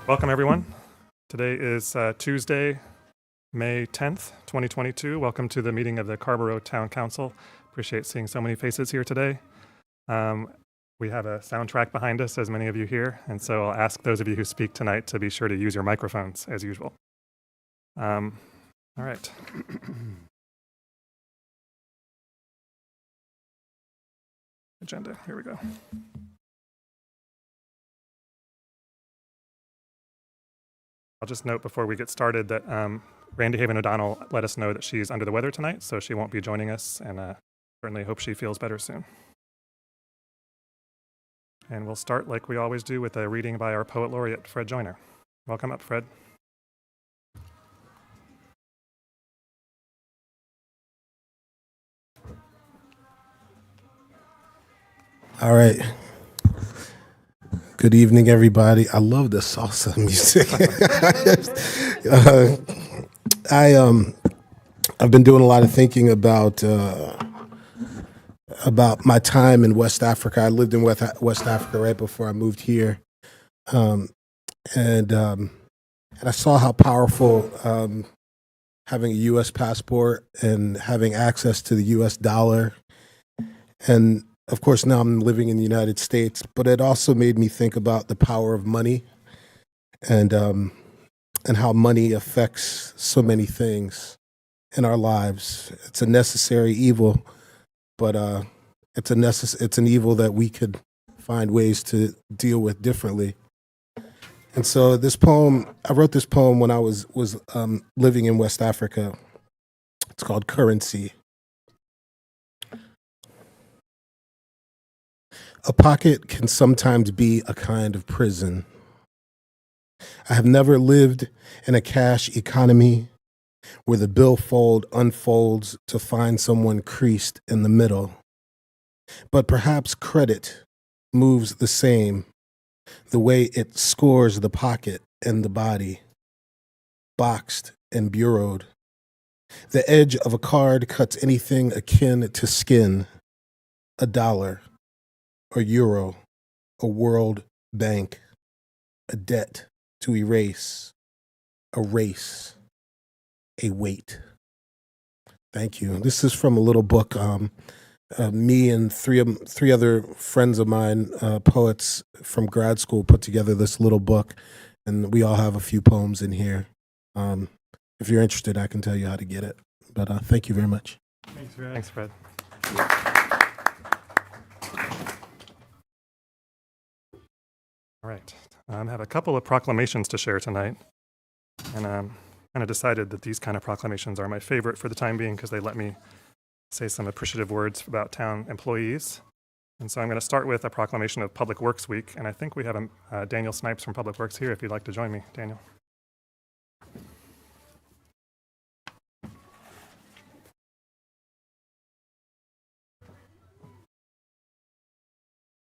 Welcome, everyone. Today is Tuesday, May 10th, 2022. Welcome to the meeting of the Carrboro Town Council. Appreciate seeing so many faces here today. We have a soundtrack behind us, as many of you hear, and so I'll ask those of you who speak tonight to be sure to use your microphones, as usual. All right. Agenda, here we go. I'll just note before we get started that Randy Haven O'Donnell let us know that she's under the weather tonight, so she won't be joining us, and certainly hope she feels better soon. And we'll start, like we always do, with a reading by our Poet Laureate, Fred Joyner. Welcome up, Fred. All right. Good evening, everybody. I love the salsa music. I've been doing a lot of thinking about my time in West Africa. I lived in West Africa right before I moved here, and I saw how powerful having a U.S. passport and having access to the U.S. dollar, and of course, now I'm living in the United States, but it also made me think about the power of money and how money affects so many things in our lives. It's a necessary evil, but it's an evil that we could find ways to deal with differently. And so this poem, I wrote this poem when I was living in West Africa. It's called Currency. A pocket can sometimes be a kind of prison. I have never lived in a cash economy where the billfold unfolds to find someone creased in the middle. But perhaps credit moves the same, the way it scores the pocket and the body, boxed and bureaued. The edge of a card cuts anything akin to skin, a dollar, a euro, a world bank, a debt to erase, a race, a weight. Thank you. This is from a little book. Me and three other friends of mine, poets from grad school, put together this little book, and we all have a few poems in here. If you're interested, I can tell you how to get it. But thank you very much. Thanks, Fred. All right, I have a couple of proclamations to share tonight, and kind of decided that these kind of proclamations are my favorite for the time being because they let me say some appreciative words about town employees. And so I'm going to start with a proclamation of Public Works Week, and I think we have Daniel Snipes from Public Works here if you'd like to join me, Daniel.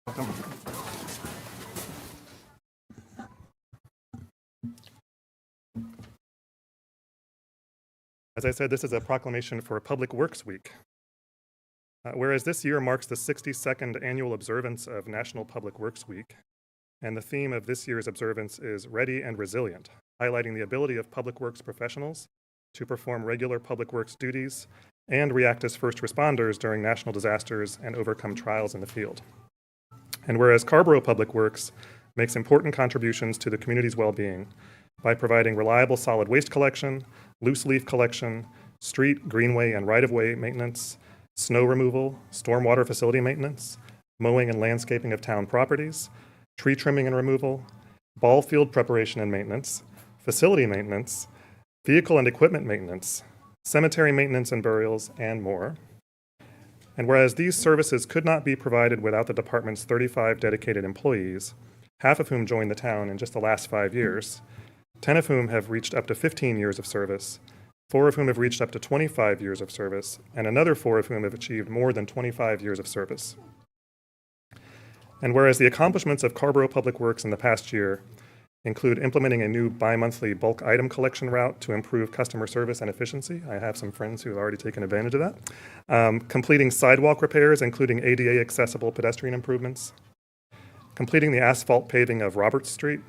Welcome. As I said, this is a proclamation for Public Works Week. Whereas this year marks the 62nd annual observance of National Public Works Week, and the theme of this year's observance is Ready and Resilient, highlighting the ability of public works professionals to perform regular public works duties and react as first responders during national disasters and overcome trials in the field. And whereas Carrboro Public Works makes important contributions to the community's well-being by providing reliable solid waste collection, loose leaf collection, street, greenway, and right-of-way maintenance, snow removal, stormwater facility maintenance, mowing and landscaping of town properties, tree trimming and removal, ball field preparation and maintenance, facility maintenance, vehicle and equipment maintenance, cemetery maintenance and burials, and more. And whereas these services could not be provided without the department's 35 dedicated employees, half of whom joined the town in just the last 5 years, 10 of whom have reached up to 15 years of service, 4 of whom have reached up to 25 years of service, and another 4 of whom have achieved more than 25 years of service. And whereas the accomplishments of Carrboro Public Works in the past year include implementing a new bi-monthly bulk item collection route to improve customer service and efficiency. I have some friends who have already taken advantage of that. Completing sidewalk repairs, including ADA accessible pedestrian improvements. completing the asphalt paving of Roberts Street,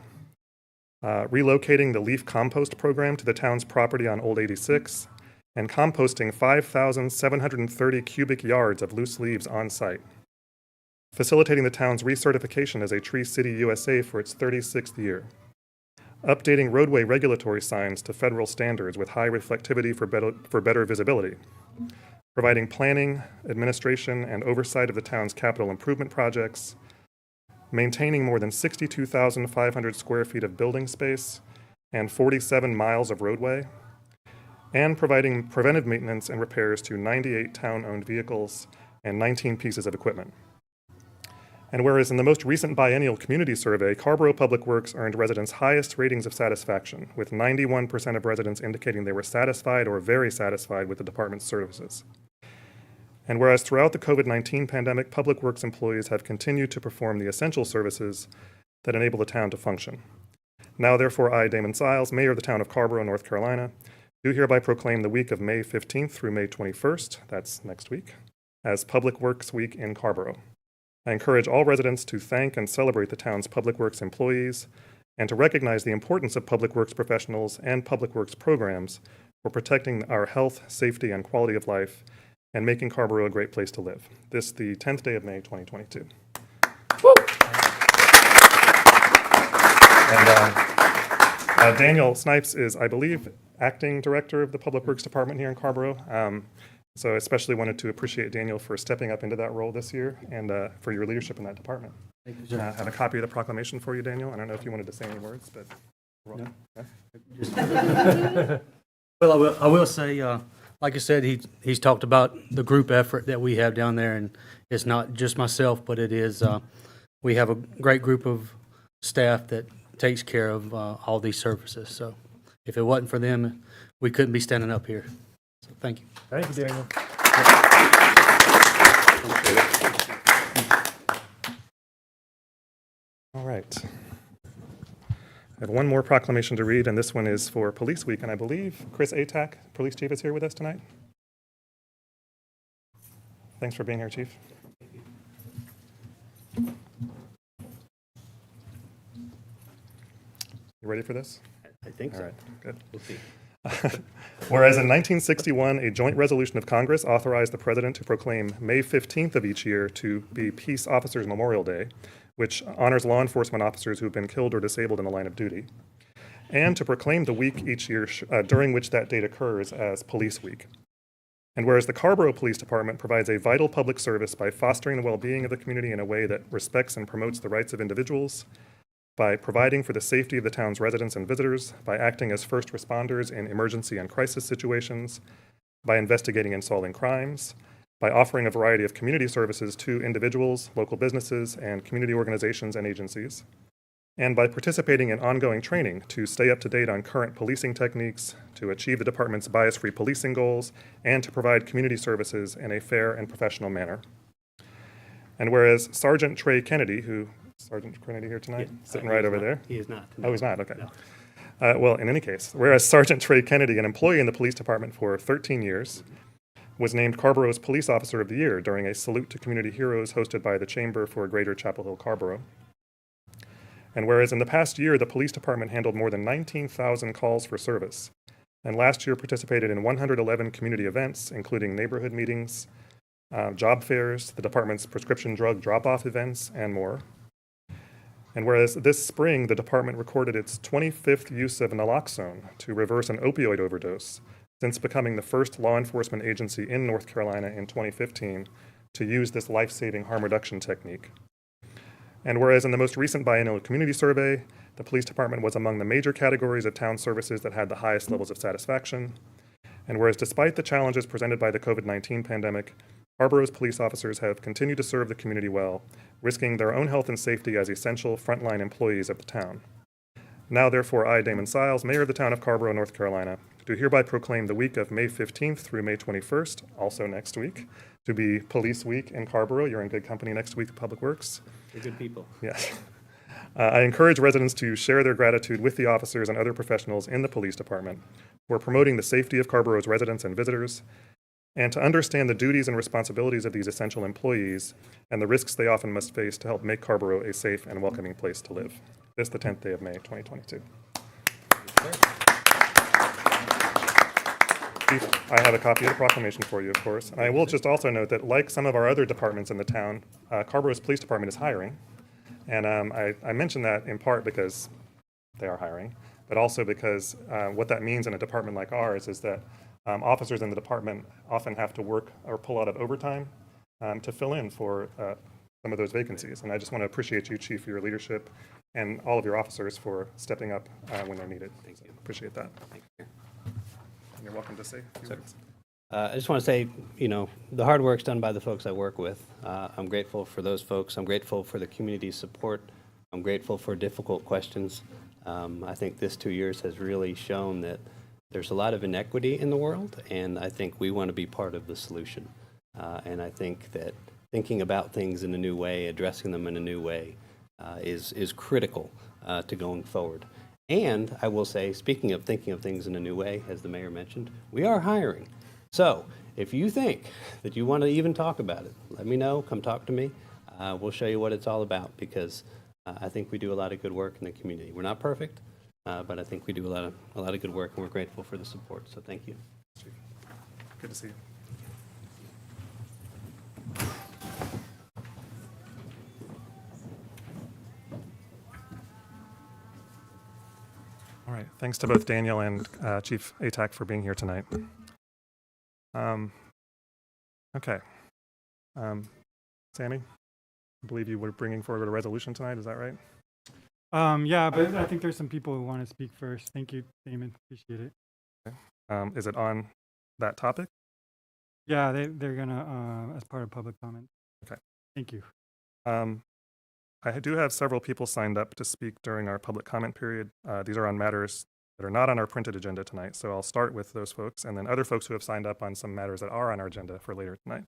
relocating the leaf compost program to the town's property on Old 86, and composting 5,730 cubic yards of loose leaves on site, facilitating the town's recertification as a Tree City USA for its 36th year, updating roadway regulatory signs to federal standards with high reflectivity for better visibility, providing planning, administration, and oversight of the town's capital improvement projects, maintaining more than 62,500 square feet of building space and 47 miles of roadway, and providing preventive maintenance and repairs to 98 town-owned vehicles and 19 pieces of equipment. And whereas in the most recent biennial community survey, Carrboro Public Works earned residents' highest ratings of satisfaction, with 91% of residents indicating they were satisfied or very satisfied with the department's services. And whereas throughout the COVID-19 pandemic, Public Works employees have continued to perform the essential services that enable the town to function. Now, therefore, I, Damon Siles, Mayor of the town of Carrboro, North Carolina, do hereby proclaim the week of May 15th through May 21st, that's next week, as Public Works Week in Carrboro. I encourage all residents to thank and celebrate the town's Public Works employees and to recognize the importance of Public Works professionals and Public Works programs for protecting our health, safety, and quality of life and making Carrboro a great place to live. This the 10th day of May, 2022. Woo! And Daniel Snipes is, I believe, acting director of the Public Works Department here in Carrboro. So I especially wanted to appreciate Daniel for stepping up into that role this year and for your leadership in that department. Thank you, sir. I have a copy of the proclamation for you, Daniel. I don't know if you wanted to say any words, but... No. Yeah. Well, I will say, like I said, he's talked about the group effort that we have down there, and it's not just myself, but it is, we have a great group of staff that takes care of all these services. So if it wasn't for them, we couldn't be standing up here. So thank you. Thank you, Daniel. All right. I have one more proclamation to read, and this one is for Police Week, and I believe Chris Atack, Police Chief, is here with us tonight. Thanks for being here, Chief. You ready for this? I think so. All right, good. We'll see. Whereas in 1961, a joint resolution of Congress authorized the President to proclaim May 15th of each year to be Peace Officers Memorial Day, which honors law enforcement officers who have been killed or disabled in the line of duty, and to proclaim the week each year during which that date occurs as Police Week. And whereas the Carrboro Police Department provides a vital public service by fostering the well-being of the community in a way that respects and promotes the rights of individuals, by providing for the safety of the town's residents and visitors, by acting as first responders in emergency and crisis situations, by investigating and solving crimes, by offering a variety of community services to individuals, local businesses, and community organizations and agencies, and by participating in ongoing training to stay up to date on current policing techniques, to achieve the department's bias-free policing goals, and to provide community services in a fair and professional manner. And whereas Sergeant Trey Kennedy, Sergeant Kennedy here tonight? Yeah, Sitting right over there? He is not. Oh, he's not, okay. No. Well, in any case, whereas Sergeant Trey Kennedy, an employee in the police department for 13 years, was named Carrboro's Police Officer of the Year during a salute to community heroes hosted by the Chamber for Greater Chapel Hill Carrboro. And whereas in the past year, the police department handled more than 19,000 calls for service, and last year participated in 111 community events, including neighborhood meetings, job fairs, the department's prescription drug drop-off events, and more. And whereas this spring, the department recorded its 25th use of naloxone to reverse an opioid overdose, since becoming the first law enforcement agency in North Carolina in 2015 to use this life-saving harm reduction technique. And whereas in the most recent biennial community survey, the police department was among the major categories of town services that had the highest levels of satisfaction. And whereas despite the challenges presented by the COVID-19 pandemic, Carrboro's police officers have continued to serve the community well, risking their own health and safety as essential frontline employees of the town. Now, therefore, I, Damon Siles, Mayor of the town of Carrboro, North Carolina, do hereby proclaim the week of May 15th through May 21st, also next week, to be Police Week in Carrboro. You're in good company next week at Public Works. They're good people. Yes. I encourage residents to share their gratitude with the officers and other professionals in the police department for promoting the safety of Carrboro's residents and visitors, and to understand the duties and responsibilities of these essential employees and the risks they often must face to help make Carrboro a safe and welcoming place to live. This, the 10th day of May, 2022. Chief, I have a copy of the proclamation for you, of course. I will just also note that, like some of our other departments in the town, Carrboro's police department is hiring. And I mention that in part because they are hiring, but also because what that means in a department like ours is that officers in the department often have to work or pull out of overtime to fill in for some of those vacancies. And I just want to appreciate you, Chief, for your leadership and all of your officers for stepping up when they're needed. Thank you. Appreciate that. Thank you. And you're welcome to say a few words. I just want to say, the hard work's done by the folks I work with. I'm grateful for those folks. I'm grateful for the community's support. I'm grateful for difficult questions. I think this 2 years has really shown that there's a lot of inequity in the world, and I think we want to be part of the solution. And I think that thinking about things in a new way, addressing them in a new way, is critical to going forward. And I will say, speaking of thinking of things in a new way, as the mayor mentioned, we are hiring. So if you think that you want to even talk about it, let me know. Come talk to me. We'll show you what it's all about, because I think we do a lot of good work in the community. We're not perfect, but I think we do a lot of good work, and we're grateful for the support. So thank you. Good to see you. All right, thanks to both Daniel and Chief Atack for being here tonight. Okay. Sammy, I believe you were bringing forward a resolution tonight, is that right? Yeah, but I think there's some people who want to speak first. Thank you, Damon. Appreciate it. Okay. Is it on that topic? Yeah, they're gonna as part of public comment. Okay. Thank you. I do have several people signed up to speak during our public comment period. These are on matters that are not on our printed agenda tonight, so I'll start with those folks, and then other folks who have signed up on some matters that are on our agenda for later tonight.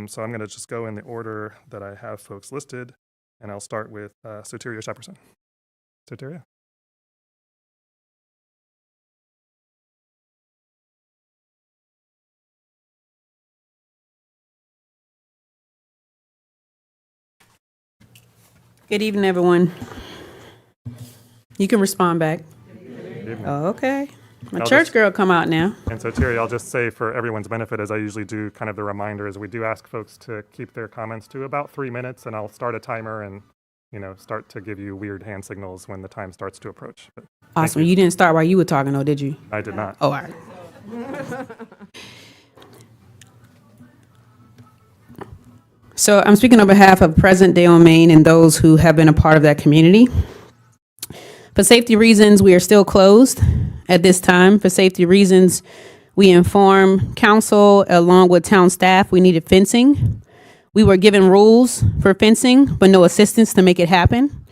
So I'm going to just go in the order that I have folks listed, and I'll start with Soteria Shepperson. Soteria? Good evening, everyone. You can respond back. Good evening. Oh, okay. My I'll church just- girl come out now. And so, Terry, I'll just say for everyone's benefit, as I usually do, kind of the reminder is we do ask folks to keep their comments to about 3 minutes, and I'll start a timer and, start to give you weird hand signals when the time starts to approach. But Awesome. You didn't start while you were talking, though, did you? I did not. Oh, all right. So I'm speaking on behalf of Present Day on Main and those who have been a part of that community. For safety reasons, we are still closed at this time. For safety reasons, we inform council along with town staff we needed fencing. We were given rules for fencing, but no assistance to make it happen.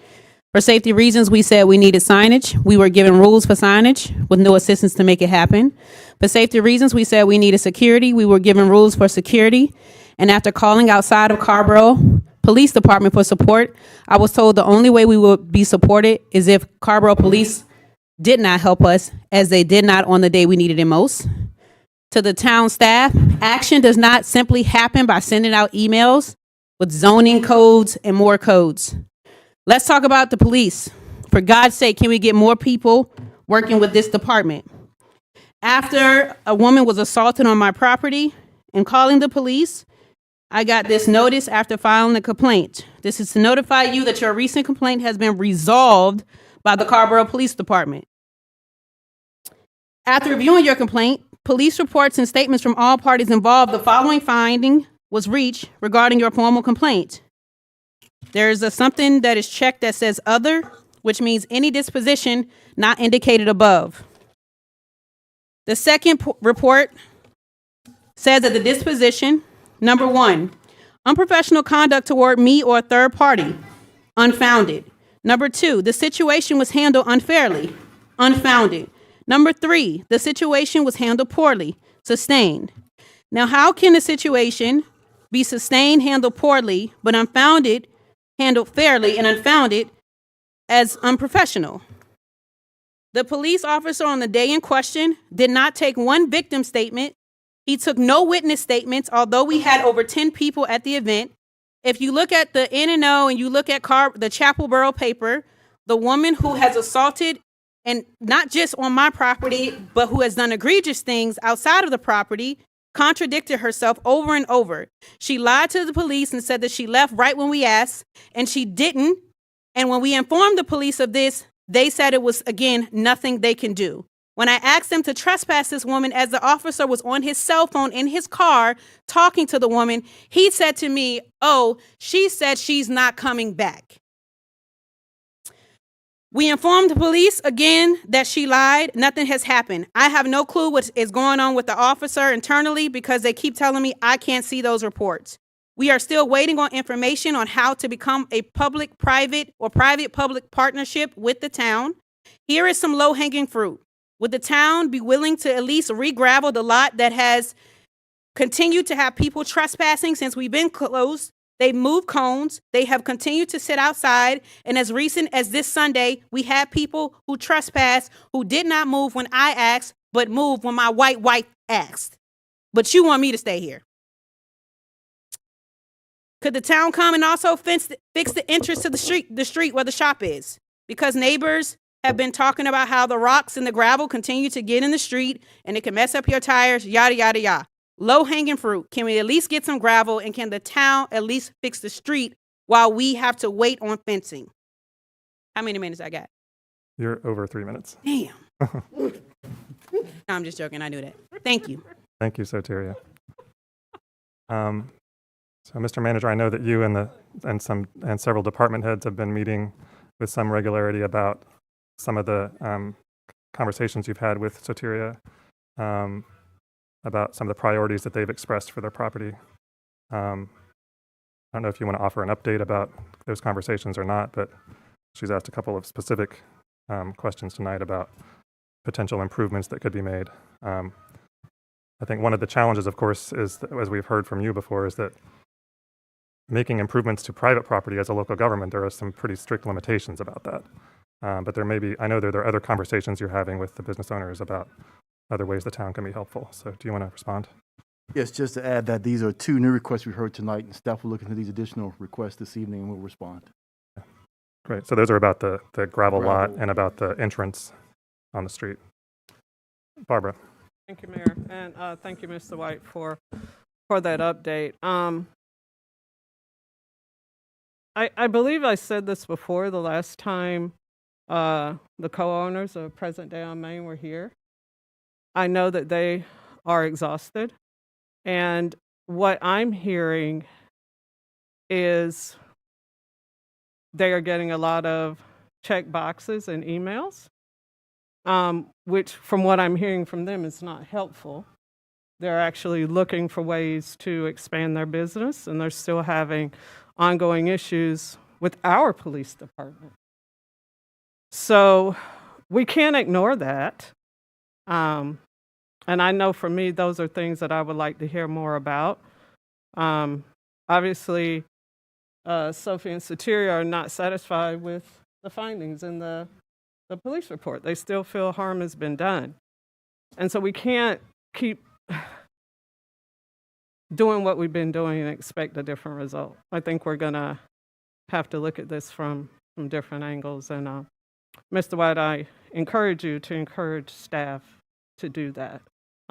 For safety reasons, we said we needed signage. We were given rules for signage with no assistance to make it happen. For safety reasons, we said we needed security. We were given rules for security. And after calling outside of Carrboro Police Department for support, I was told the only way we would be supported is if Carrboro Police did not help us, as they did not on the day we needed it most. To the town staff, action does not simply happen by sending out emails with zoning codes and more codes. Let's talk about the police. For God's sake, can we get more people working with this department? After a woman was assaulted on my property and calling the police, I got this notice after filing a complaint. This is to notify you that your recent complaint has been resolved by the Carrboro Police Department. After reviewing your complaint, police reports and statements from all parties involved, the following finding was reached regarding your formal complaint. There is something that is checked that says other, which means any disposition not indicated above. The second report says that the disposition, number 1, unprofessional conduct toward me or a third party, unfounded. Number 2, the situation was handled unfairly, unfounded. Number 3, the situation was handled poorly, sustained. Now, how can a situation be sustained, handled poorly, but unfounded, handled fairly, and unfounded as unprofessional? The police officer on the day in question did not take one victim statement He took no witness statements, although we had over 10 people at the event. If you look at the N&O and you look at the Chapelboro paper, the woman who has assaulted, and not just on my property, but who has done egregious things outside of the property, contradicted herself over and over. She lied to the police and said that she left right when we asked, and she didn't. And when we informed the police of this, they said it was, again, nothing they can do. When I asked them to trespass this woman as the officer was on his cell phone in his car talking to the woman, he said to me, "Oh, she said she's not coming back." We informed the police again that she lied. Nothing has happened. I have no clue what is going on with the officer internally because they keep telling me I can't see those reports. We are still waiting on information on how to become a public-private or private-public partnership with the town. Here is some low-hanging fruit. Would the town be willing to at least re-gravel the lot that has continued to have people trespassing since we've been closed? They moved cones. They have continued to sit outside. And as recent as this Sunday, we had people who trespassed who did not move when I asked, but moved when my white wife asked. But you want me to stay here. Could the town come and also fix the entrance to the street where the shop is? Because neighbors have been talking about how the rocks and the gravel continue to get in the street and it can mess up your tires, yada, yada, yada. Low-hanging fruit. Can we at least get some gravel, and can the town at least fix the street while we have to wait on fencing? How many minutes I got? You're over 3 minutes. Damn. No, I'm just joking. I knew that. Thank you. Thank you, Soteria. So, Mr. Manager, I know that you and several department heads have been meeting with some regularity about some of the conversations you've had with Soteria about some of the priorities that they've expressed for their property. I don't know if you want to offer an update about those conversations or not, but she's asked a couple of specific questions tonight about potential improvements that could be made. I think one of the challenges, of course, is, as we've heard from you before, is that making improvements to private property as a local government, there are some pretty strict limitations about that. But there may be, I know there are other conversations you're having with the business owners about other ways the town can be helpful. So do you want to respond? Yes, just to add that these are two new requests we heard tonight, and staff will look into these additional requests this evening and will respond. Great. So those are about the gravel lot and about the entrance on the street. Barbara. Thank you, Mayor, and thank you, Mr. White, for that update. I believe I said this before the last time the co-owners of Present Day on Main were here. I know that they are exhausted, and what I'm hearing is they are getting a lot of check boxes and emails, which from what I'm hearing from them is not helpful. They're actually looking for ways to expand their business, and they're still having ongoing issues with our police department. So we can't ignore that. And I know for me, those are things that I would like to hear more about. Obviously, Sophie and Soteria are not satisfied with the findings in the police report. They still feel harm has been done. And so we can't keep doing what we've been doing and expect a different result. I think we're going to have to look at this from different angles. And Mr. White, I encourage you to encourage staff to do that.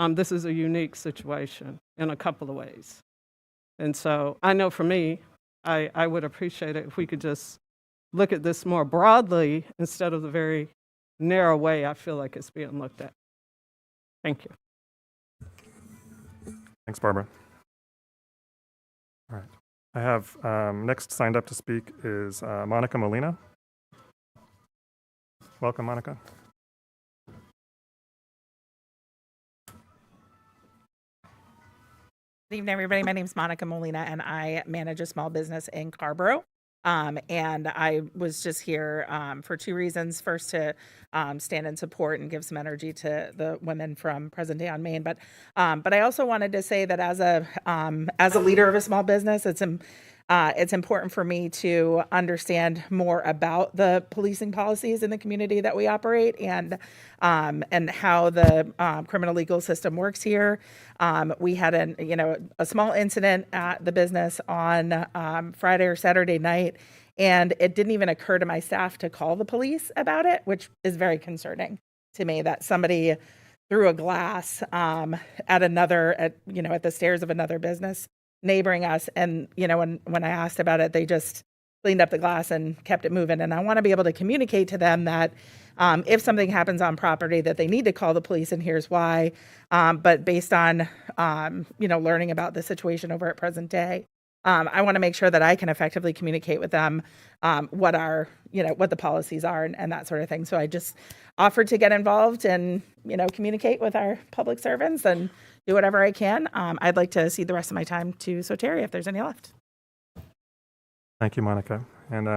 This is a unique situation in a couple of ways. And so I know for me, I would appreciate it if we could just look at this more broadly instead of the very narrow way I feel like it's being looked at. Thank you. Thanks, Barbara. All right. I have next signed up to speak is Monica Molina. Welcome, Monica. Good evening, everybody. My name is Monica Molina, and I manage a small business in Carrboro. And I was just here for two reasons. First, to stand in support and give some energy to the women from Present Day on Main. But I also wanted to say that as a leader of a small business, it's important for me to understand more about the policing policies in the community that we operate and how the criminal legal system works here. We had a small incident at the business on Friday or Saturday night, and it didn't even occur to my staff to call the police about it, which is very concerning to me that somebody threw a glass at the stairs of another business neighboring us. And, when I asked about it, they just cleaned up the glass and kept it moving. And I want to be able to communicate to them that if something happens on property, that they need to call the police, and here's why. But based on, learning about the situation over at present day, I want to make sure that I can effectively communicate with them what the policies are and that sort of thing. So I just offered to get involved and, communicate with our public servants and do whatever I can. I'd like to cede the rest of my time to Soteria if there's any left. Thank you, Monica. And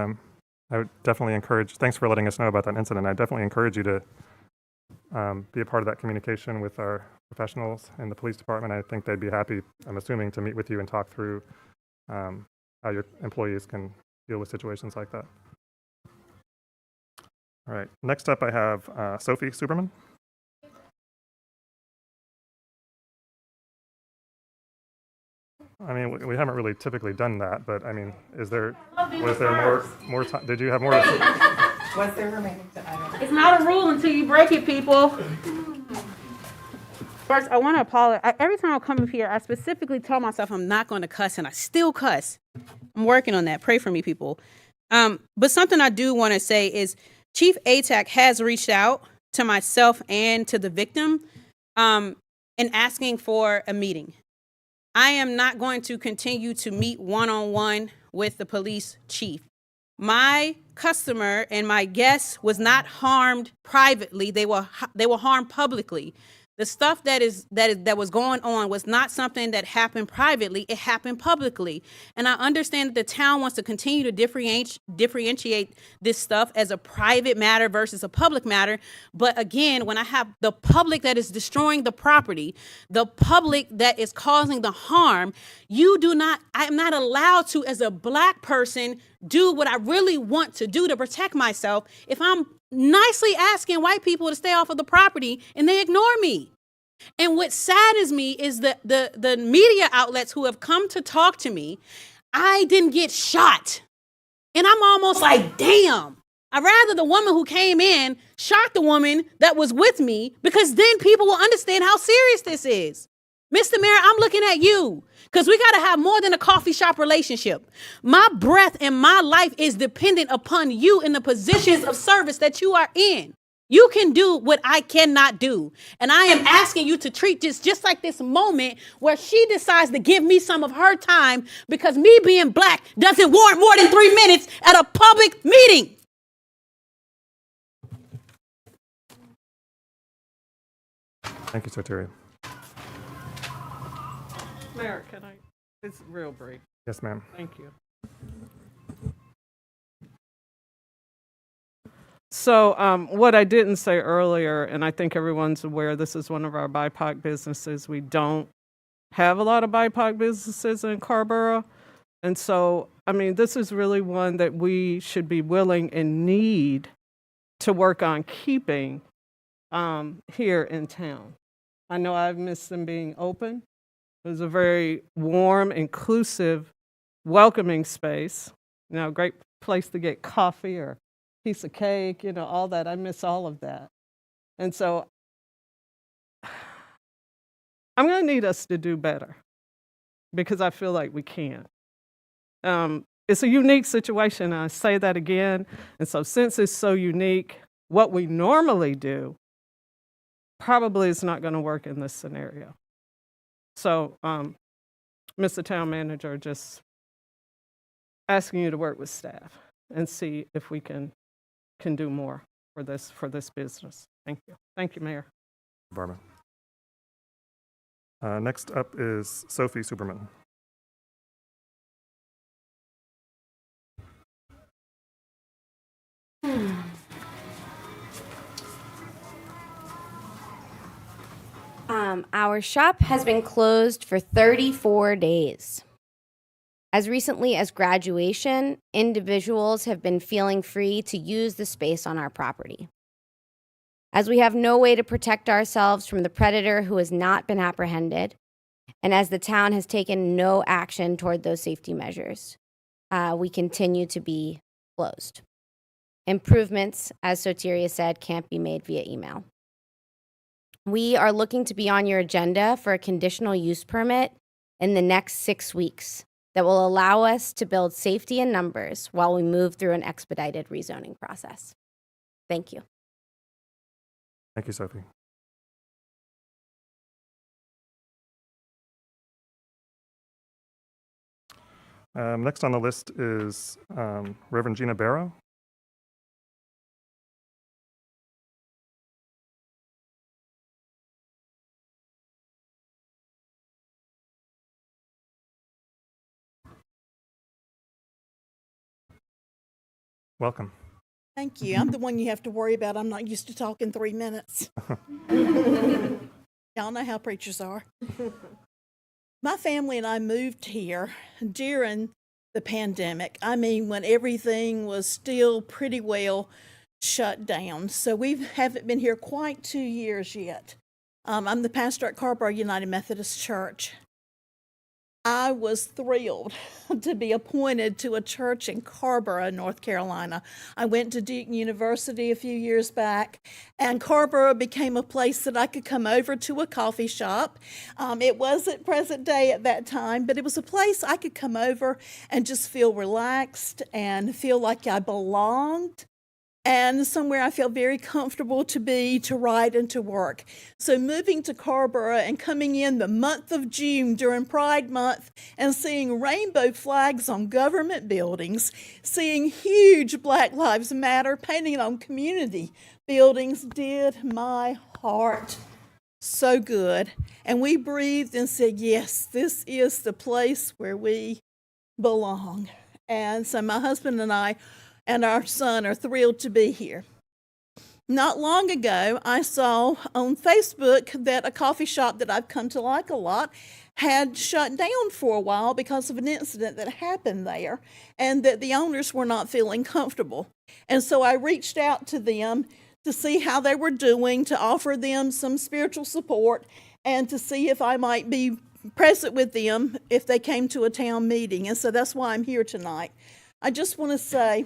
I would definitely thanks for letting us know about that incident. I definitely encourage you to be a part of that communication with our professionals in the police department. I think they'd be happy, I'm assuming, to meet with you and talk through how your employees can deal with situations like that. All right, next up I have Sophie Superman. I mean, we haven't really typically done that, but I mean, was there more time? Did you have more? What's there remaining? It's not a rule until you break it, people. First, I want to apologize. Every time I come up here, I specifically tell myself I'm not going to cuss, and I still cuss. I'm working on that. Pray for me, people. But something I do want to say is Chief ATAC has reached out to myself and to the victim and asking for a meeting. I am not going to continue to meet one-on-one with the police chief. My customer and my guest was not harmed privately. They were harmed publicly. The stuff that was going on was not something that happened privately. It happened publicly. And I understand that the town wants to continue to differentiate this stuff as a private matter versus a public matter. But again, when I have the public that is destroying the property, the public that is causing the harm, I'm not allowed to, as a Black person, do what I really want to do to protect myself if I'm nicely asking white people to stay off of the property and they ignore me. And what saddens me is that the media outlets who have come to talk to me, I didn't get shot. And I'm almost like, damn, I'd rather the woman who came in shot the woman that was with me, because then people will understand how serious this is. Mr. Mayor, I'm looking at you, because we got to have more than a coffee shop relationship. My breath and my life is dependent upon you in the positions of service that you are in. You can do what I cannot do. And I am asking you to treat this just like this moment where she decides to give me some of her time because me being Black doesn't warrant more than 3 minutes at a public meeting. Thank you, Soteria. Mayor, it's real brief. Yes, ma'am. Thank you. So what I didn't say earlier, and I think everyone's aware, this is one of our BIPOC businesses. We don't have a lot of BIPOC businesses in Carrboro. And so, I mean, this is really one that we should be willing and need to work on keeping here in town. I know I've missed them being open. It was a very warm, inclusive, welcoming space. Great place to get coffee or piece of cake, all that. I miss all of that. And so I'm going to need us to do better, because I feel like we can't. It's a unique situation, and I say that again. And so since it's so unique, what we normally do probably is not going to work in this scenario. So, Mr. Town Manager, just asking you to work with staff and see if we can do more for this business. Thank you. Thank you, Mayor. Barbara. Next up is Sophie Superman. Our shop has been closed for 34 days. As recently as graduation, individuals have been feeling free to use the space on our property. As we have no way to protect ourselves from the predator who has not been apprehended, and as the town has taken no action toward those safety measures, we continue to be closed. Improvements, as Soteria said, can't be made via email. We are looking to be on your agenda for a conditional use permit in the next 6 weeks that will allow us to build safety in numbers while we move through an expedited rezoning process. Thank you. Thank you, Sophie. Next on the list is Reverend Gina Barrow. Welcome. Thank you. I'm the one you have to worry about. I'm not used to talking 3 minutes. Y'all know how preachers are. My family and I moved here during the pandemic. I mean, when everything was still pretty well shut down. So we haven't been here quite 2 years yet. I'm the pastor at Carrboro United Methodist Church. I was thrilled to be appointed to a church in Carrboro, North Carolina. I went to Duke University a few years back, and Carrboro became a place that I could come over to a coffee shop. It wasn't present day at that time, but it was a place I could come over and just feel relaxed and feel like I belonged, and somewhere I felt very comfortable to be, to write, and to work. So moving to Carrboro and coming in the month of June during Pride Month and seeing rainbow flags on government buildings, seeing huge Black Lives Matter painted on community buildings did my heart so good. And we breathed and said, yes, this is the place where we belong. And so my husband and I and our son are thrilled to be here. Not long ago, I saw on Facebook that a coffee shop that I've come to like a lot had shut down for a while because of an incident that happened there, and that the owners were not feeling comfortable. And so I reached out to them to see how they were doing, to offer them some spiritual support, and to see if I might be present with them if they came to a town meeting. And so that's why I'm here tonight. I just want to say,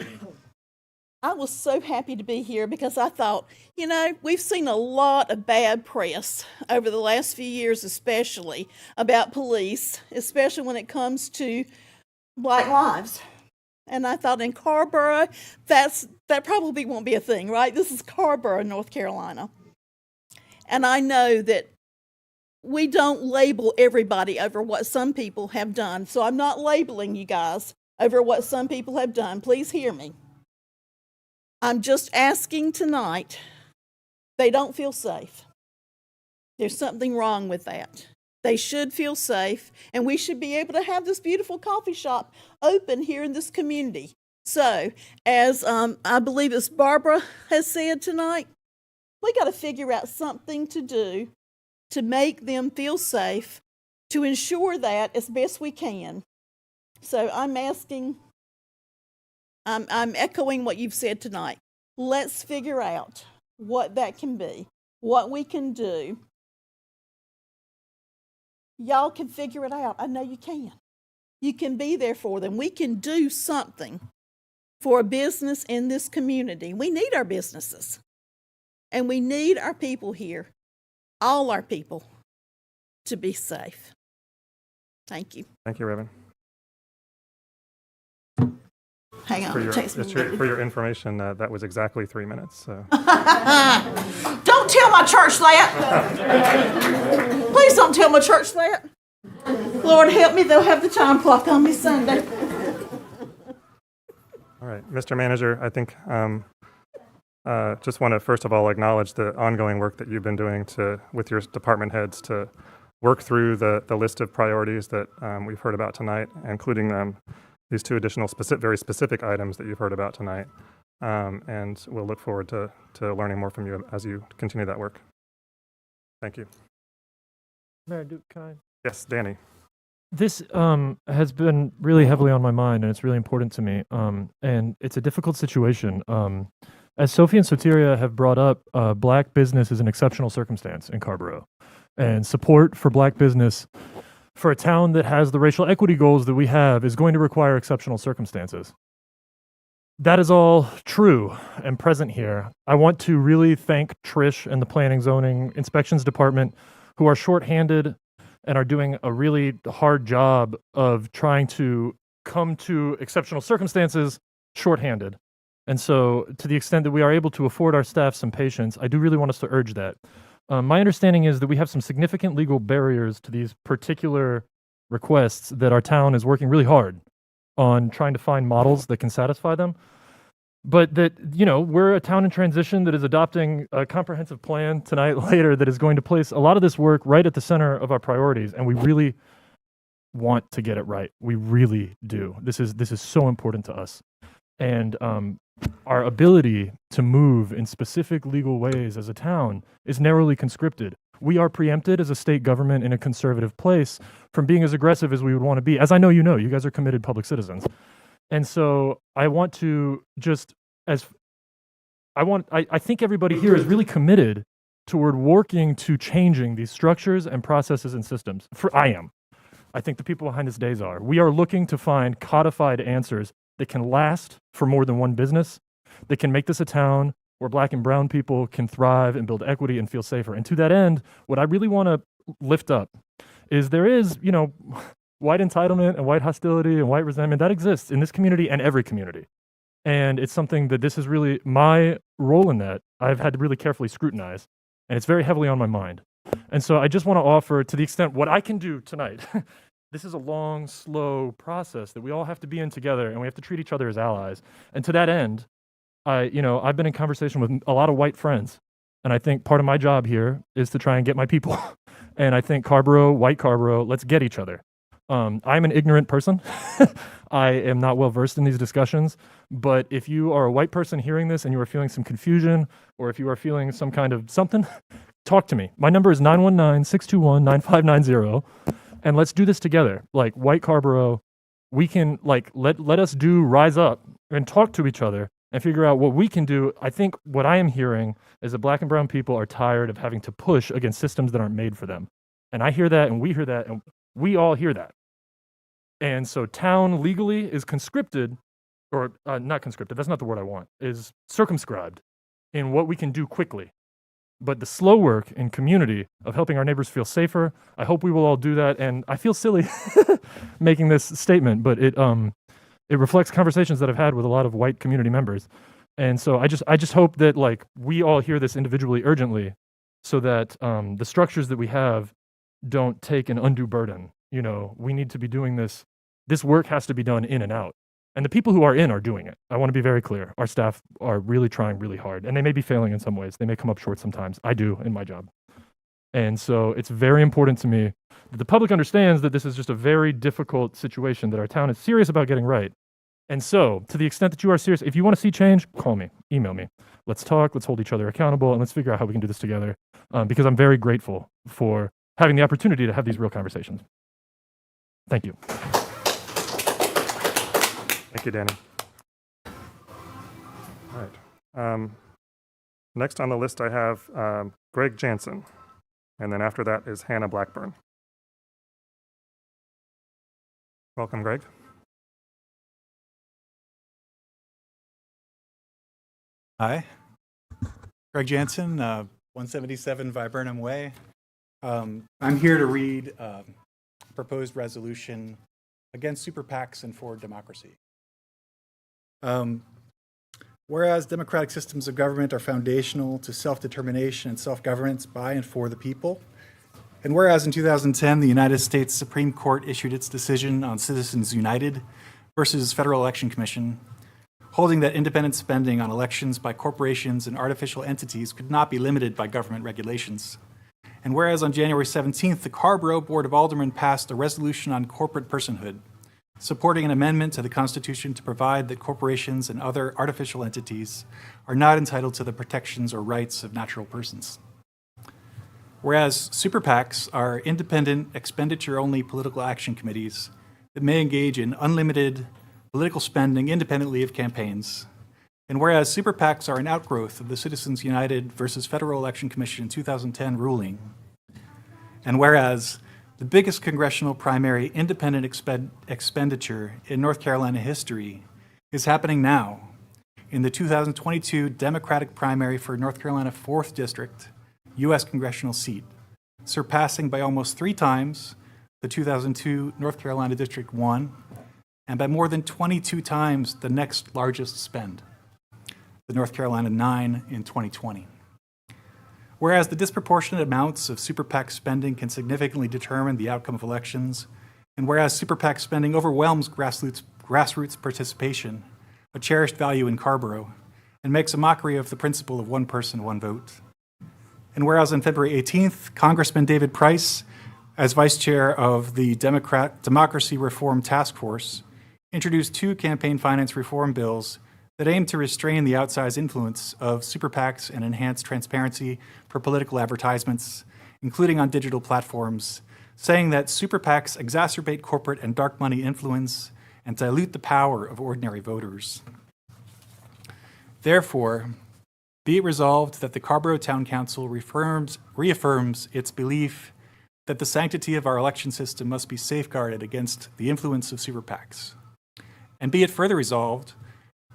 I was so happy to be here because I thought, you know, we've seen a lot of bad press over the last few years, especially about police, especially when it comes to Black lives. And I thought in Carrboro, that probably won't be a thing, right? This is Carrboro, North Carolina. And I know that we don't label everybody over what some people have done. So I'm not labeling you guys over what some people have done. Please hear me. I'm just asking tonight, they don't feel safe. There's something wrong with that. They should feel safe, and we should be able to have this beautiful coffee shop open here in this community. So, as I believe as Barbara has said tonight, we got to figure out something to do to make them feel safe, to ensure that as best we can. So I'm asking, I'm echoing what you've said tonight. Let's figure out what that can be, what we can do. Y'all can figure it out. I know you can. You can be there for them. We can do something for a business in this community. We need our businesses. And we need our people here, all our people, to be safe. Thank you. Thank you, Reverend. Hang on. For your information, that was exactly 3 minutes. So. Don't tell my church that. Please don't tell my church that. Lord help me, they'll have the time clock on me Sunday. All right, Mr. Manager, I think just want to first of all acknowledge the ongoing work that you've been doing with your department heads to work through the list of priorities that we've heard about tonight, including these two additional very specific items that you've heard about tonight. And we'll look forward to learning more from you as you continue that work. Thank you. Mayor Duke, can I? Yes, Danny. This has been really heavily on my mind, and it's really important to me. And it's a difficult situation. As Sophie and Soteria have brought up, Black business is an exceptional circumstance in Carrboro, and support for Black business for a town that has the racial equity goals that we have is going to require exceptional circumstances. That is all true and present here. I want to really thank Trish and the Planning, Zoning, Inspections Department, who are shorthanded and are doing a really hard job of trying to come to exceptional circumstances shorthanded. And so, to the extent that we are able to afford our staff some patience, I do really want us to urge that. My understanding is that we have some significant legal barriers to these particular requests that our town is working really hard on trying to find models that can satisfy them. But that, you know, we're a town in transition that is adopting a comprehensive plan tonight, later, that is going to place a lot of this work right at the center of our priorities. And we really want to get it right. We really do. This is so important to us. And our ability to move in specific legal ways as a town is narrowly conscripted. We are preempted as a state government in a conservative place from being as aggressive as we would want to be. As I know you guys are committed public citizens. And so I want to just, I think everybody here is really committed toward working to changing these structures and processes and systems. I think the people behind this days are. We are looking to find codified answers that can last for more than one business, that can make this a town where Black and brown people can thrive and build equity and feel safer. And to that end, what I really want to lift up is there is, you know, white entitlement and white hostility and white resentment that exists in this community and every community. And it's something that this is really my role in that I've had to really carefully scrutinize, and it's very heavily on my mind. And so I just want to offer, to the extent what I can do tonight, this is a long, slow process that we all have to be in together, and we have to treat each other as allies. And to that end, I've been in conversation with a lot of white friends, and I think part of my job here is to try and get my people. And I think Carrboro, white Carrboro, let's get each other. I'm an ignorant person. I am not well versed in these discussions, but if you are a white person hearing this and you are feeling some confusion, or if you are feeling some kind of something, talk to me. My number is 919-621-9590, and let's do this together. Like white Carrboro, we can let us rise up and talk to each other and figure out what we can do. I think what I am hearing is that Black and brown people are tired of having to push against systems that aren't made for them. And I hear that, and we hear that, and we all hear that. And so town legally is conscripted, or not conscripted, that's not the word I want, is circumscribed in what we can do quickly. But the slow work in community of helping our neighbors feel safer, I hope we will all do that. And I feel silly making this statement, but it reflects conversations that I've had with a lot of white community members. And so I just hope that we all hear this individually urgently, so that the structures that we have don't take an undue burden. You know, we need to be doing this. This work has to be done in and out. And the people who are in are doing it. I want to be very clear. Our staff are really trying really hard, and they may be failing in some ways. They may come up short sometimes. I do in my job. And so it's very important to me that the public understands that this is just a very difficult situation, that our town is serious about getting right. And so, to the extent that you are serious, if you want to see change, call me, email me. Let's talk, let's hold each other accountable, and let's figure out how we can do this together, because I'm very grateful for having the opportunity to have these real conversations. Thank you. Thank you, Danny. All right. Next on the list, I have Greg Jansen. And then after that is Hannah Blackburn. Welcome, Greg. Hi. Greg Jansen, 177 Viburnum Way. I'm here to read proposed resolution against super PACs and for democracy. Whereas democratic systems of government are foundational to self-determination and self-governance by and for the people, and whereas in 2010, the United States Supreme Court issued its decision on Citizens United versus Federal Election Commission, holding that independent spending on elections by corporations and artificial entities could not be limited by government regulations. And whereas on January 17th, the Carrboro Board of Aldermen passed a resolution on corporate personhood, supporting an amendment to the Constitution to provide that corporations and other artificial entities are not entitled to the protections or rights of natural persons. Whereas super PACs are independent, expenditure-only political action committees that may engage in unlimited political spending independently of campaigns. And whereas super PACs are an outgrowth of the Citizens United versus Federal Election Commission 2010 ruling. And whereas the biggest congressional primary independent expenditure in North Carolina history is happening now in the 2022 Democratic primary for North Carolina 4th District, U.S. congressional seat, surpassing by almost 3 times the 2002 North Carolina District 1, and by more than 22 times the next largest spend, the North Carolina 9 in 2020. Whereas the disproportionate amounts of super PAC spending can significantly determine the outcome of elections, and whereas super PAC spending overwhelms grassroots participation, a cherished value in Carrboro, and makes a mockery of the principle of one person, one vote. And whereas on February 18th, Congressman David Price, as vice chair of the Democracy Reform Task Force, introduced 2 campaign finance reform bills that aim to restrain the outsized influence of super PACs and enhance transparency for political advertisements, including on digital platforms, saying that super PACs exacerbate corporate and dark money influence and dilute the power of ordinary voters. Therefore, be it resolved that the Carrboro Town Council reaffirms its belief that the sanctity of our election system must be safeguarded against the influence of super PACs. And be it further resolved,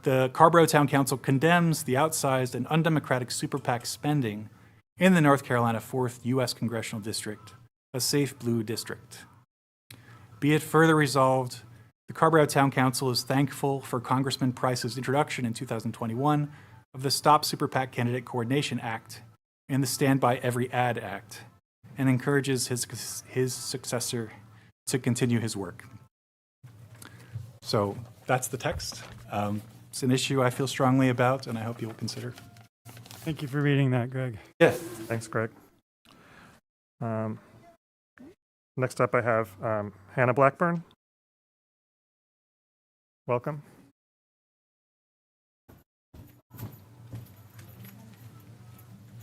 the Carrboro Town Council condemns the outsized and undemocratic super PAC spending in the North Carolina 4th U.S. Congressional District, a safe blue district. Be it further resolved, the Carrboro Town Council is thankful for Congressman Price's introduction in 2021 of the Stop Super PAC Candidate Coordination Act and the Stand By Every Ad Act, and encourages his successor to continue his work. So that's the text. It's an issue I feel strongly about, and I hope you'll consider. Thank you for reading that, Greg. Yes. Thanks, Greg. Next up, I have Hannah Blackburn. Welcome.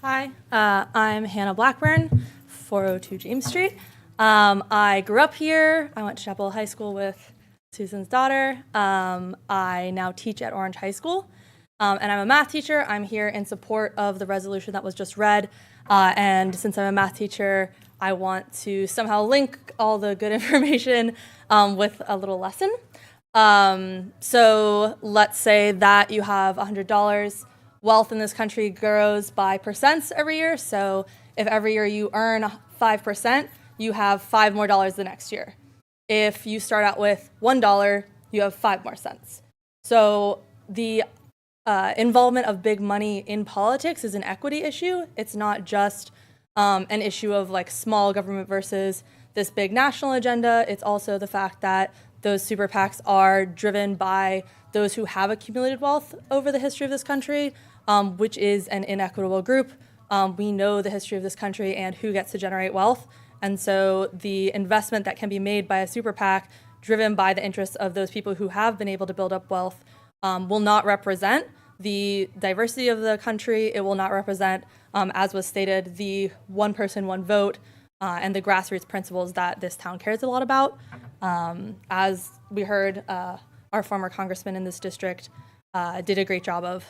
Hi, I'm Hannah Blackburn, 402 James Street. I grew up here. I went to Chapel High School with Susan's daughter. I now teach at Orange High School, and I'm a math teacher. I'm here in support of the resolution that was just read, and since I'm a math teacher, I want to somehow link all the good information with a little lesson. So let's say that you have $100. Wealth in this country grows by percents every year. So if every year you earn 5%, you have $5 more the next year. If you start out with $1, you have 5 more cents. So the involvement of big money in politics is an equity issue. It's not just an issue of like small government versus this big national agenda. It's also the fact that those super PACs are driven by those who have accumulated wealth over the history of this country, which is an inequitable group. We know the history of this country and who gets to generate wealth. And so the investment that can be made by a super PAC driven by the interests of those people who have been able to build up wealth will not represent the diversity of the country. It will not represent, as was stated, the one person, one vote, and the grassroots principles that this town cares a lot about. As we heard, our former congressman in this district did a great job of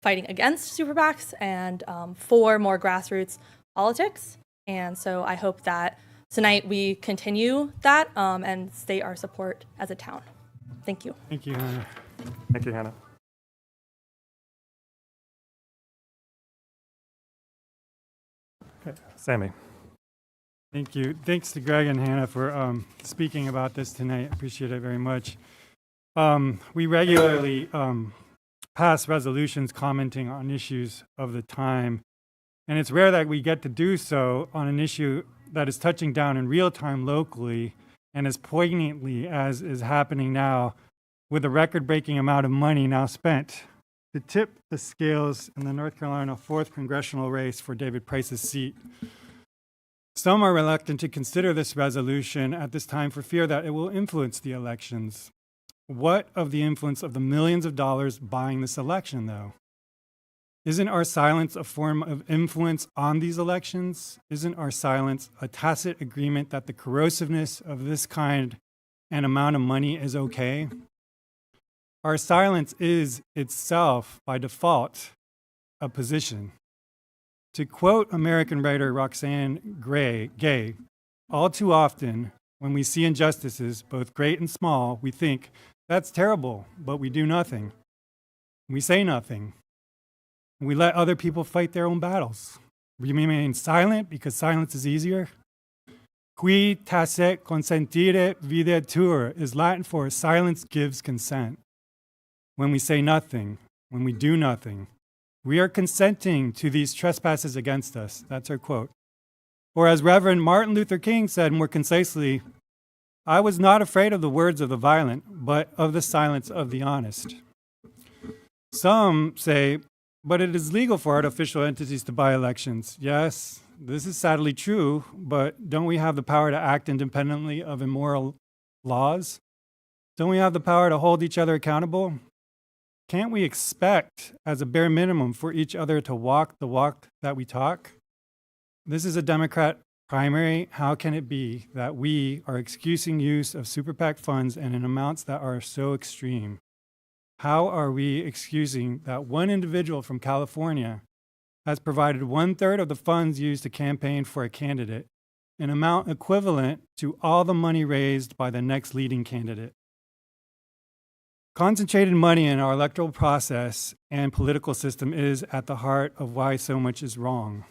fighting against super PACs and for more grassroots politics. And so I hope that tonight we continue that and state our support as a town. Thank you. Thank you, Hannah. Thank you, Hannah. Okay, Sammy. Thank you. Thanks to Greg and Hannah for speaking about this tonight. Appreciate it very much. We regularly pass resolutions commenting on issues of the time, and it's rare that we get to do so on an issue that is touching down in real time locally and as poignantly as is happening now, with a record-breaking amount of money now spent to tip the scales in the North Carolina 4th congressional race for David Price's seat. Some are reluctant to consider this resolution at this time for fear that it will influence the elections. What of the influence of the millions of dollars buying this election, though? Isn't our silence a form of influence on these elections? Isn't our silence a tacit agreement that the corrosiveness of this kind and amount of money is okay? Our silence is itself, by default, a position. To quote American writer Roxane Gay, all too often, when we see injustices, both great and small, we think, that's terrible, but we do nothing. We say nothing. We let other people fight their own battles. We remain silent because silence is easier. Qui tacet consentire videtur is Latin for silence gives consent. When we say nothing, when we do nothing, we are consenting to these trespasses against us. That's our quote. Or as Reverend Martin Luther King said more concisely, I was not afraid of the words of the violent, but of the silence of the honest. Some say, but it is legal for artificial entities to buy elections. Yes, this is sadly true, but don't we have the power to act independently of immoral laws? Don't we have the power to hold each other accountable? Can't we expect, as a bare minimum, for each other to walk the walk that we talk? This is a Democrat primary. How can it be that we are excusing use of super PAC funds and in amounts that are so extreme? How are we excusing that one individual from California has provided 1/3 of the funds used to campaign for a candidate, an amount equivalent to all the money raised by the next leading candidate? Concentrated money in our electoral process and political system is at the heart of why so much is wrong.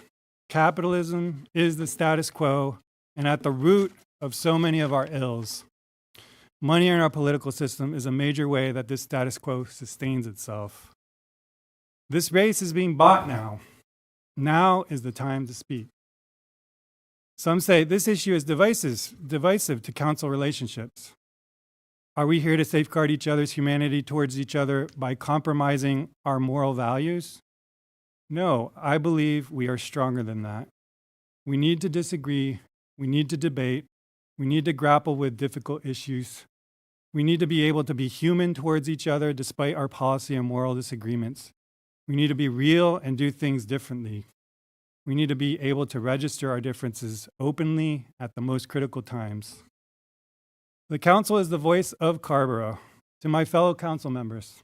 Capitalism is the status quo and at the root of so many of our ills. Money in our political system is a major way that this status quo sustains itself. This race is being bought now. Now is the time to speak. Some say this issue is divisive to council relationships. Are we here to safeguard each other's humanity towards each other by compromising our moral values? No, I believe we are stronger than that. We need to disagree. We need to debate. We need to grapple with difficult issues. We need to be able to be human towards each other despite our policy and moral disagreements. We need to be real and do things differently. We need to be able to register our differences openly at the most critical times. The council is the voice of Carrboro. To my fellow council members,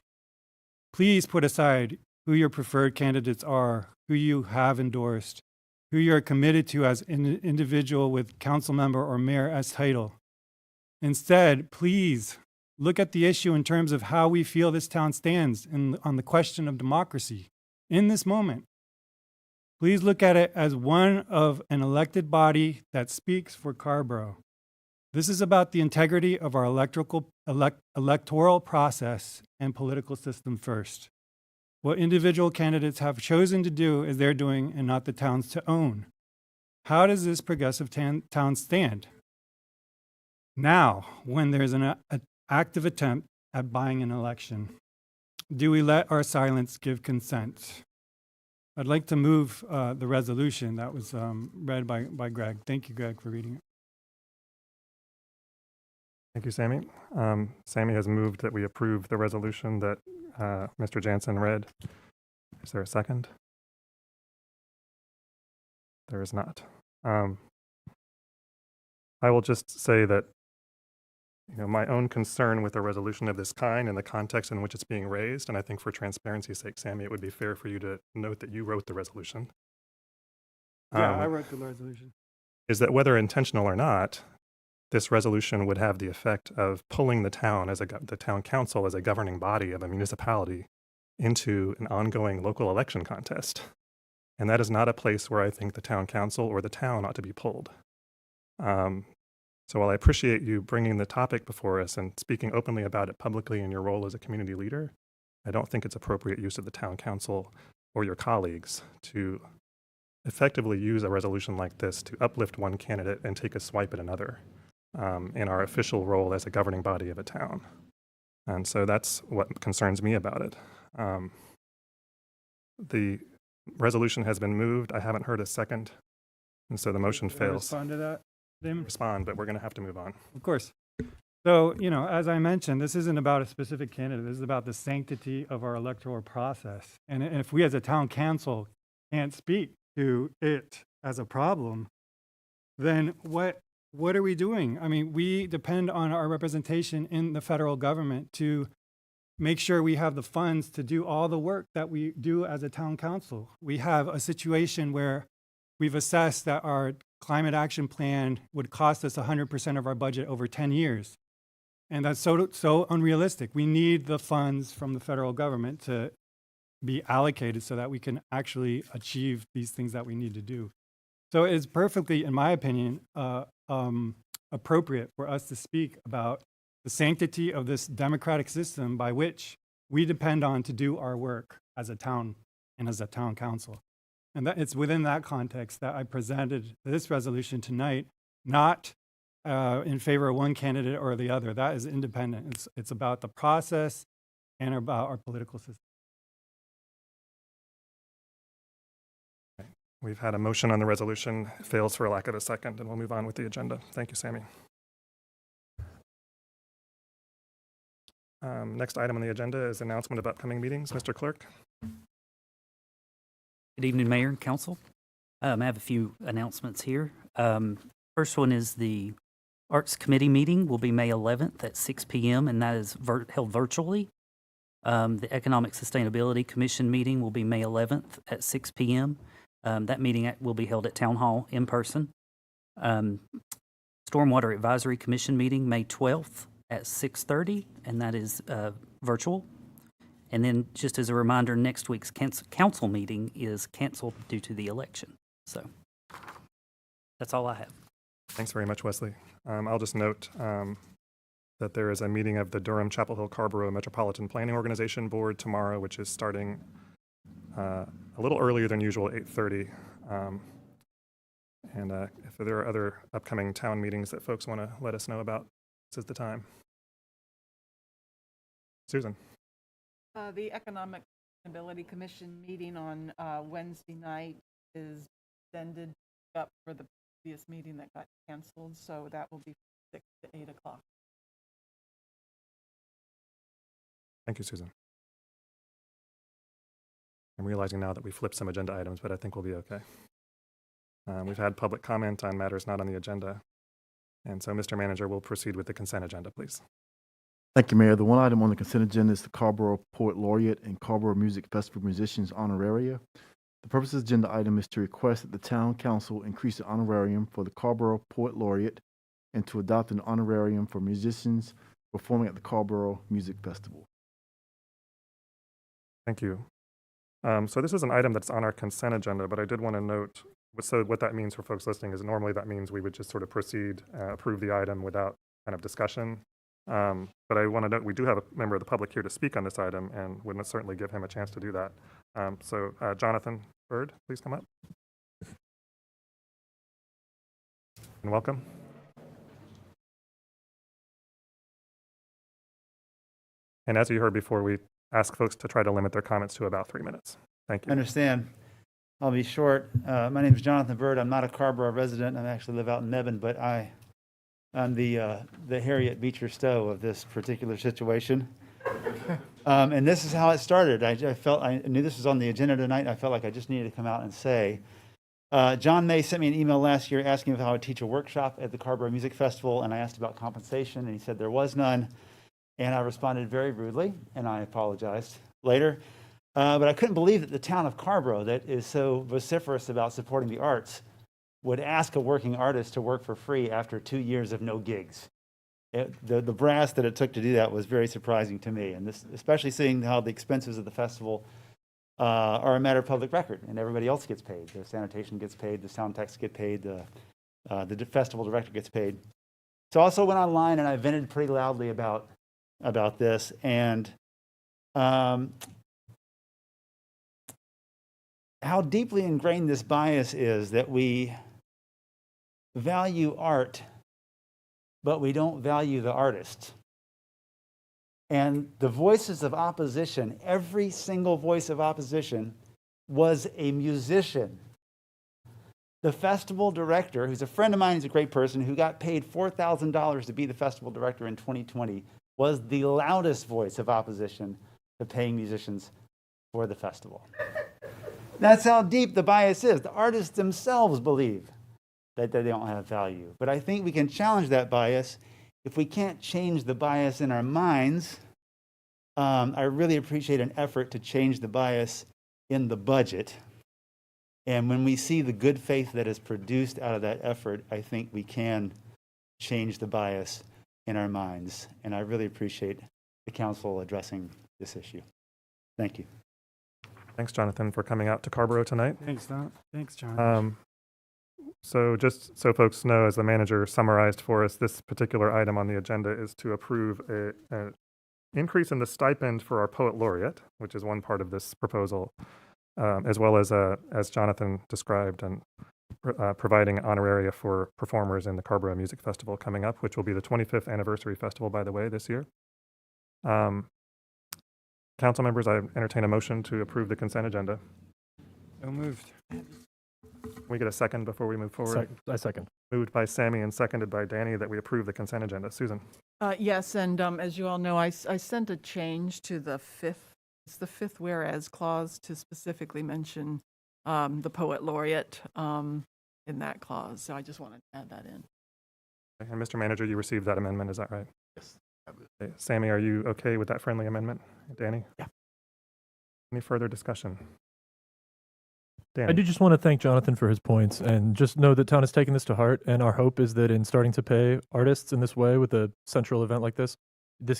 please put aside who your preferred candidates are, who you have endorsed, who you are committed to as an individual with council member or mayor as title. Instead, please look at the issue in terms of how we feel this town stands on the question of democracy in this moment. Please look at it as one of an elected body that speaks for Carrboro. This is about the integrity of our electoral process and political system first. What individual candidates have chosen to do is their doing and not the town's to own. How does this progressive town stand? Now, when there's an active attempt at buying an election, do we let our silence give consent? I'd like to move the resolution that was read by Greg. Thank you, Greg, for reading it. Thank you, Sammy. Sammy has moved that we approve the resolution that Mr. Jansen read. Is there a second? There is not. I will just say that my own concern with a resolution of this kind and the context in which it's being raised, and I think for transparency's sake, Sammy, it would be fair for you to note that you wrote the resolution. Yeah, I wrote the resolution. Is that whether intentional or not, this resolution would have the effect of pulling the town the town council as a governing body of a municipality into an ongoing local election contest. And that is not a place where I think the town council or the town ought to be pulled. So while I appreciate you bringing the topic before us and speaking openly about it publicly in your role as a community leader, I don't think it's appropriate use of the town council or your colleagues to effectively use a resolution like this to uplift one candidate and take a swipe at another in our official role as a governing body of a town. And so that's what concerns me about it. The resolution has been moved. I haven't heard a second. And so the motion Can I fails. respond to that, Damon? Respond, but we're going to have to move on. Of course. So, you know, as I mentioned, this isn't about a specific candidate. This is about the sanctity of our electoral process. And if we as a town council can't speak to it as a problem, then what are we doing? I mean, we depend on our representation in the federal government to make sure we have the funds to do all the work that we do as a town council. We have a situation where we've assessed that our climate action plan would cost us 100% of our budget over 10 years. And that's so unrealistic. We need the funds from the federal government to be allocated so that we can actually achieve these things that we need to do. So it's perfectly, in my opinion, appropriate for us to speak about the sanctity of this democratic system by which we depend on to do our work as a town and as a town council. And that it's within that context that I presented this resolution tonight, not in favor of one candidate or the other. That is independent. It's about the process and about our political system. We've had a motion on the resolution, fails for lack of a second, and we'll move on with the agenda. Thank you, Sammy. Next item on the agenda is announcement of upcoming meetings. Mr. Clerk. Good evening, Mayor and Council. I have a few announcements here. First one is the Arts Committee meeting will be May 11th at 6 p.m., and that is held virtually. The Economic Sustainability Commission meeting will be May 11th at 6 p.m. That meeting will be held at Town Hall in person. Stormwater Advisory Commission meeting, May 12th at 6:30, and that is virtual. And then just as a reminder, next week's council meeting is canceled due to the election. So that's all I have. Thanks very much, Wesley. I'll just note that there is a meeting of the Durham Chapel Hill Carrboro Metropolitan Planning Organization Board tomorrow, which is starting a little earlier than usual, 8:30. And if there are other upcoming town meetings that folks want to let us know about, this is the time. Susan. The Economic Sustainability Commission meeting on Wednesday night is extended up for the previous meeting that got canceled, so that will be 6 to 8 o'clock. Thank you, Susan. I'm realizing now that we flipped some agenda items, but I think we'll be okay. We've had public comment on matters not on the agenda. And so, Mr. Manager, we'll proceed with the consent agenda, please. Thank you, Mayor. The one item on the consent agenda is the Carrboro Poet Laureate and Carrboro Music Festival Musicians Honoraria. The purpose of the agenda item is to request that the Town Council increase the honorarium for the Carrboro Poet Laureate and to adopt an honorarium for musicians performing at the Carrboro Music Festival. Thank you. So this is an item that's on our consent agenda, but I did want to note, so what that means for folks listening is normally that means we would just sort of proceed, approve the item without kind of discussion. But I want to note we do have a member of the public here to speak on this item and would certainly give him a chance to do that. So Jonathan Bird, please come up. And welcome. And as you heard before, we ask folks to try to limit their comments to about 3 minutes. Thank you. I understand. I'll be short. My name is Jonathan Bird. I'm not a Carrboro resident. I actually live out in Nebben, but I'm the Harriet Beecher Stowe of this particular situation. And this is how it started. I knew this was on the agenda tonight. I felt like I just needed to come out and say, John May sent me an email last year asking if I would teach a workshop at the Carrboro Music Festival, and I asked about compensation, and he said there was none. And I responded very rudely, and I apologized later. But I couldn't believe that the town of Carrboro, that is so vociferous about supporting the arts, would ask a working artist to work for free after 2 years of no gigs. The brass that it took to do that was very surprising to me, and this, especially seeing how the expenses of the festival are a matter of public record, and everybody else gets paid. The sanitation gets paid, the sound techs get paid, the festival director gets paid. So I also went online and I vented pretty loudly about this, and how deeply ingrained this bias is that we value art, but we don't value the artist. And the voices of opposition, every single voice of opposition was a musician. The festival director, who's a friend of mine, he's a great person, who got paid $4,000 to be the festival director in 2020, was the loudest voice of opposition to paying musicians for the festival. That's how deep the bias is. The artists themselves believe that they don't have value. But I think we can challenge that bias. If we can't change the bias in our minds, I really appreciate an effort to change the bias in the budget. And when we see the good faith that is produced out of that effort, I think we can change the bias in our minds. And I really appreciate the council addressing this issue. Thank you. Thanks, Jonathan, for coming out to Carrboro tonight. Thanks, Don. Thanks, John. So just so folks know, as the manager summarized for us, this particular item on the agenda is to approve an increase in the stipend for our poet laureate, which is one part of this proposal, as well as Jonathan described, and providing honoraria for performers in the Carrboro Music Festival coming up, which will be the 25th anniversary festival, by the way, this year. Council members, I entertain a motion to approve the consent agenda. So moved. Can we get a second before we move forward? I second. Moved by Sammy and seconded by Danny that we approve the consent agenda. Susan? Yes, and as you all know, I sent a change to the fifth whereas clause to specifically mention the poet laureate in that clause. So I just wanted to add that in. And Mr. Manager, you received that amendment, is that right? Yes. Okay. Sammy, are you okay with that friendly amendment? Danny? Yeah. Any further discussion? Danny? I do just want to thank Jonathan for his points and just know that town has taken this to heart. And our hope is that in starting to pay artists in this way with a central event like this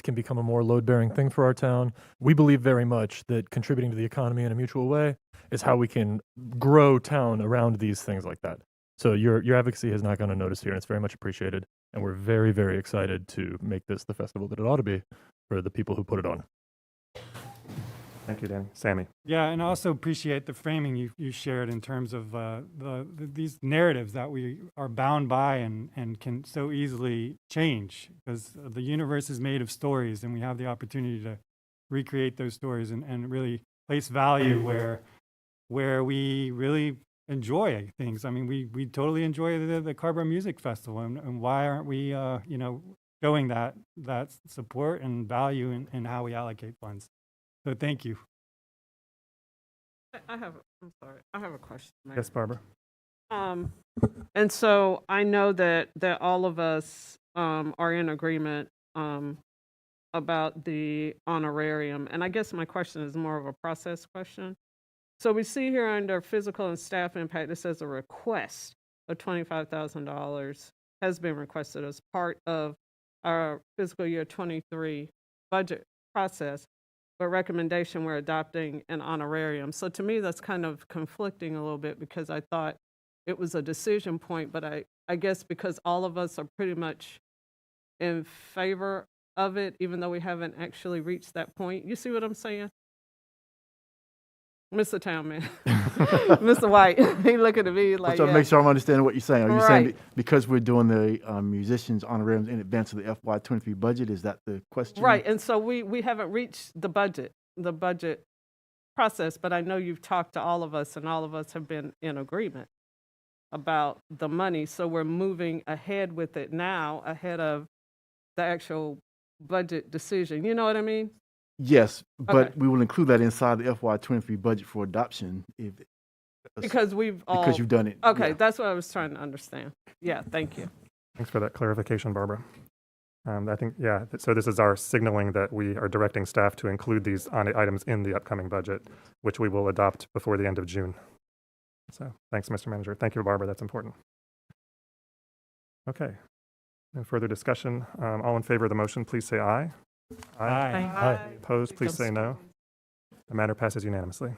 can become a more load-bearing thing for our town. We believe very much that contributing to the economy in a mutual way is how we can grow town around these things like that. So your advocacy has not gone unnoticed here, and it's very much appreciated. And we're very, very excited to make this the festival that it ought to be for the people who put it on. Thank you, Danny. Sammy? Yeah, and I also appreciate the framing you shared in terms of these narratives that we are bound by and can so easily change, because the universe is made of stories, and we have the opportunity to recreate those stories and really place value where we really enjoy things. I mean, we totally enjoy the Carrboro Music Festival, and why aren't we showing that support and value in how we allocate funds? So thank you. I'm sorry. I have a question. Mayor. Yes, Barbara? And so I know that all of us are in agreement about the honorarium. And I guess my question is more of a process question. So we see here under physical and staff impact, it says a request of $25,000 has been requested as part of our fiscal year 23 budget process. But recommendation, we're adopting an honorarium. So to me, that's kind of conflicting a little bit, because I thought it was a decision point, but I guess because all of us are pretty much in favor of it, even though we haven't actually reached that point. You see what I'm saying? Mr. Townman, Mr. White, he looking at me like, I'm trying to make sure I'm understanding what you're saying. Are you saying Right. because we're doing the musicians honorariums in advance of the FY23 budget? Is that the question? Right, and so we haven't reached the budget process, but I know you've talked to all of us, and all of us have been in agreement about the money. So we're moving ahead with it now, ahead of the actual budget decision. You know what I mean? Yes, but Okay. we will include that inside the FY23 budget for adoption Because because you've done it. Okay, Yeah. that's what I was trying to understand. Yeah, thank you. Thanks for that clarification, Barbara. I think, yeah, so this is our signaling that we are directing staff to include these items in the upcoming budget, which we will adopt before the end of June. So thanks, Mr. Manager. Thank you, Barbara. That's important. Okay. No further discussion. All in favor of the motion, please say aye. Aye. Opposed, please say no. The matter passes unanimously.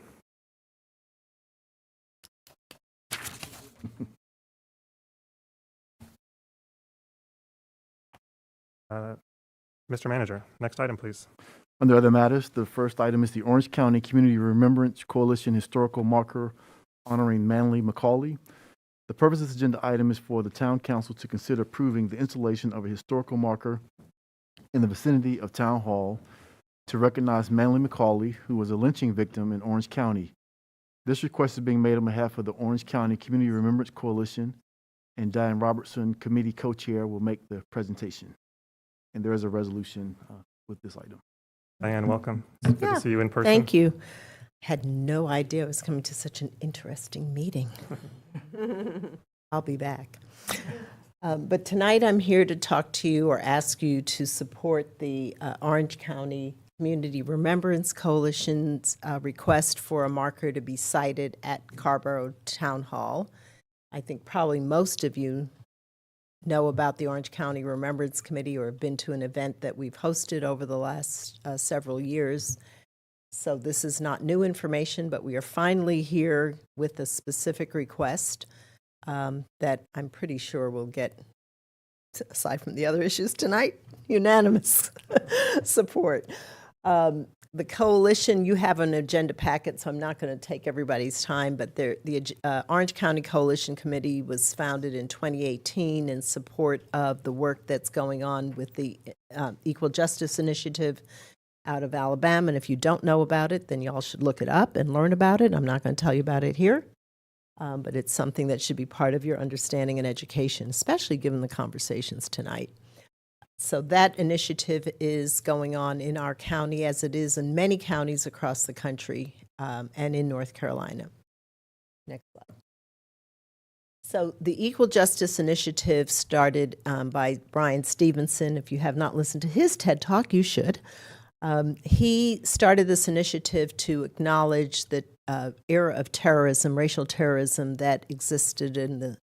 Mr. Manager, next item, please. Under other matters, the first item is the Orange County Community Remembrance Coalition Historical Marker honoring Manly Macaulay. The purpose of this agenda item is for the Town Council to consider approving the installation of a historical marker in the vicinity of Town Hall to recognize Manly Macaulay, who was a lynching victim in Orange County. This request is being made on behalf of the Orange County Community Remembrance Coalition, and Diane Robertson, committee co-chair, will make the presentation. And there is a resolution with this item. Diane, welcome. It's good to see you in person. Thank you. Had no idea I was coming to such an interesting meeting. I'll be back. But tonight I'm here to talk to you or ask you to support the Orange County Community Remembrance Coalition's request for a marker to be sited at Carrboro Town Hall. I think probably most of you know about the Orange County Remembrance Committee or have been to an event that we've hosted over the last several years. So this is not new information, but we are finally here with a specific request that I'm pretty sure will get, aside from the other issues tonight, unanimous support. The coalition, you have an agenda packet, so I'm not going to take everybody's time, but the Orange County Coalition Committee was founded in 2018 in support of the work that's going on with the Equal Justice Initiative out of Alabama. And if you don't know about it, then y'all should look it up and learn about it. I'm not going to tell you about it here, but it's something that should be part of your understanding and education, especially given the conversations tonight. So that initiative is going on in our county as it is in many counties across the country and in North Carolina. Next slide. So the Equal Justice Initiative started by Brian Stevenson. If you have not listened to his TED Talk, you should. He started this initiative to acknowledge the era of terrorism, racial terrorism that existed in the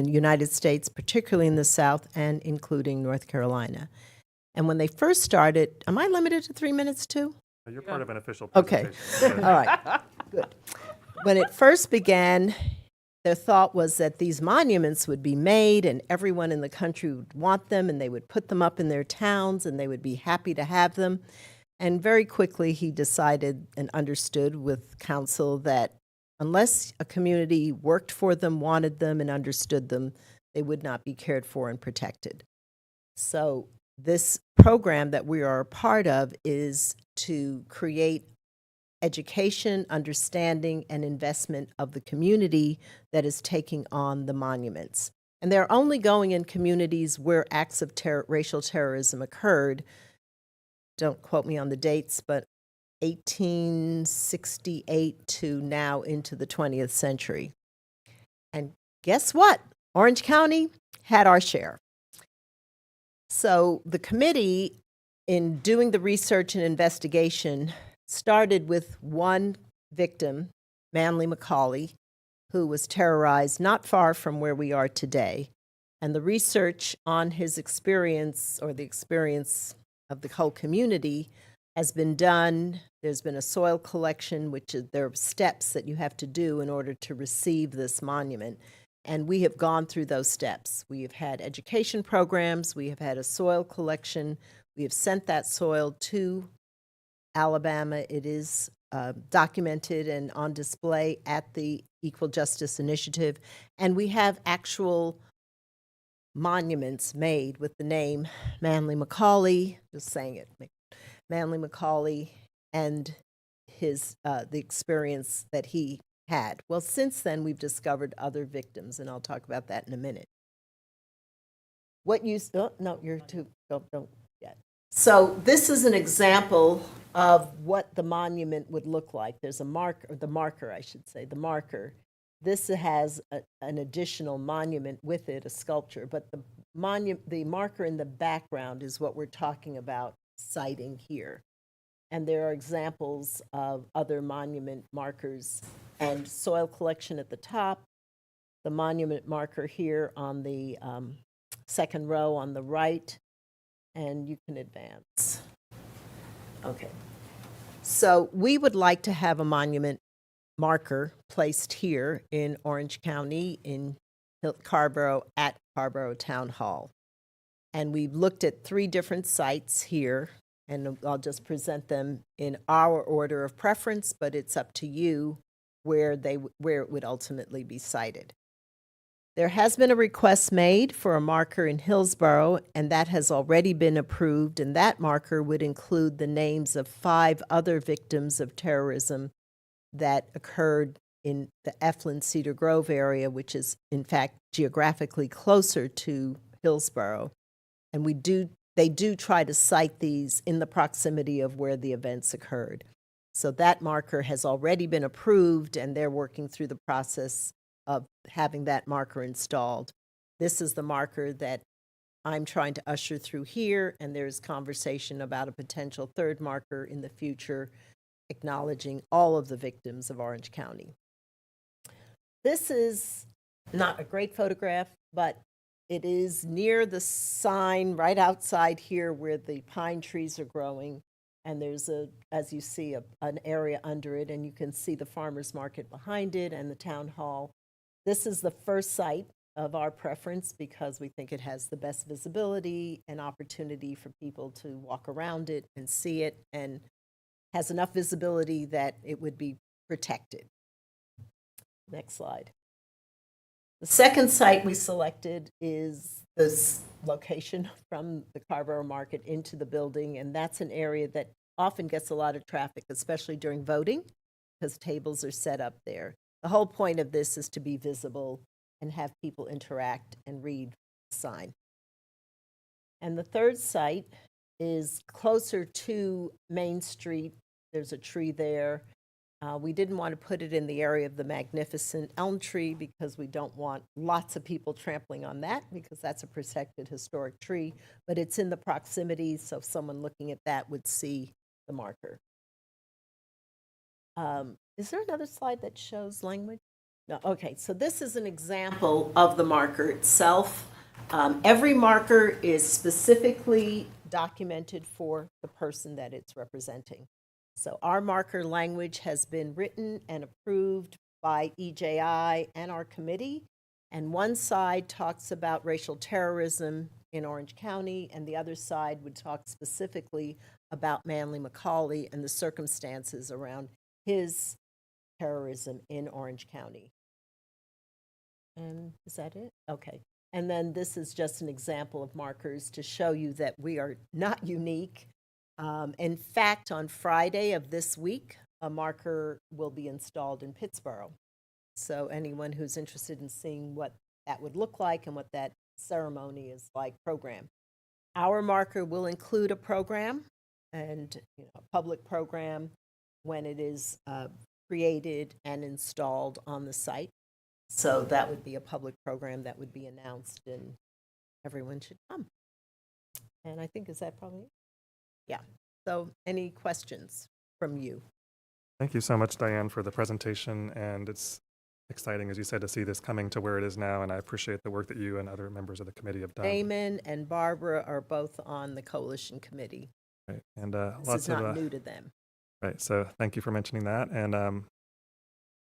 United States, particularly in the South and including North Carolina. And when they first started, am I limited to 3 minutes too? You're part of an official Okay, presentation. all right, good. When it first began, their thought was that these monuments would be made and everyone in the country would want them and they would put them up in their towns and they would be happy to have them. And very quickly he decided and understood with council that unless a community worked for them, wanted them, and understood them, they would not be cared for and protected. So this program that we are a part of is to create education, understanding, and investment of the community that is taking on the monuments. And they're only going in communities where acts of racial terrorism occurred. Don't quote me on the dates, but 1868 to now into the 20th century. And guess what? Orange County had our share. So the committee, in doing the research and investigation, started with one victim, Manly McCauley, who was terrorized not far from where we are today. And the research on his experience, or the experience of the whole community, has been done. There's been a soil collection, which is, there are steps that you have to do in order to receive this monument. And we have gone through those steps. We have had education programs. We have had a soil collection. We have sent that soil to Alabama. It is documented and on display at the Equal Justice Initiative. And we have actual monuments made with the name Manly McCauley, just saying it, Manly McCauley, and his the experience that he had. Well, since then, we've discovered other victims, and I'll talk about that in a minute. What you, oh, no, you're too, don't yet. So this is an example of what the monument would look like. There's a marker, the marker, I should say, the marker. This has an additional monument with it, a sculpture, but the marker in the background is what we're talking about citing here. And there are examples of other monument markers and soil collection at the top, the monument marker here on the second row on the right, and you can advance. Okay. So we would like to have a monument marker placed here in Orange County in Carrboro at Carrboro Town Hall. And we've looked at 3 different sites here, and I'll just present them in our order of preference, but it's up to you where it would ultimately be cited. There has been a request made for a marker in Hillsborough, and that has already been approved, and that marker would include the names of 5 other victims of terrorism that occurred in the Eflin Cedar Grove area, which is in fact geographically closer to Hillsborough. And they do try to cite these in the proximity of where the events occurred. So that marker has already been approved, and they're working through the process of having that marker installed. This is the marker that I'm trying to usher through here, and there's conversation about a potential third marker in the future, acknowledging all of the victims of Orange County. This is not a great photograph, but it is near the sign right outside here where the pine trees are growing. And there's as you see, an area under it, and you can see the farmer's market behind it and the town hall. This is the first site of our preference because we think it has the best visibility and opportunity for people to walk around it and see it, and has enough visibility that it would be protected. Next slide. The second site we selected is this location from the Carrboro Market into the building, and that's an area that often gets a lot of traffic, especially during voting, because tables are set up there. The whole point of this is to be visible and have people interact and read the sign. And the third site is closer to Main Street. There's a tree there. We didn't want to put it in the area of the magnificent elm tree because we don't want lots of people trampling on that, because that's a protected historic tree, but it's in the proximity, so someone looking at that would see the marker. Is there another slide that shows language? No, okay, so this is an example of the marker itself. Every marker is specifically documented for the person that it's representing. So our marker language has been written and approved by EJI and our committee. And one side talks about racial terrorism in Orange County, and the other side would talk specifically about Manly Macaulay and the circumstances around his terrorism in Orange County. And is that it? Okay. And then this is just an example of markers to show you that we are not unique. In fact, on Friday of this week, a marker will be installed in Pittsburgh. So anyone who's interested in seeing what that would look like and what that ceremony is like, program. Our marker will include a program and a public program when it is created and installed on the site. So that would be a public program that would be announced, and everyone should come. And I think, is that probably it? Yeah. So any questions from you? Thank you so much, Diane, for the presentation. And it's exciting, as you said, to see this coming to where it is now. And I appreciate the work that you and other members of the committee have done. Damon and Barbara are both on the coalition committee. Right. And This lots is not of new to them. Right. So thank you for mentioning that. And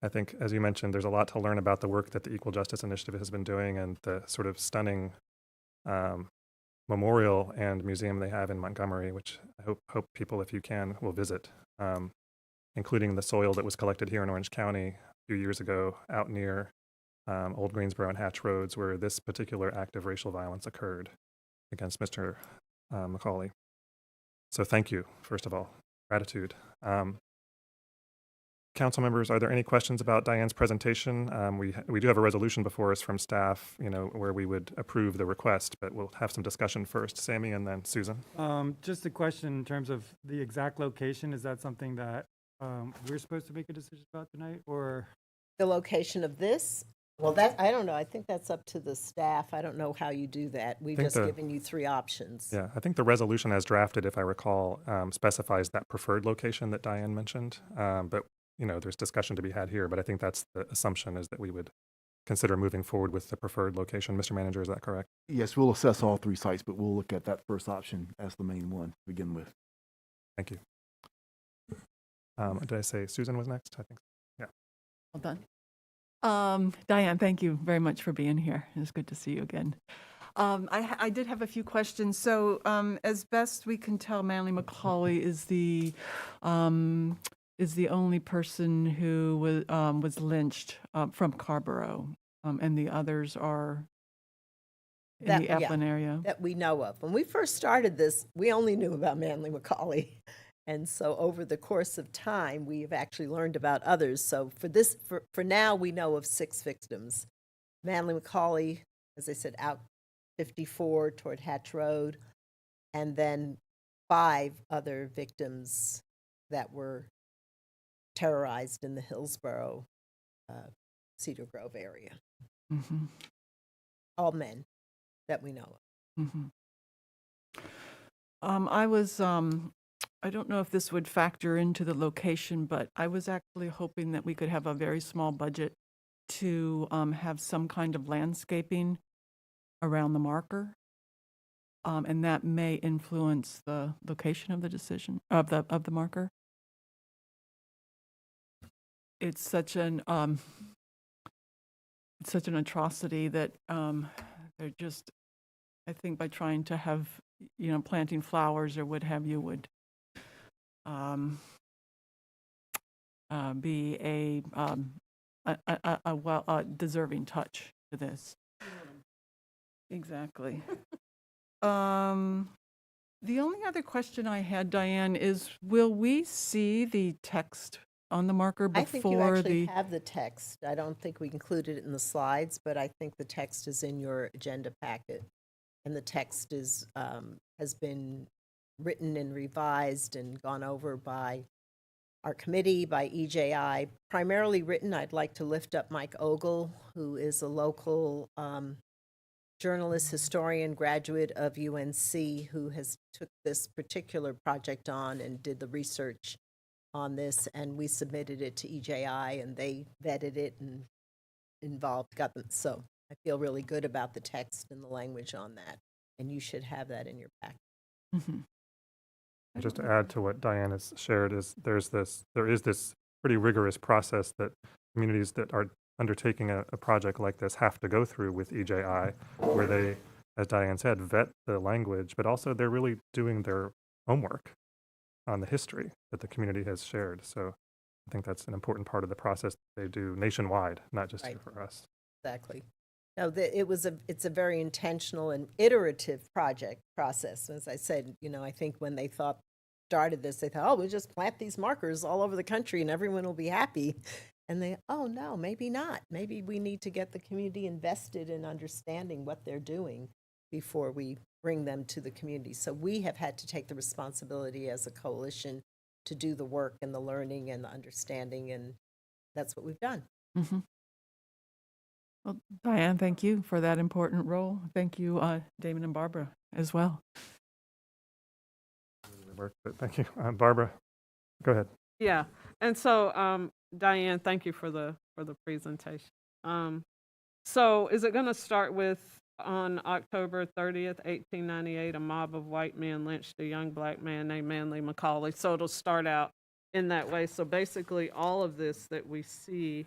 I think, as you mentioned, there's a lot to learn about the work that the Equal Justice Initiative has been doing and the sort of stunning memorial and museum they have in Montgomery, which I hope people, if you can, will visit, including the soil that was collected here in Orange County a few years ago out near Old Greensboro and Hatch Roads, where this particular act of racial violence occurred against Mr. Macaulay. So thank you, first of all. Gratitude. Council members, are there any questions about Diane's presentation? We do have a resolution before us from staff, where we would approve the request, but we'll have some discussion first. Sammy and then Susan. Just a question in terms of the exact location. Is that something that we're supposed to make a decision about tonight, or? The location of this? Well, that, I don't know. I think that's up to the staff. I don't know how you do that. We've just given you three options. Yeah, I think the resolution as drafted, if I recall, specifies that preferred location that Diane mentioned. But there's discussion to be had here, but I think that's the assumption, is that we would consider moving forward with the preferred location. Mr. Manager, is that correct? Yes, we'll assess all three sites, but we'll look at that first option as the main one to begin with. Thank you. Did I say Susan was next? I think so. Yeah. Well done. Diane, thank you very much for being here. It's good to see you again. I did have a few questions. So as best we can tell, Manly Macaulay is the only person who was lynched from Carrboro, and the others are in the Eflin area. That we know of. When we first started this, we only knew about Manly Macaulay. And so over the course of time, we have actually learned about others. So for now, we know of 6 victims. Manly McCauley, as I said, out 54 toward Hatch Road, and then 5 other victims that were terrorized in the Hillsborough, Cedar Grove area. Mhm. All men that we know of. Mhm. I don't know if this would factor into the location, but I was actually hoping that we could have a very small budget to have some kind of landscaping around the marker. And that may influence the location of the decision, of the marker. It's such an atrocity that they're just, I think by trying to have, planting flowers or what have you would be a deserving touch to this. Exactly. The only other question I had, Diane, is will we see the text on the marker before I think you actually have the text. I don't think we included it in the slides, but I think the text is in your agenda packet. And the text is has been written and revised and gone over by our committee, by EJI. Primarily written, I'd like to lift up Mike Ogle, who is a local journalist, historian, graduate of UNC, who has took this particular project on and did the research on this, and we submitted it to EJI, and they vetted it and got them. So I feel really good about the text and the language on that, and you should have that in your packet. Mm-hmm. Just to add to what Diane has shared, there is this pretty rigorous process that communities that are undertaking a project like this have to go through with EJI, where they, as Diane said, vet the language, but also they're really doing their homework on the history that the community has shared. So I think that's an important part of the process they do nationwide, not just here for us. Exactly. No, it's a very intentional and iterative process. As I said, I think when they started this, they thought, oh, we'll just plant these markers all over the country and everyone will be happy. And oh no, maybe not. Maybe we need to get the community invested in understanding what they're doing before we bring them to the community. So we have had to take the responsibility as a coalition to do the work and the learning and the understanding, and that's what we've done. Mm-hmm. Well, Diane, thank you for that important role. Thank you, Damon and Barbara, as well. But thank you. Barbara, go ahead. Yeah, and so Diane, thank you for the presentation. So is it going to start with, on October 30th, 1898, a mob of white men lynched a young black man named Manly McCauley. So it'll start out in that way. So basically all of this that we see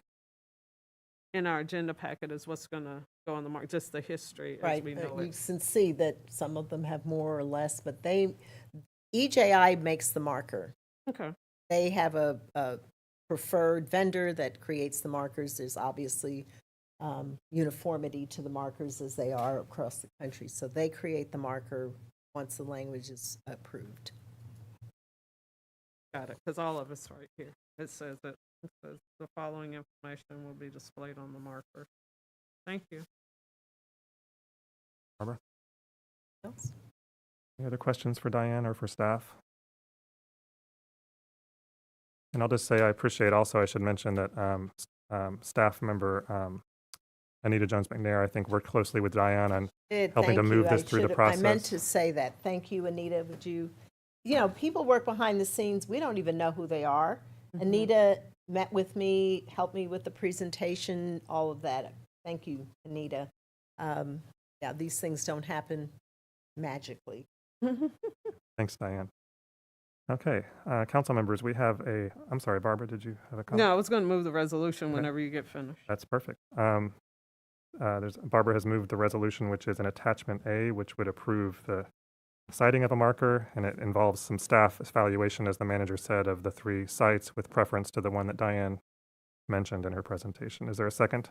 in our agenda packet is what's going to go on the mark, just the history as we know You it. can see that some of them have more or less, but EJI makes the marker. Okay. They have a preferred vendor that creates the markers. There's obviously uniformity to the markers as they are across the country. So they create the marker once the language is approved. Got it, because all of it's right here. It says the following information will be displayed on the marker. Thank you. Barbara? Else? Any other questions for Diane or for staff? And I'll just say I appreciate also, I should mention that staff member Anita Jones-McNair, I think, worked closely with Diane on helping to move this through the process. I meant to say that. Thank you, Anita. Would you, people work behind the scenes. We don't even know who they are. Mm-hmm. Anita met with me, helped me with the presentation, all of that. Thank you, Anita. Yeah, these things don't happen magically. Thanks, Diane. Okay, council members, we have I'm sorry, Barbara, did you have a comment? No, I was going to move the resolution whenever you get finished. That's perfect. Barbara has moved the resolution, which is an attachment A, which would approve the citing of a marker, and it involves some staff evaluation, as the manager said, of the 3 sites with preference to the one that Diane mentioned in her presentation. Is there a second?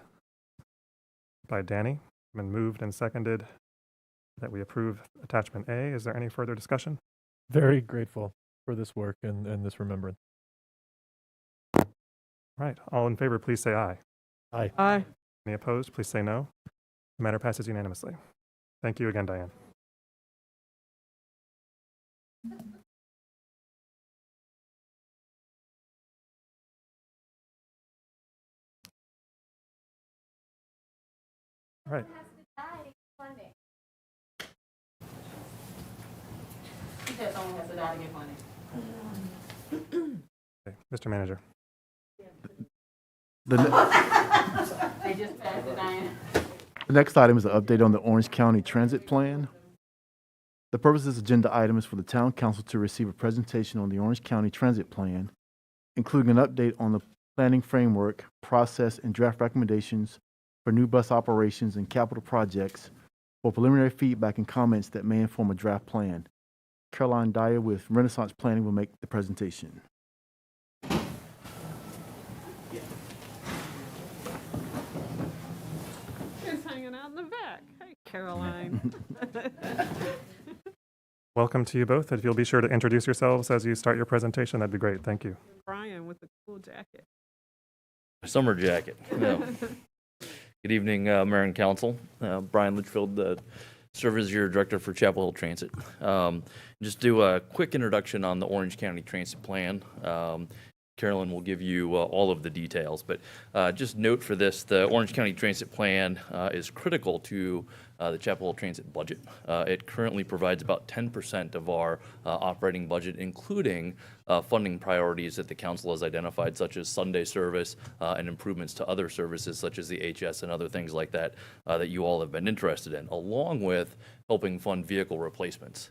By Danny. Been moved and seconded that we approve attachment A. Is there any further discussion? Very grateful. for this work and this remembrance. Right. All in favor, please say aye. Aye. Aye. Any opposed, please say no. The matter passes unanimously. Thank you again, Diane. All right. Okay, Mr. Manager. The next item is an update on the Orange County Transit Plan. The purpose of this agenda item is for the Town Council to receive a presentation on the Orange County Transit Plan, including an update on the planning framework, process, and draft recommendations for new bus operations and capital projects for preliminary feedback and comments that may inform a draft plan. Caroline Dyer with Renaissance Planning will make the presentation. She's hanging out in the back. Hey, Caroline. Welcome to you both. If you'll be sure to introduce yourselves as you start your presentation, that'd be great. Thank you. Brian with the cool jacket. Summer jacket. Yeah. Good evening, Mayor and Council. Brian Litchfield, serve as your Director for Chapel Hill Transit. Just do a quick introduction on the Orange County Transit Plan. Carolyn will give you all of the details, but just note for this, the Orange County Transit Plan is critical to the Chapel Hill Transit budget. It currently provides about 10% of our operating budget, including funding priorities that the council has identified, such as Sunday service and improvements to other services, such as the HS and other things like that, that you all have been interested in, along with helping fund vehicle replacements.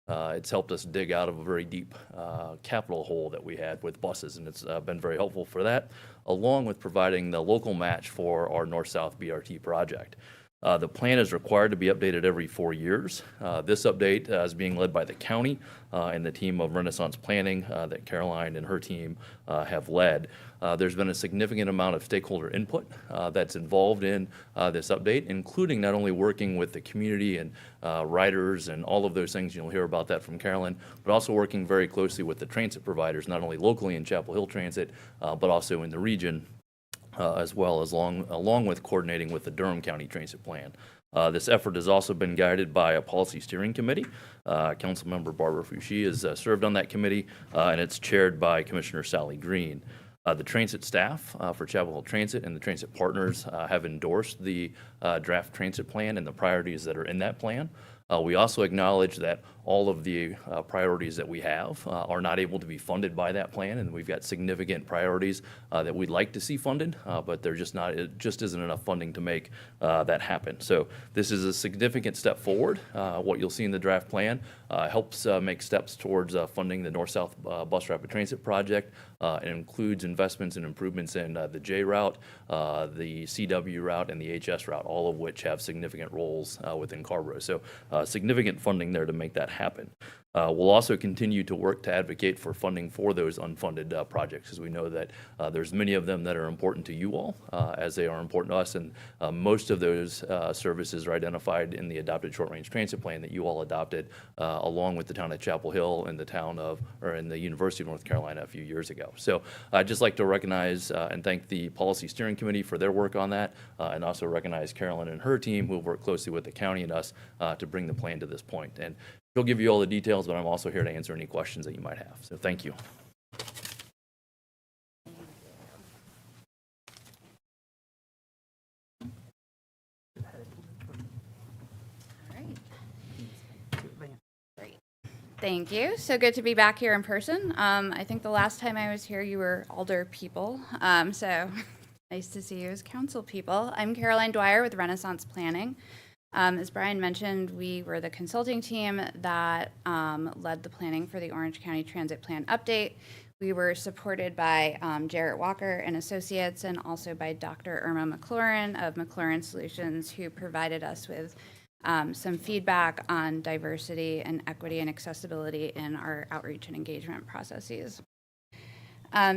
It's helped us dig out of a very deep capital hole that we had with buses, and it's been very helpful for that, along with providing the local match for our North-South BRT project. The plan is required to be updated every 4 years. This update is being led by the county and the team of Renaissance Planning that Caroline and her team have led. There's been a significant amount of stakeholder input that's involved in this update, including not only working with the community and riders and all of those things, you'll hear about that from Carolyn, but also working very closely with the transit providers, not only locally in Chapel Hill Transit, but also in the region. As well as along with coordinating with the Durham County Transit Plan. This effort has also been guided by a policy steering committee. Councilmember Barbara Fouché has served on that committee, and it's chaired by Commissioner Sally Green. The transit staff for Chapel Hill Transit and the transit partners have endorsed the draft transit plan and the priorities that are in that plan. We also acknowledge that all of the priorities that we have are not able to be funded by that plan, and we've got significant priorities that we'd like to see funded, but they're just not, it just isn't enough funding to make that happen. So this is a significant step forward. What you'll see in the draft plan helps make steps towards funding the North-South Bus Rapid Transit project. It includes investments and improvements in the J route, the CW route, and the HS route, all of which have significant roles within Carrboro. So significant funding there to make that happen. We'll also continue to work to advocate for funding for those unfunded projects, because we know that there's many of them that are important to you all, as they are important to us, and most of those services are identified in the adopted short-range transit plan that you all adopted, along with the town of Chapel Hill and the town of, or in the University of North Carolina a few years ago. So I'd just like to recognize and thank the Policy Steering Committee for their work on that, and also recognize Carolyn and her team who have worked closely with the county and us to bring the plan to this point. And she'll give you all the details, but I'm also here to answer any questions that you might have. So thank you. Great. Thank you. So good to be back here in person. I think the last time I was here, you were alder people. So nice to see you as council people. I'm Caroline Dwyer with Renaissance Planning. As Brian mentioned, we were the consulting team that led the planning for the Orange County Transit Plan update. We were supported by Jarrett Walker and Associates, and also by Dr. Irma McLaurin of McLaurin Solutions, who provided us with some feedback on diversity and equity and accessibility in our outreach and engagement processes.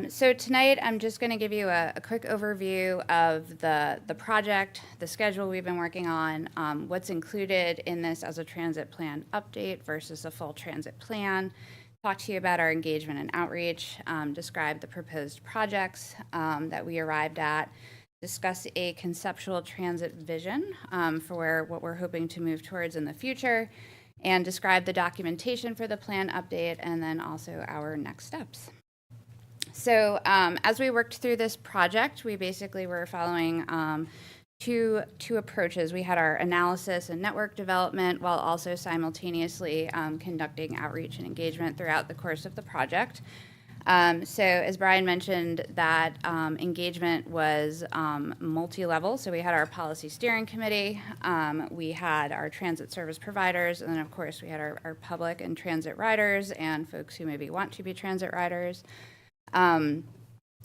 So tonight, I'm just going to give you a quick overview of the project, the schedule we've been working on, what's included in this as a transit plan update versus a full transit plan, talk to you about our engagement and outreach, describe the proposed projects that we arrived at, discuss a conceptual transit vision for what we're hoping to move towards in the future, and describe the documentation for the plan update, and then also our next steps. So as we worked through this project, we basically were following two approaches. We had our analysis and network development while also simultaneously conducting outreach and engagement throughout the course of the project. So as Brian mentioned, that engagement was multi-level. So we had our policy steering committee, we had our transit service providers, and then of course we had our public and transit riders and folks who maybe want to be transit riders.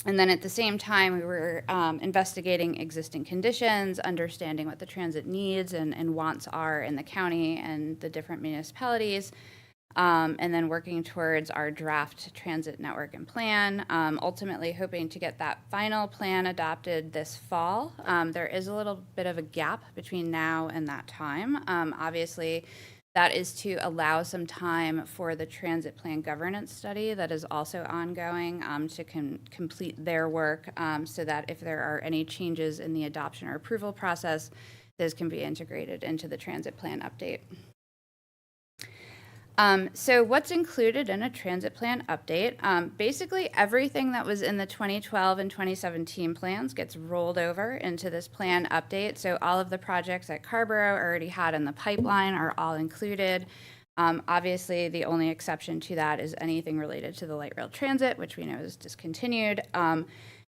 And then at the same time, we were investigating existing conditions, understanding what the transit needs and wants are in the county and the different municipalities, and then working towards our draft transit network and plan, ultimately hoping to get that final plan adopted this fall. There is a little bit of a gap between now and that time. Obviously, that is to allow some time for the transit plan governance study that is also ongoing to complete their work so that if there are any changes in the adoption or approval process, those can be integrated into the transit plan update. So what's included in a transit plan update? Basically everything that was in the 2012 and 2017 plans gets rolled over into this plan update. So all of the projects that Carrboro already had in the pipeline are all included. Obviously, the only exception to that is anything related to the light rail transit, which we know is discontinued.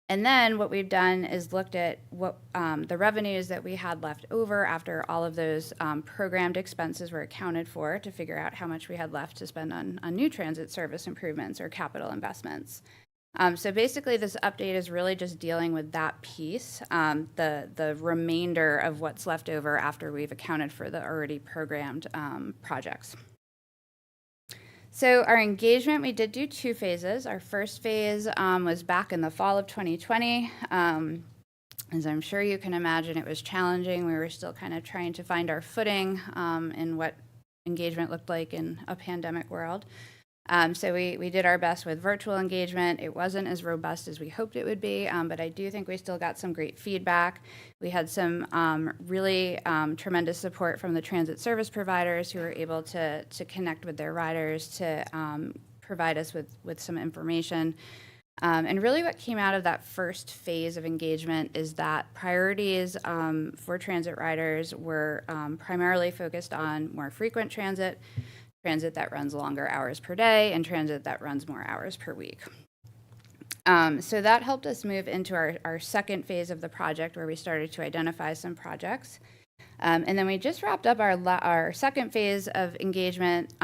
And then what we've done is looked at what the revenues that we had left over after all of those programmed expenses were accounted for to figure out how much we had left to spend on new transit service improvements or capital investments. So basically this update is really just dealing with that piece, the remainder of what's left over after we've accounted for the already programmed projects. So our engagement, we did do 2 phases. Our first phase was back in the fall of 2020. As I'm sure you can imagine, it was challenging. We were still kind of trying to find our footing in what engagement looked like in a pandemic world. So we did our best with virtual engagement. It wasn't as robust as we hoped it would be, but I do think we still got some great feedback. We had some really tremendous support from the transit service providers who were able to connect with their riders to provide us with some information. And really what came out of that first phase of engagement is that priorities for transit riders were primarily focused on more frequent transit that runs longer hours per day, and transit that runs more hours per week. So that helped us move into our second phase of the project where we started to identify some projects. And then we just wrapped up our second phase of engagement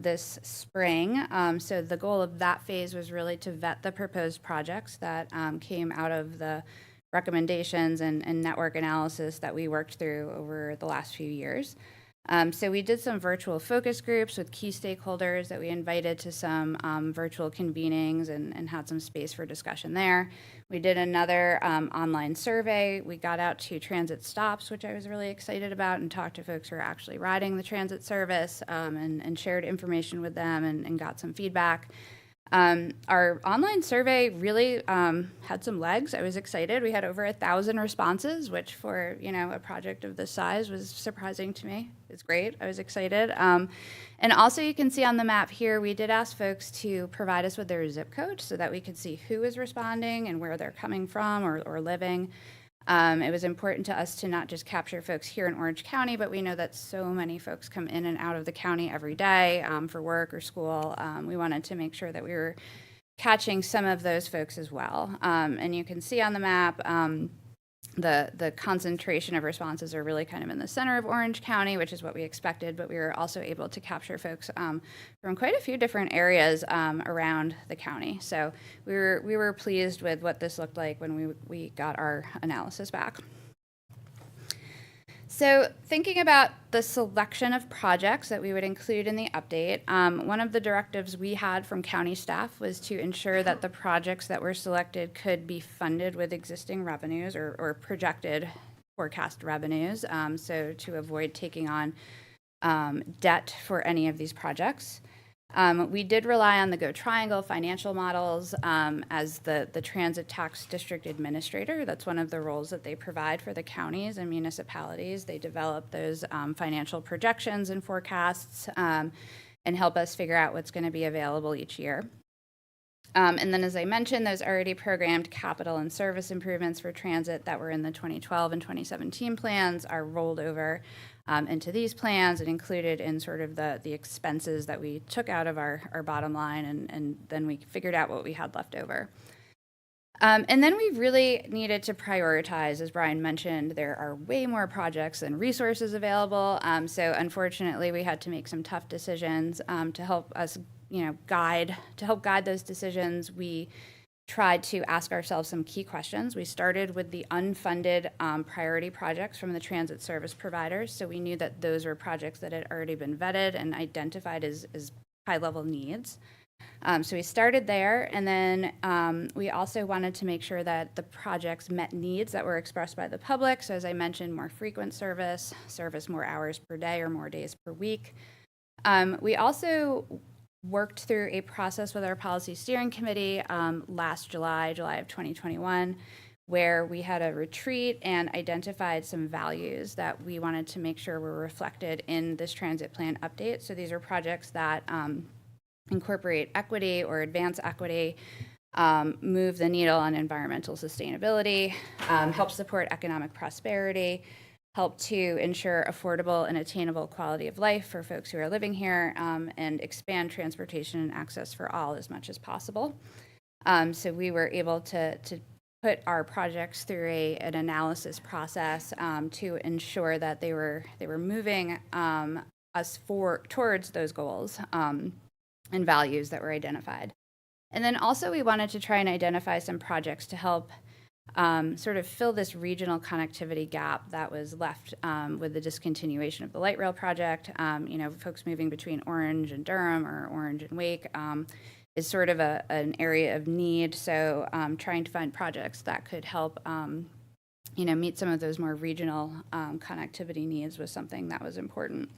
this spring. So the goal of that phase was really to vet the proposed projects that came out of the recommendations and network analysis that we worked through over the last few years. So we did some virtual focus groups with key stakeholders that we invited to some virtual convenings and had some space for discussion there. We did another online survey. We got out to transit stops, which I was really excited about, and talked to folks who are actually riding the transit service and shared information with them and got some feedback. Our online survey really had some legs. I was excited. We had over 1,000 responses, which for a project of this size was surprising to me. It's great. I was excited. And also you can see on the map here, we did ask folks to provide us with their zip code so that we could see who is responding and where they're coming from or living. It was important to us to not just capture folks here in Orange County, but we know that so many folks come in and out of the county every day for work or school. We wanted to make sure that we were catching some of those folks as well. And you can see on the map, the concentration of responses are really kind of in the center of Orange County, which is what we expected, but we were also able to capture folks from quite a few different areas around the county. So we were pleased with what this looked like when we got our analysis back. So thinking about the selection of projects that we would include in the update, one of the directives we had from county staff was to ensure that the projects that were selected could be funded with existing revenues or projected forecast revenues, so to avoid taking on debt for any of these projects. We did rely on the Go Triangle financial models as the transit tax district administrator. That's one of the roles that they provide for the counties and municipalities. They develop those financial projections and forecasts and help us figure out what's going to be available each year. And then, as I mentioned, those already programmed capital and service improvements for transit that were in the 2012 and 2017 plans are rolled over into these plans and included in sort of the expenses that we took out of our bottom line, and then we figured out what we had left over. And then we really needed to prioritize. As Brian mentioned, there are way more projects than resources available. So unfortunately, we had to make some tough decisions to help us, guide those decisions. We tried to ask ourselves some key questions. We started with the unfunded priority projects from the transit service providers. So we knew that those were projects that had already been vetted and identified as high-level needs. So we started there, and then we also wanted to make sure that the projects met needs that were expressed by the public. So as I mentioned, more frequent service more hours per day or more days per week. We also worked through a process with our policy steering committee last July of 2021, where we had a retreat and identified some values that we wanted to make sure were reflected in this transit plan update. So these are projects that incorporate equity or advance equity, move the needle on environmental sustainability, help support economic prosperity, help to ensure affordable and attainable quality of life for folks who are living here, and expand transportation and access for all as much as possible. So we were able to put our projects through an analysis process to ensure that they were moving us towards those goals and values that were identified. And then also we wanted to try and identify some projects to help sort of fill this regional connectivity gap that was left with the discontinuation of the light rail project. Folks moving between Orange and Durham or Orange and Wake is sort of an area of need. So trying to find projects that could help meet some of those more regional connectivity needs was something that was important.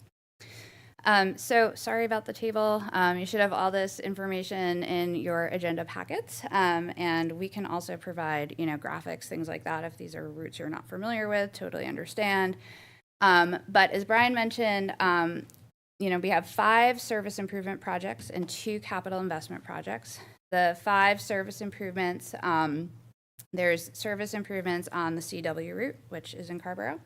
So sorry about the table. You should have all this information in your agenda packets. And we can also provide, graphics, things like that, if these are routes you're not familiar with, totally understand. But as Brian mentioned, we have 5 service improvement projects and 2 capital investment projects. The 5 service improvements, there's service improvements on the CW route, which is in Carrboro.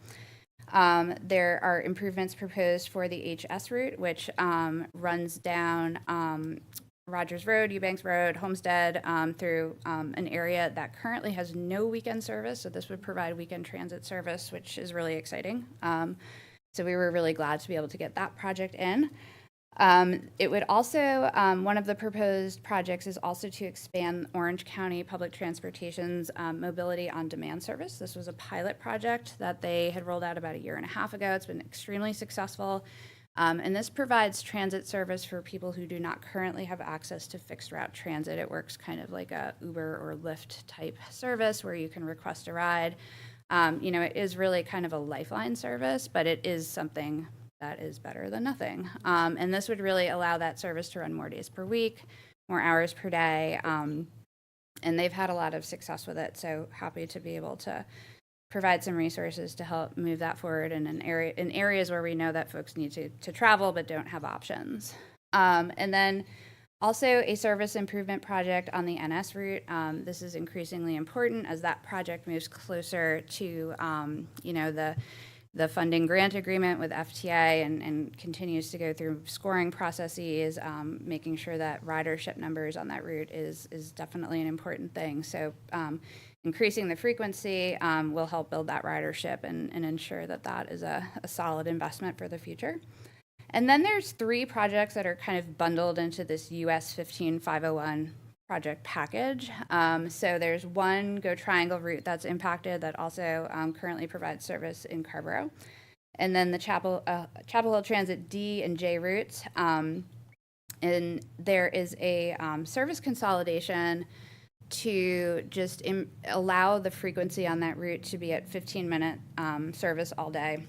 There are improvements proposed for the HS route, which runs down Rogers Road, Eubanks Road, Homestead, through an area that currently has no weekend service. So this would provide weekend transit service, which is really exciting. So we were really glad to be able to get that project in. It would also, one of the proposed projects is also to expand Orange County Public Transportation's mobility on demand service. This was a pilot project that they had rolled out about 1.5 years ago. It's been extremely successful. And this provides transit service for people who do not currently have access to fixed route transit. It works kind of like a Uber or Lyft type service where you can request a ride. It is really kind of a lifeline service, but it is something that is better than nothing. And this would really allow that service to run more days per week, more hours per day. And they've had a lot of success with it. So happy to be able to provide some resources to help move that forward in areas where we know that folks need to travel but don't have options. And then also a service improvement project on the NS route. This is increasingly important as that project moves closer to the funding grant agreement with FTA and continues to go through scoring processes, making sure that ridership numbers on that route is definitely an important thing. So increasing the frequency will help build that ridership and ensure that that is a solid investment for the future. And then there's 3 projects that are kind of bundled into this US 15501 project package. So there's one Go Triangle route that's impacted that also currently provides service in Carrboro. And then the Chapel Hill Transit D and J routes. And there is a service consolidation to just allow the frequency on that route to be at 15-minute service all day.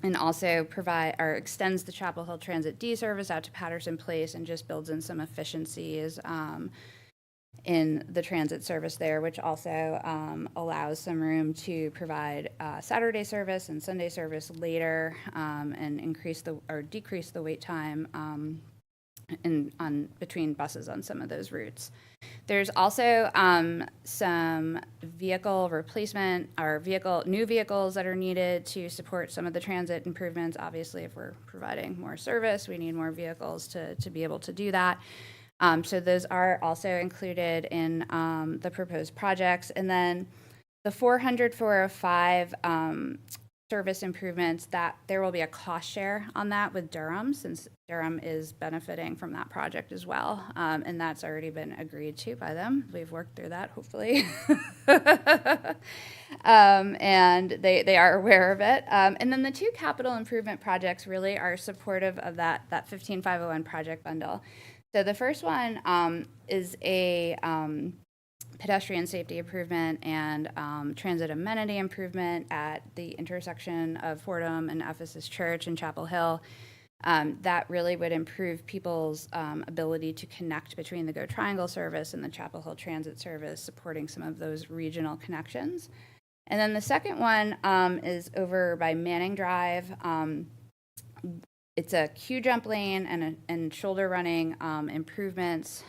and also provide or extends the Chapel Hill Transit D service out to Patterson Place and just builds in some efficiencies in the transit service there, which also allows some room to provide Saturday service and Sunday service later, and decrease the wait time on between buses on some of those routes. There's also some vehicle replacement or new vehicles that are needed to support some of the transit improvements. Obviously, if we're providing more service, we need more vehicles to be able to do that. So those are also included in the proposed projects. And then the 405 service improvements, that there will be a cost share on that with Durham, since Durham is benefiting from that project as well. And that's already been agreed to by them. We've worked through that, hopefully. And they are aware of it. And then the two capital improvement projects really are supportive of that 15501 project bundle. So the first one is a pedestrian safety improvement and transit amenity improvement at the intersection of Fordham and Ephesus Church in Chapel Hill. That really would improve people's ability to connect between the Go Triangle service and the Chapel Hill Transit service, supporting some of those regional connections. And then the second one is over by Manning Drive. It's a queue jump lane and shoulder running improvements.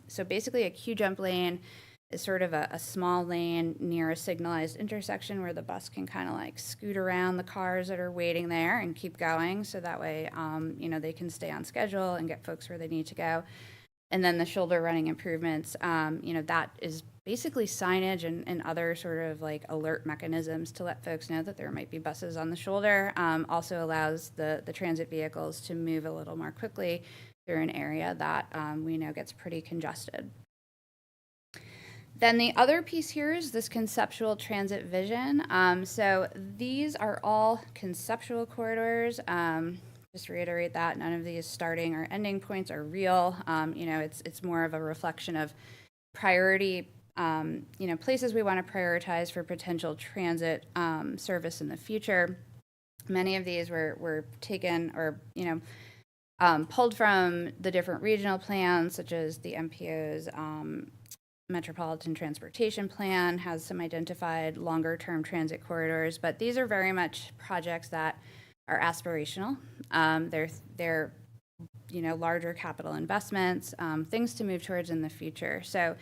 So basically a queue jump lane is sort of a small lane near a signalized intersection where the bus can kind of like scoot around the cars that are waiting there and keep going. So that way, they can stay on schedule and get folks where they need to go. And then the shoulder running improvements, that is basically signage and other sort of like alert mechanisms to let folks know that there might be buses on the shoulder. Also allows the transit vehicles to move a little more quickly through an area that we know gets pretty congested. Then the other piece here is this conceptual transit vision. So these are all conceptual corridors. Just reiterate that none of these starting or ending points are real. It's more of a reflection of priority, places we want to prioritize for potential transit service in the future. Many of these were taken or, pulled from the different regional plans, such as the MPO's Metropolitan Transportation Plan has some identified longer-term transit corridors, but these are very much projects that are aspirational. They're larger capital investments, things to move towards in the future. So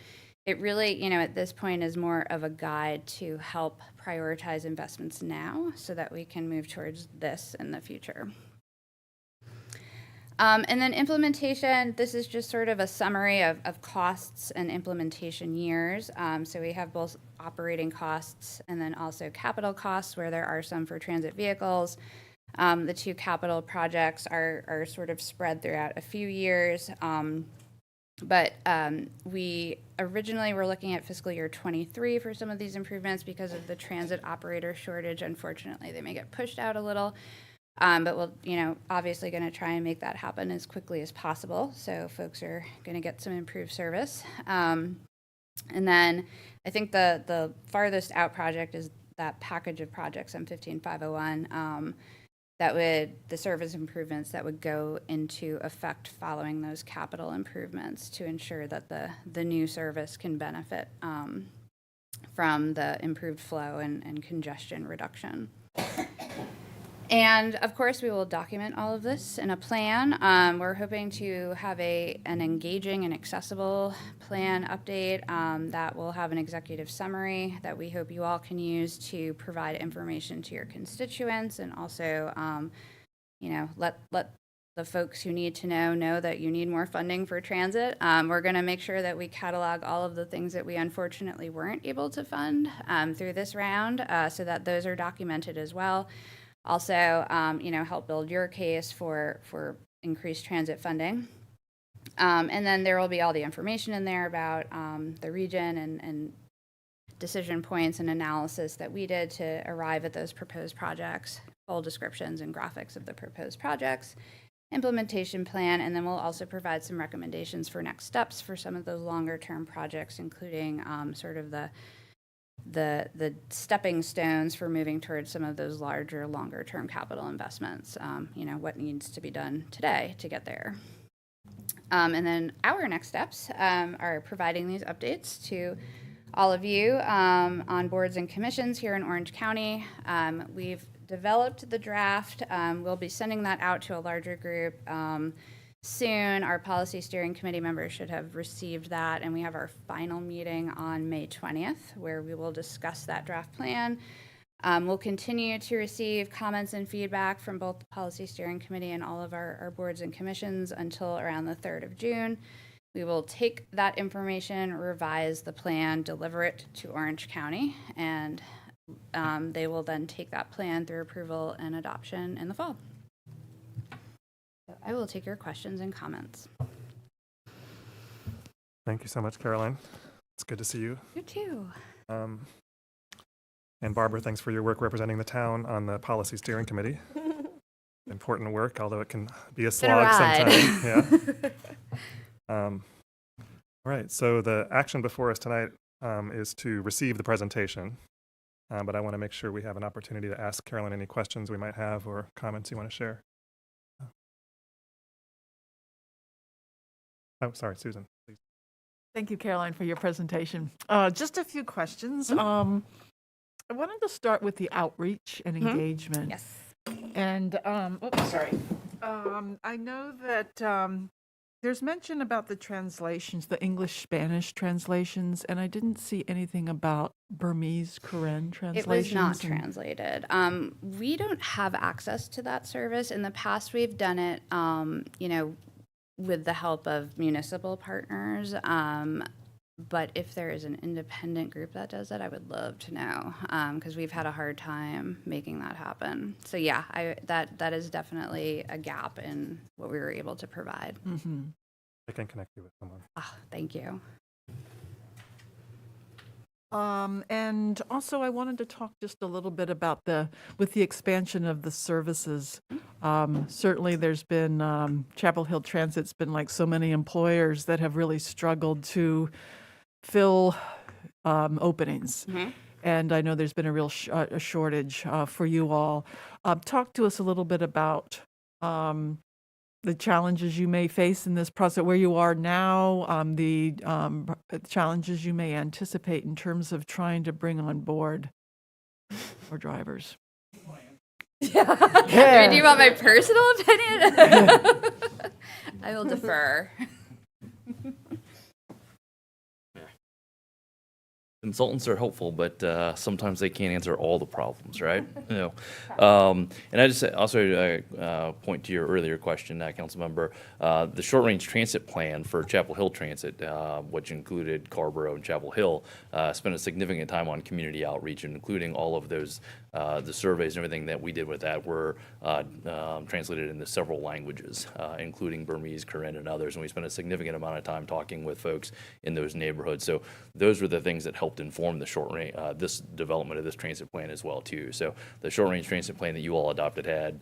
it really, at this point is more of a guide to help prioritize investments now so that we can move towards this in the future. And then implementation, this is just sort of a summary of costs and implementation years. So we have both operating costs and then also capital costs, where there are some for transit vehicles. The two capital projects are sort of spread throughout a few years. But we originally were looking at fiscal year 23 for some of these improvements because of the transit operator shortage. Unfortunately, they may get pushed out a little. But we'll, obviously going to try and make that happen as quickly as possible. So folks are going to get some improved service. And then I think the farthest out project is that package of projects on 15501. The service improvements that would go into effect following those capital improvements to ensure that the new service can benefit from the improved flow and congestion reduction. And of course, we will document all of this in a plan. We're hoping to have an engaging and accessible plan update that will have an executive summary that we hope you all can use to provide information to your constituents, and also, let the folks who need to know that you need more funding for transit. We're going to make sure that we catalog all of the things that we unfortunately weren't able to fund through this round, so that those are documented as well. Also, help build your case for increased transit funding. And then there will be all the information in there about the region and decision points and analysis that we did to arrive at those proposed projects, full descriptions and graphics of the proposed projects, implementation plan, and then we'll also provide some recommendations for next steps for some of those longer term projects, including sort of the the stepping stones for moving towards some of those larger, longer-term capital investments. What needs to be done today to get there. And then our next steps are providing these updates to all of you on boards and commissions here in Orange County. We've developed the draft. We'll be sending that out to a larger group soon. Our policy steering committee members should have received that, and we have our final meeting on May 20th, where we will discuss that draft plan. We'll continue to receive comments and feedback from both the policy steering committee and all of our boards and commissions until around the 3rd of June. We will take that information, revise the plan, deliver it to Orange County, and they will then take that plan through approval and adoption in the fall. So I will take your questions and comments. Thank you so much, Caroline. It's good to see you. You too. And Barbara, thanks for your work representing the town on the Policy Steering Committee. Important work, although it can be a slog sometimes. Yeah. All right, so the action before us tonight is to receive the presentation, but I want to make sure we have an opportunity to ask Caroline any questions we might have or comments you want to share. Oh, sorry, Susan, please. Thank you, Caroline, for your presentation. Just a few questions. I wanted to start with the outreach and engagement. Yes. And, sorry. I know that there's mention about the translations, the English-Spanish translations, and I didn't see anything about Burmese Korean translations. It was not translated. We don't have access to that service. In the past, we've done it, with the help of municipal partners. But if there is an independent group that does it, I would love to know, because we've had a hard time making that happen. So yeah, that is definitely a gap in what we were able to provide. Mm-hmm. I can connect you with someone. Oh, thank you. And also I wanted to talk just a little bit about with the expansion of the services. Certainly there's been, Chapel Hill Transit's been like so many employers that have really struggled to fill openings. Mm-hmm. And I know there's been a real a shortage for you all. Talk to us a little bit about the challenges you may face in this process, where you are now, the challenges you may anticipate in terms of trying to bring on board more drivers. Yeah. Do you want my personal opinion? I will defer. Consultants are helpful, but sometimes they can't answer all the problems, right? And I just also point to your earlier question, Councilmember. The short-range transit plan for Chapel Hill Transit, which included Carrboro and Chapel Hill, spent a significant time on community outreach, and including all of those, the surveys and everything that we did with that were translated into several languages, including Burmese, Korean, and others. And we spent a significant amount of time talking with folks in those neighborhoods. So those were the things that helped inform the short range, this development of this transit plan as well too. So the short range transit plan that you all adopted had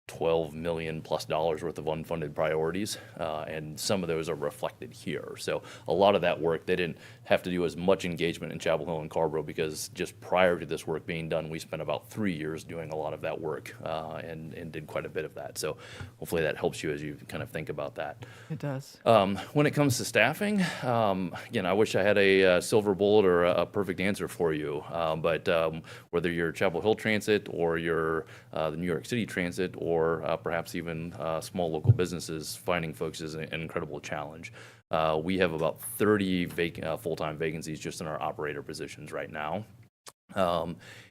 $12 million+ worth of unfunded priorities, and some of those are reflected here. So a lot of that work, they didn't have to do as much engagement in Chapel Hill and Carrboro, because just prior to this work being done, we spent about 3 years doing a lot of that work, and did quite a bit of that. So hopefully that helps you as you kind of think about that. It does. When it comes to staffing, again, I wish I had a silver bullet or a perfect answer for you, but whether you're Chapel Hill Transit or you're the New York City Transit, or perhaps even small local businesses, finding folks is an incredible challenge. We have about 30 full-time vacancies just in our operator positions right now.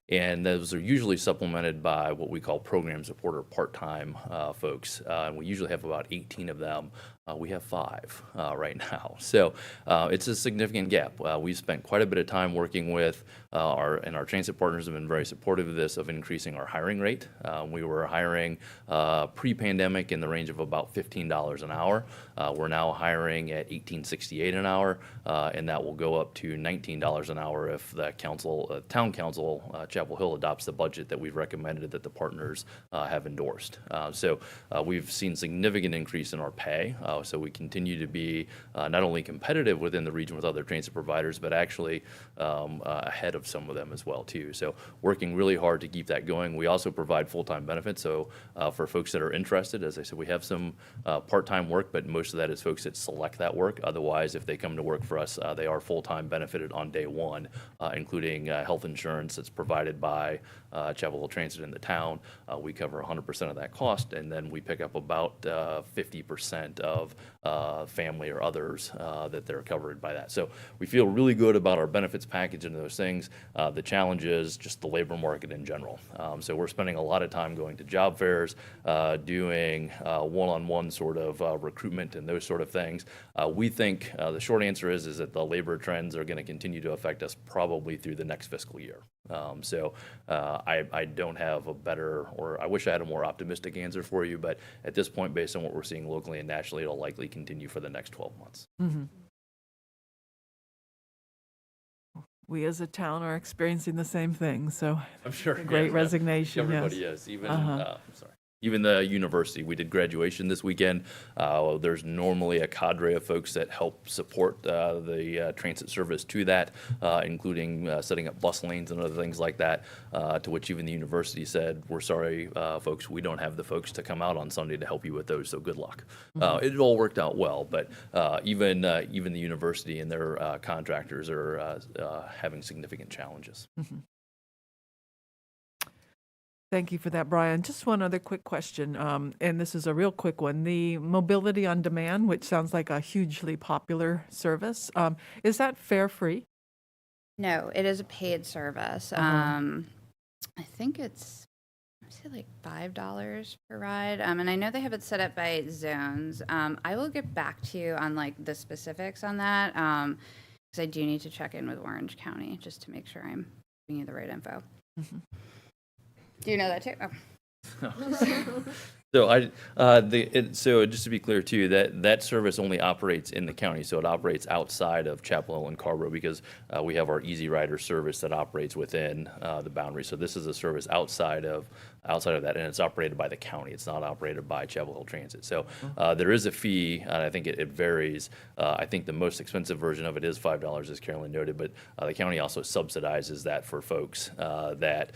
And those are usually supplemented by what we call program support or part-time folks. And we usually have about 18 of them. We have 5 right now. So it's a significant gap. We've spent quite a bit of time working with our transit partners have been very supportive of this, of increasing our hiring rate. We were hiring pre-pandemic in the range of about $15 an hour. We're now hiring at $18.68 an hour, and that will go up to $19 an hour if the town council, Chapel Hill, adopts the budget that we've recommended that the partners have endorsed. So we've seen significant increase in our pay So we continue to be not only competitive within the region with other transit providers, but actually ahead of some of them as well too. So working really hard to keep that going. We also provide full-time benefits. So for folks that are interested, as I said, we have some part-time work, but most of that is folks that select that work. Otherwise, if they come to work for us, they are full-time benefited on day one, including health insurance that's provided by Chapel Hill Transit in the town. We cover 100% of that cost, and then we pick up about 50% of family or others that they're covered by that. So we feel really good about our benefits package and those things. The challenge is just the labor market in general. So we're spending a lot of time going to job fairs, doing one-on-one sort of recruitment and those sort of things. We think the short answer is that the labor trends are going to continue to affect us probably through the next fiscal year. So I don't have a better, or I wish I had a more optimistic answer for you, but at this point, based on what we're seeing locally and nationally, it'll likely continue for the next 12 months. Mm-hmm. We as a town are experiencing the same thing, so I'm sure. a great resignation. Everybody yes. is. Even the university. We did graduation this weekend. There's normally a cadre of folks that help support the transit service to that, including setting up bus lanes and other things like that, to which even the university said, we're sorry, folks, we don't have the folks to come out on Sunday to help you with those, so good luck. It all worked out well, but even the university and their contractors are having significant challenges. Mm-hmm. Thank you for that, Brian. Just one other quick question, and this is a real quick one. The mobility on demand, which sounds like a hugely popular service, is that fare free? No, it is a paid service. Uh-huh. I think it's, I say like $5 per ride. And I know they have it set up by zones. I will get back to you on like the specifics on that, because I do need to check in with Orange County just to make sure I'm giving you the right info. Mm-hmm. Do you know that too? Oh. So just to be clear too, that service only operates in the county, so it operates outside of Chapel Hill and Carrboro because we have our Easy Rider service that operates within the boundary. So this is a service outside of that, and it's operated by the county. It's not operated by Chapel Hill Transit. So there is a fee, and I think it varies. I think the most expensive version of it is $5, as Carolyn noted, but the county also subsidizes that for folks that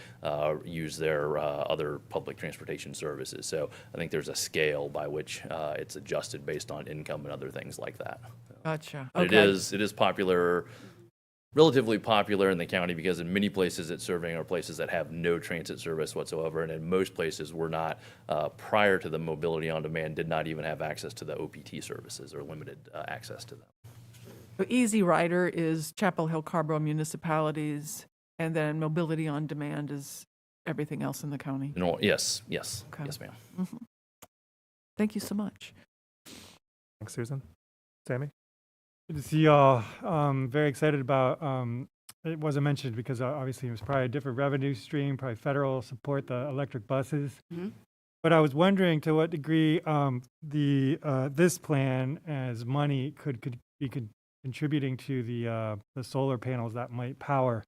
use their other public transportation services. So I think there's a scale by which it's adjusted based on income and other things like that. Gotcha. But Okay. it is popular, relatively popular in the county because in many places it's serving are places that have no transit service whatsoever, and in most places we're not, prior to the mobility on demand, did not even have access to the OPT services or limited access to them. So Easy Rider is Chapel Hill, Carrboro municipalities, and then mobility on demand is everything else in the county. No, yes, Okay. yes, ma'am. Mhm. Thank you so much. Thanks, Susan. Sammy? Good to see y'all. Very excited about, it wasn't mentioned because obviously it was probably a different revenue stream, probably federal support, the electric buses. Mm-hmm. But I was wondering to what degree this plan as money could be contributing to the solar panels that might power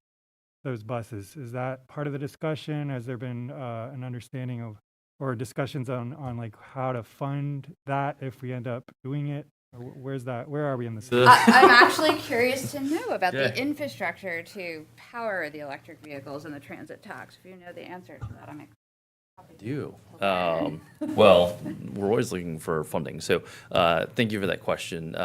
those buses. Is that part of the discussion? Has there been an understanding of or discussions on like how to fund that if we end up doing it? Or where's that? Where are we in this? I'm actually curious to know about Yeah. the infrastructure to power the electric vehicles and the transit tax. If you know the answer to that, I'm excited. Do. Well, we're always looking for funding. So thank you for that question.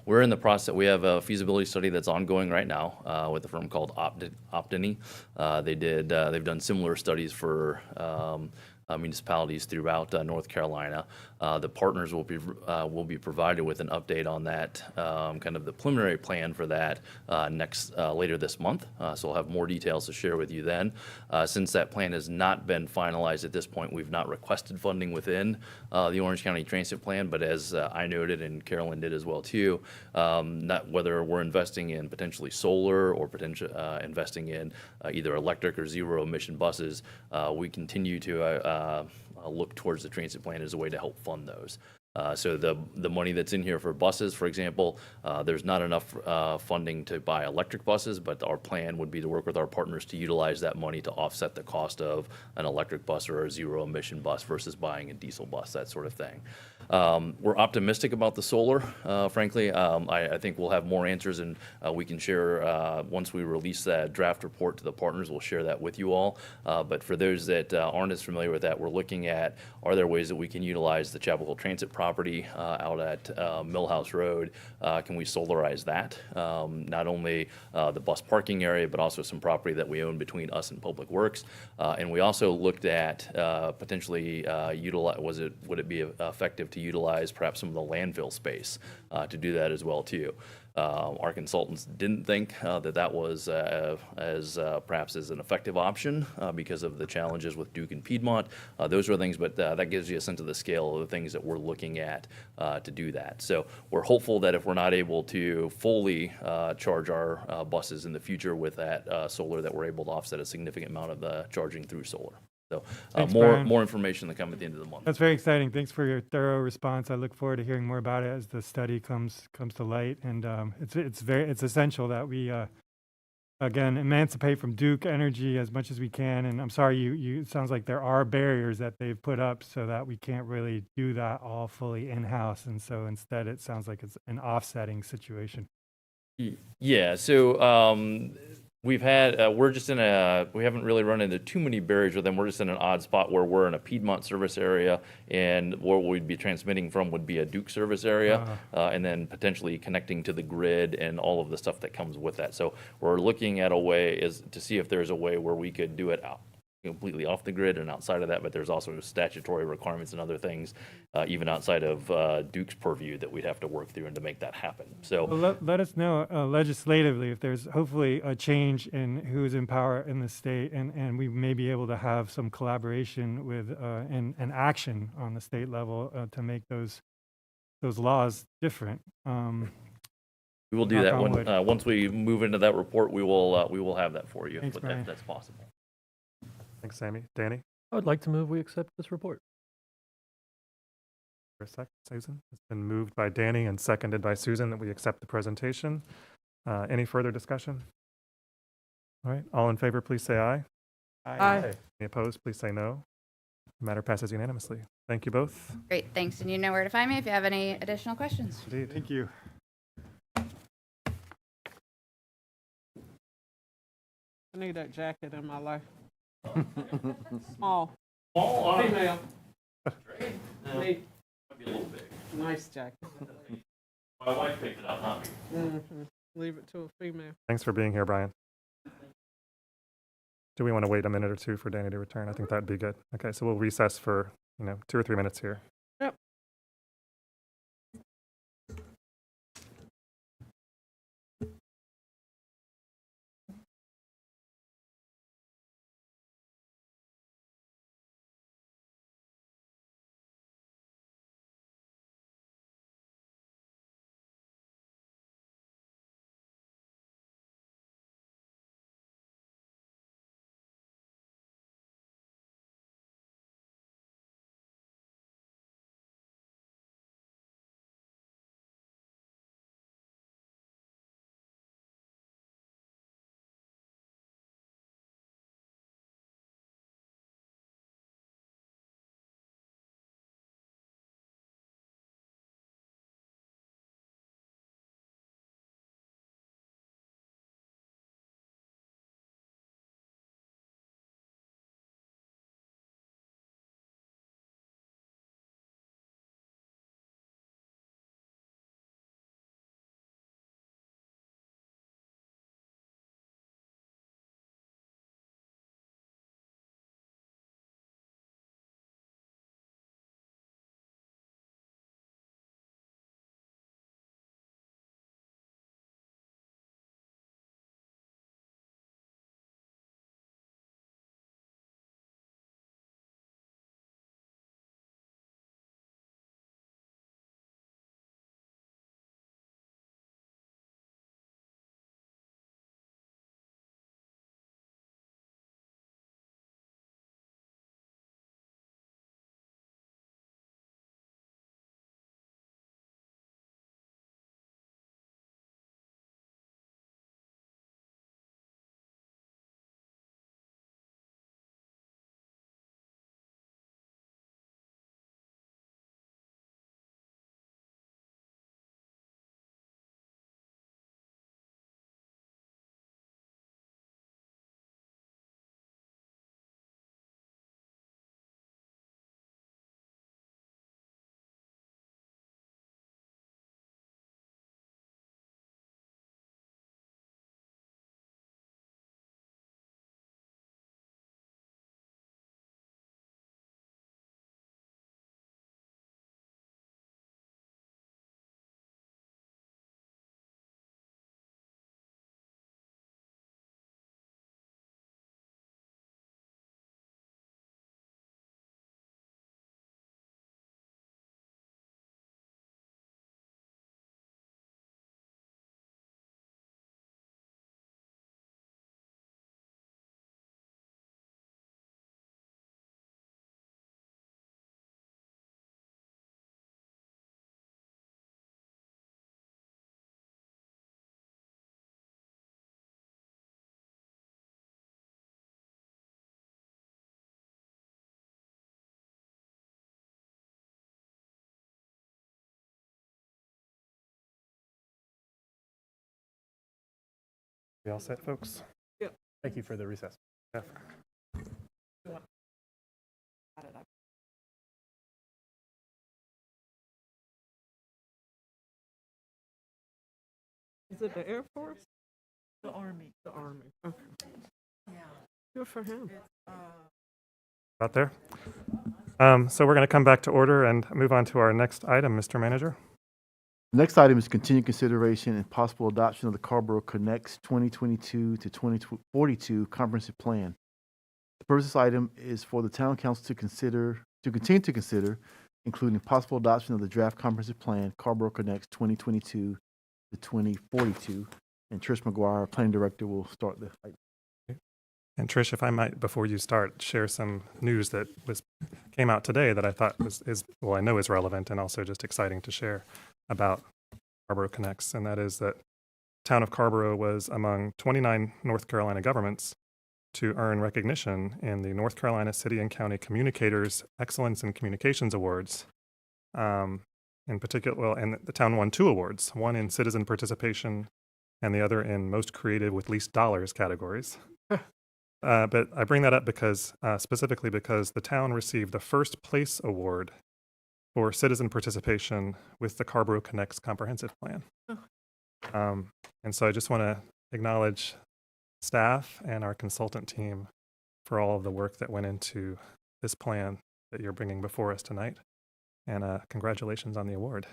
We're in the process. We have a feasibility study that's ongoing right now with a firm called Amenity. They've done similar studies for municipalities throughout North Carolina. The partners will be provided with an update on that, kind of the preliminary plan for that later this month. So we'll have more details to share with you then. Since that plan has not been finalized at this point, we've not requested funding within the Orange County Transit Plan, but as I noted and Carolyn did as well too, not whether we're investing in potentially solar or potentially investing in either electric or zero emission buses, we continue to look towards the transit plan as a way to help fund those. So the money that's in here for buses, for example, there's not enough funding to buy electric buses, but our plan would be to work with our partners to utilize that money to offset the cost of an electric bus or a zero emission bus versus buying a diesel bus, that sort of thing. We're optimistic about the solar, frankly. I think we'll have more answers, and we can share, once we release that draft report to the partners, we'll share that with you all. But for those that aren't as familiar with that, we're looking at, are there ways that we can utilize the Chapel Hill Transit property out at Millhouse Road? Can we solarize that? Not only the bus parking area, but also some property that we own between us and Public Works. And we also looked at potentially would it be effective to utilize perhaps some of the landfill space to do that as well too. Our consultants didn't think that was perhaps as an effective option because of the challenges with Duke and Piedmont. Those are things, but that gives you a sense of the scale of the things that we're looking at to do that. So we're hopeful that if we're not able to fully charge our buses in the future with that solar, that we're able to offset a significant amount of the charging through solar. So Thanks, more Brian. more information to come at the end of the month. That's very exciting. Thanks for your thorough response. I look forward to hearing more about it as the study comes to light. And it's essential that we again emancipate from Duke Energy as much as we can. And I'm sorry, it sounds like there are barriers that they've put up so that we can't really do that all fully in-house. And so instead, it sounds like it's an offsetting situation. Yeah, so we've had, we haven't really run into too many barriers with them. We're just in an odd spot where we're in a Piedmont service area, and where we'd be transmitting from would be a Duke service area, and then potentially connecting to the grid and all of the stuff that comes with that. So we're looking at a way to see if there's a way where we could do it completely off the grid and outside of that, but there's also statutory requirements and other things, even outside of Duke's purview, that we'd have to work through and to make that happen. So Well, let us know legislatively if there's hopefully a change in who's in power in the state, and we may be able to have some collaboration with and action on the state level to make those laws different. we will do knock that on wood. once we move into that report. We will have that for you, Thanks, but Brian. that's possible. Thanks, Sammy. Danny, I would like to move we accept this report. for a sec. Susan? It's been moved by Danny and seconded by Susan that we accept the presentation. Any further discussion? All right, all in favor, please say aye. Aye. Any opposed, please say no. The matter passes unanimously. Thank you both. Great, thanks. And you know where to find me if you have any additional questions. Indeed. Thank you. I need that jacket in my life. Small. Small, Female. No, Neat. might be a little big. Nice jacket. My wife picked it up, not me. Leave it to a female. Thanks for being here, Brian. Do we want to wait a minute or two for Danny to return? I think that'd be good. Okay, so we'll recess for 2 or 3 minutes here. We all set, folks? Yep. Thank you for the recess. Yeah. Is it the Air Force? The Army. The Army. Okay. Yeah. Good for him. Out there. So we're going to come back to order and move on to our next item, Mr. Manager. The next item is continued consideration and possible adoption of the Carrboro Connects 2022 to 2042 Comprehensive Plan. The purpose of this item is for the Town Council to continue to consider, including possible adoption of the draft comprehensive plan, Carrboro Connects 2022 to 2042. And Trish McGuire, Planning Director, will start the item. And Trish, if I might, before you start, share some news that came out today that I thought I know is relevant and also just exciting to share about Carrboro Connects, and that is that town of Carrboro was among 29 North Carolina governments to earn recognition in the North Carolina City and County Communicators Excellence in Communications Awards. In particular, and the town won 2 awards, one in citizen participation and the other in most creative with least dollars categories. But I bring that up because, specifically because the town received the first place award for citizen participation with the Carrboro Connects Comprehensive Plan. And so I just want to acknowledge staff and our consultant team for all of the work that went into this plan that you're bringing before us tonight. And congratulations on the award.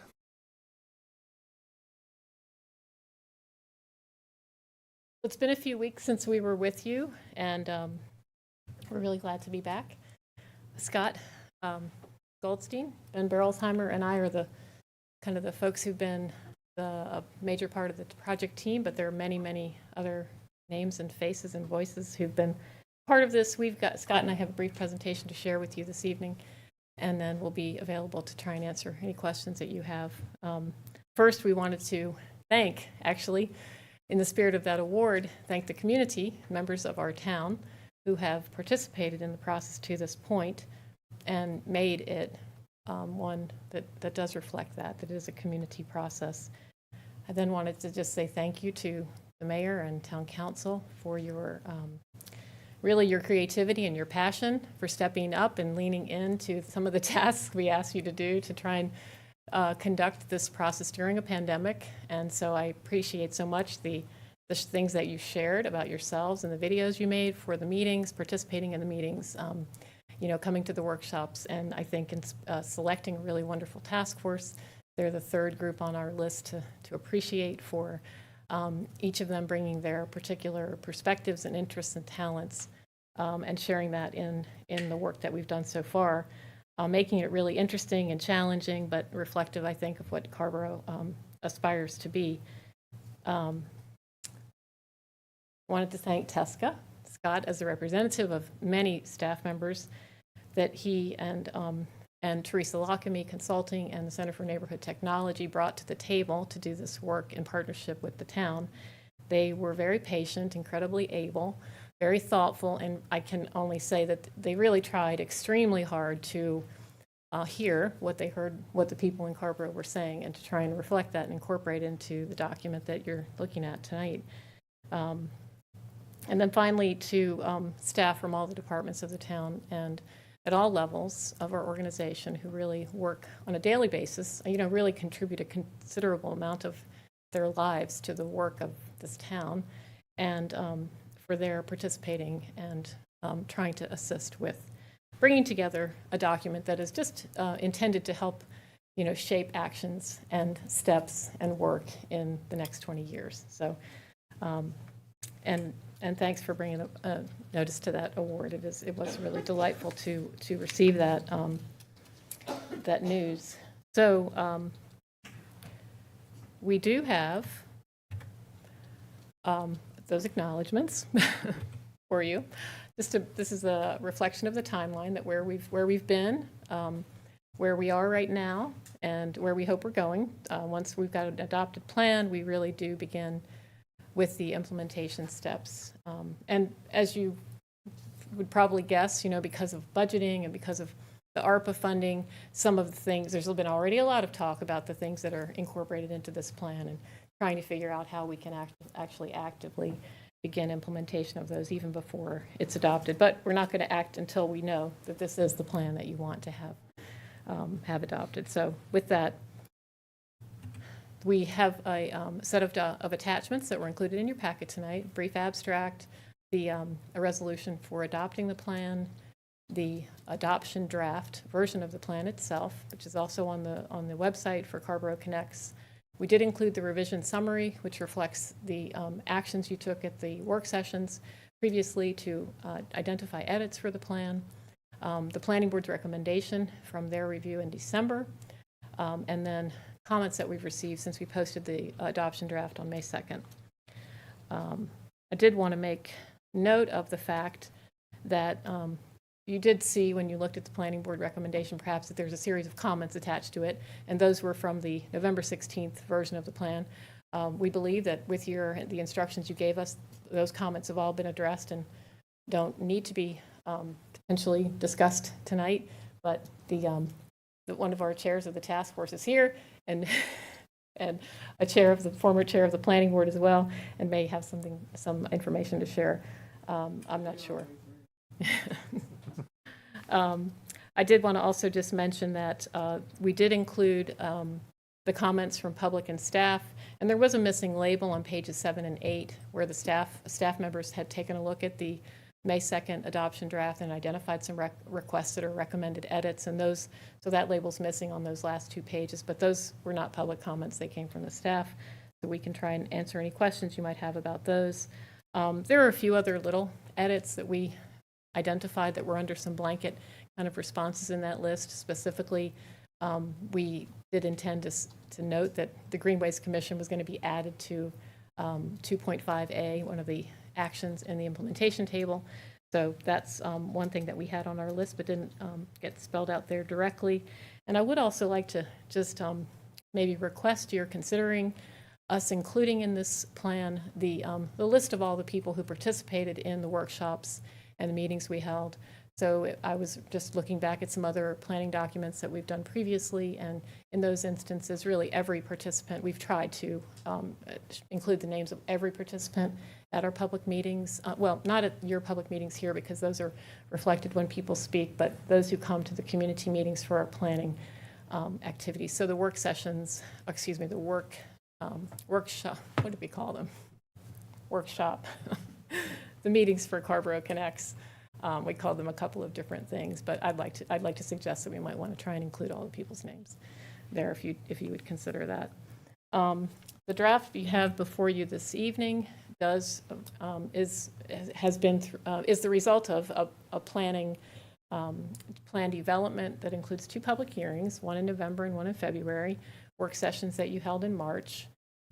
It's been a few weeks since we were with you, and we're really glad to be back. Scott Goldstein, Ben Berolsheimer, and I are the folks who've been a major part of the project team, but there are many, many other names and faces and voices who've been part of this. Scott and I have a brief presentation to share with you this evening, and then we'll be available to try and answer any questions that you have. First, we wanted to thank, actually, in the spirit of that award, thank the community, members of our town, who have participated in the process to this point and made it one that does reflect that it is a community process. I then wanted to just say thank you to the mayor and town council for your really your creativity and your passion for stepping up and leaning into some of the tasks we asked you to do to try and conduct this process during a pandemic. And so I appreciate so much the things that you shared about yourselves and the videos you made for the meetings, participating in the meetings, coming to the workshops, and I think in selecting a really wonderful task force. They're the third group on our list to appreciate for each of them bringing their particular perspectives and interests and talents and sharing that in the work that we've done so far. Making it really interesting and challenging, but reflective, I think, of what Carrboro aspires to be. Wanted to thank Scott, as a representative of many staff members, that he and Teresa Lockamy Consulting and the Center for Neighborhood Technology brought to the table to do this work in partnership with the town. They were very patient, incredibly able, very thoughtful, and I can only say that they really tried extremely hard to hear what they heard, what the people in Carrboro were saying, and to try and reflect that and incorporate into the document that you're looking at tonight. And then finally to staff from all the departments of the town and at all levels of our organization who really work on a daily basis, really contribute a considerable amount of their lives to the work of this town, and for their participating and trying to assist with bringing together a document that is just intended to help, shape actions and steps and work in the next 20 years. So, and thanks for bringing a notice to that award. It was really delightful to receive that that news. So we do have those acknowledgments for you. This is a reflection of the timeline that where we've been, where we are right now, and where we hope we're going. Once we've got an adopted plan, we really do begin with the implementation steps. And as you would probably guess, because of budgeting and because of the ARPA funding, some of the things, there's been already a lot of talk about the things that are incorporated into this plan and trying to figure out how we can actually actively begin implementation of those even before it's adopted. But we're not going to act until we know that this is the plan that you want to have adopted. So with that, we have a set of attachments that were included in your packet tonight, brief abstract, a resolution for adopting the plan, the adoption draft version of the plan itself, which is also on the website for Carrboro Connects. We did include the revision summary, which reflects the actions you took at the work sessions previously to identify edits for the plan, the planning board's recommendation from their review in December, and then comments that we've received since we posted the adoption draft on May 2nd. I did want to make note of the fact that you did see when you looked at the planning board recommendation perhaps that there's a series of comments attached to it, and those were from the November 16th version of the plan. We believe that with the instructions you gave us, those comments have all been addressed and don't need to be potentially discussed tonight, but one of our chairs of the task force is here, and and a former chair of the planning board as well, and may have some information to share. I'm not sure. I did want to also just mention that we did include the comments from public and staff, and there was a missing label on pages 7 and 8 where the staff members had taken a look at the May 2nd adoption draft and identified some requested or recommended edits, and so that label's missing on those last 2 pages, but those were not public comments. They came from the staff, so we can try and answer any questions you might have about those. There are a few other little edits that we identified that were under some blanket kind of responses in that list. Specifically, we did intend to note that the Greenways Commission was going to be added to 2.5A, one of the actions in the implementation table. So that's one thing that we had on our list but didn't get spelled out there directly. And I would also like to just maybe request you're considering us including in this plan the list of all the people who participated in the workshops and the meetings we held. So I was just looking back at some other planning documents that we've done previously, and in those instances, really every participant, we've tried to include the names of every participant at our public meetings. Well, not at your public meetings here because those are reflected when people speak, but those who come to the community meetings for our planning activities. So the work sessions, excuse me, the workshop, what did we call them? Workshop. The meetings for Carrboro Connects. We called them a couple of different things, but I'd like to suggest that we might want to try and include all the people's names there if you would consider that. The draft you have before you this evening is the result of a plan development that includes 2 public hearings, one in November and one in February, work sessions that you held in March,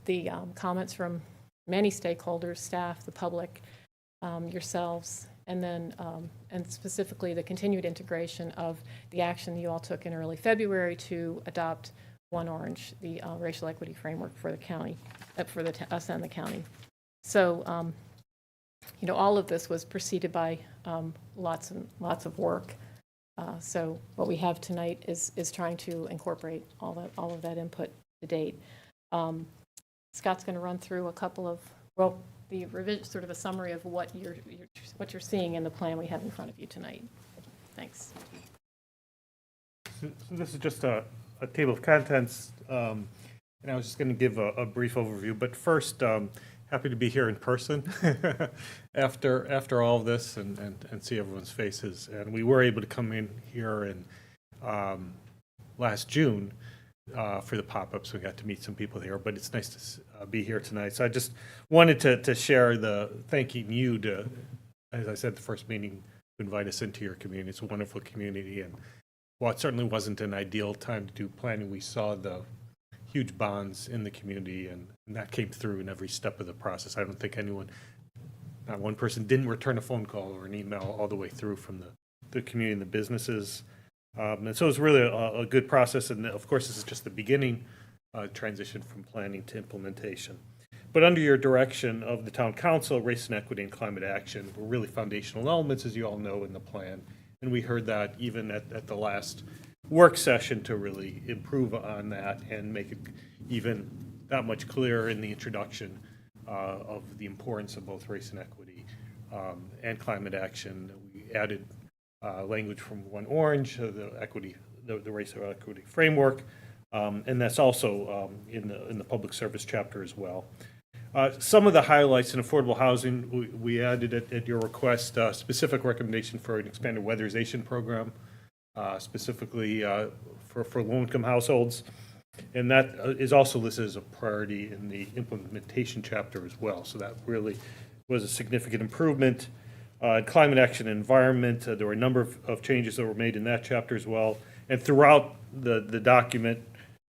the comments from many stakeholders, staff, the public, yourselves, and then and specifically the continued integration of the action you all took in early February to adopt One Orange, the racial equity framework for the county, for us and the county. So, all of this was preceded by lots of work. So what we have tonight is trying to incorporate all of that input to date. Scott's going to run through a couple of the revision, sort of a summary of what you're seeing in the plan we have in front of you tonight. Thanks. So this is just a table of contents, and I was just going to give a brief overview. But first, happy to be here in person after all of this and see everyone's faces. And we were able to come in here in last June for the pop-ups. We got to meet some people here, but it's nice to be here tonight. So I just wanted to share thanking you to, as I said, the first meeting, to invite us into your community. It's a wonderful community, and while it certainly wasn't an ideal time to do planning, we saw the huge bonds in the community, and that came through in every step of the process. I don't think not one person didn't return a phone call or an email all the way through from the community and the businesses. And so it was really a good process, and of course this is just the beginning transition from planning to implementation. But under your direction of the Town Council, race and equity and climate action were really foundational elements, as you all know, in the plan. And we heard that even at the last work session to really improve on that and make it even that much clearer in the introduction of the importance of both race and equity and climate action. We added language from One Orange, the equity, the race and equity framework, and that's also in the public service chapter as well. Some of the highlights in affordable housing, we added at your request specific recommendation for an expanded weatherization program, specifically for low-income households. And that is also listed as a priority in the implementation chapter as well. So that really was a significant improvement. Climate action and environment, there were a number of changes that were made in that chapter as well. And throughout the document,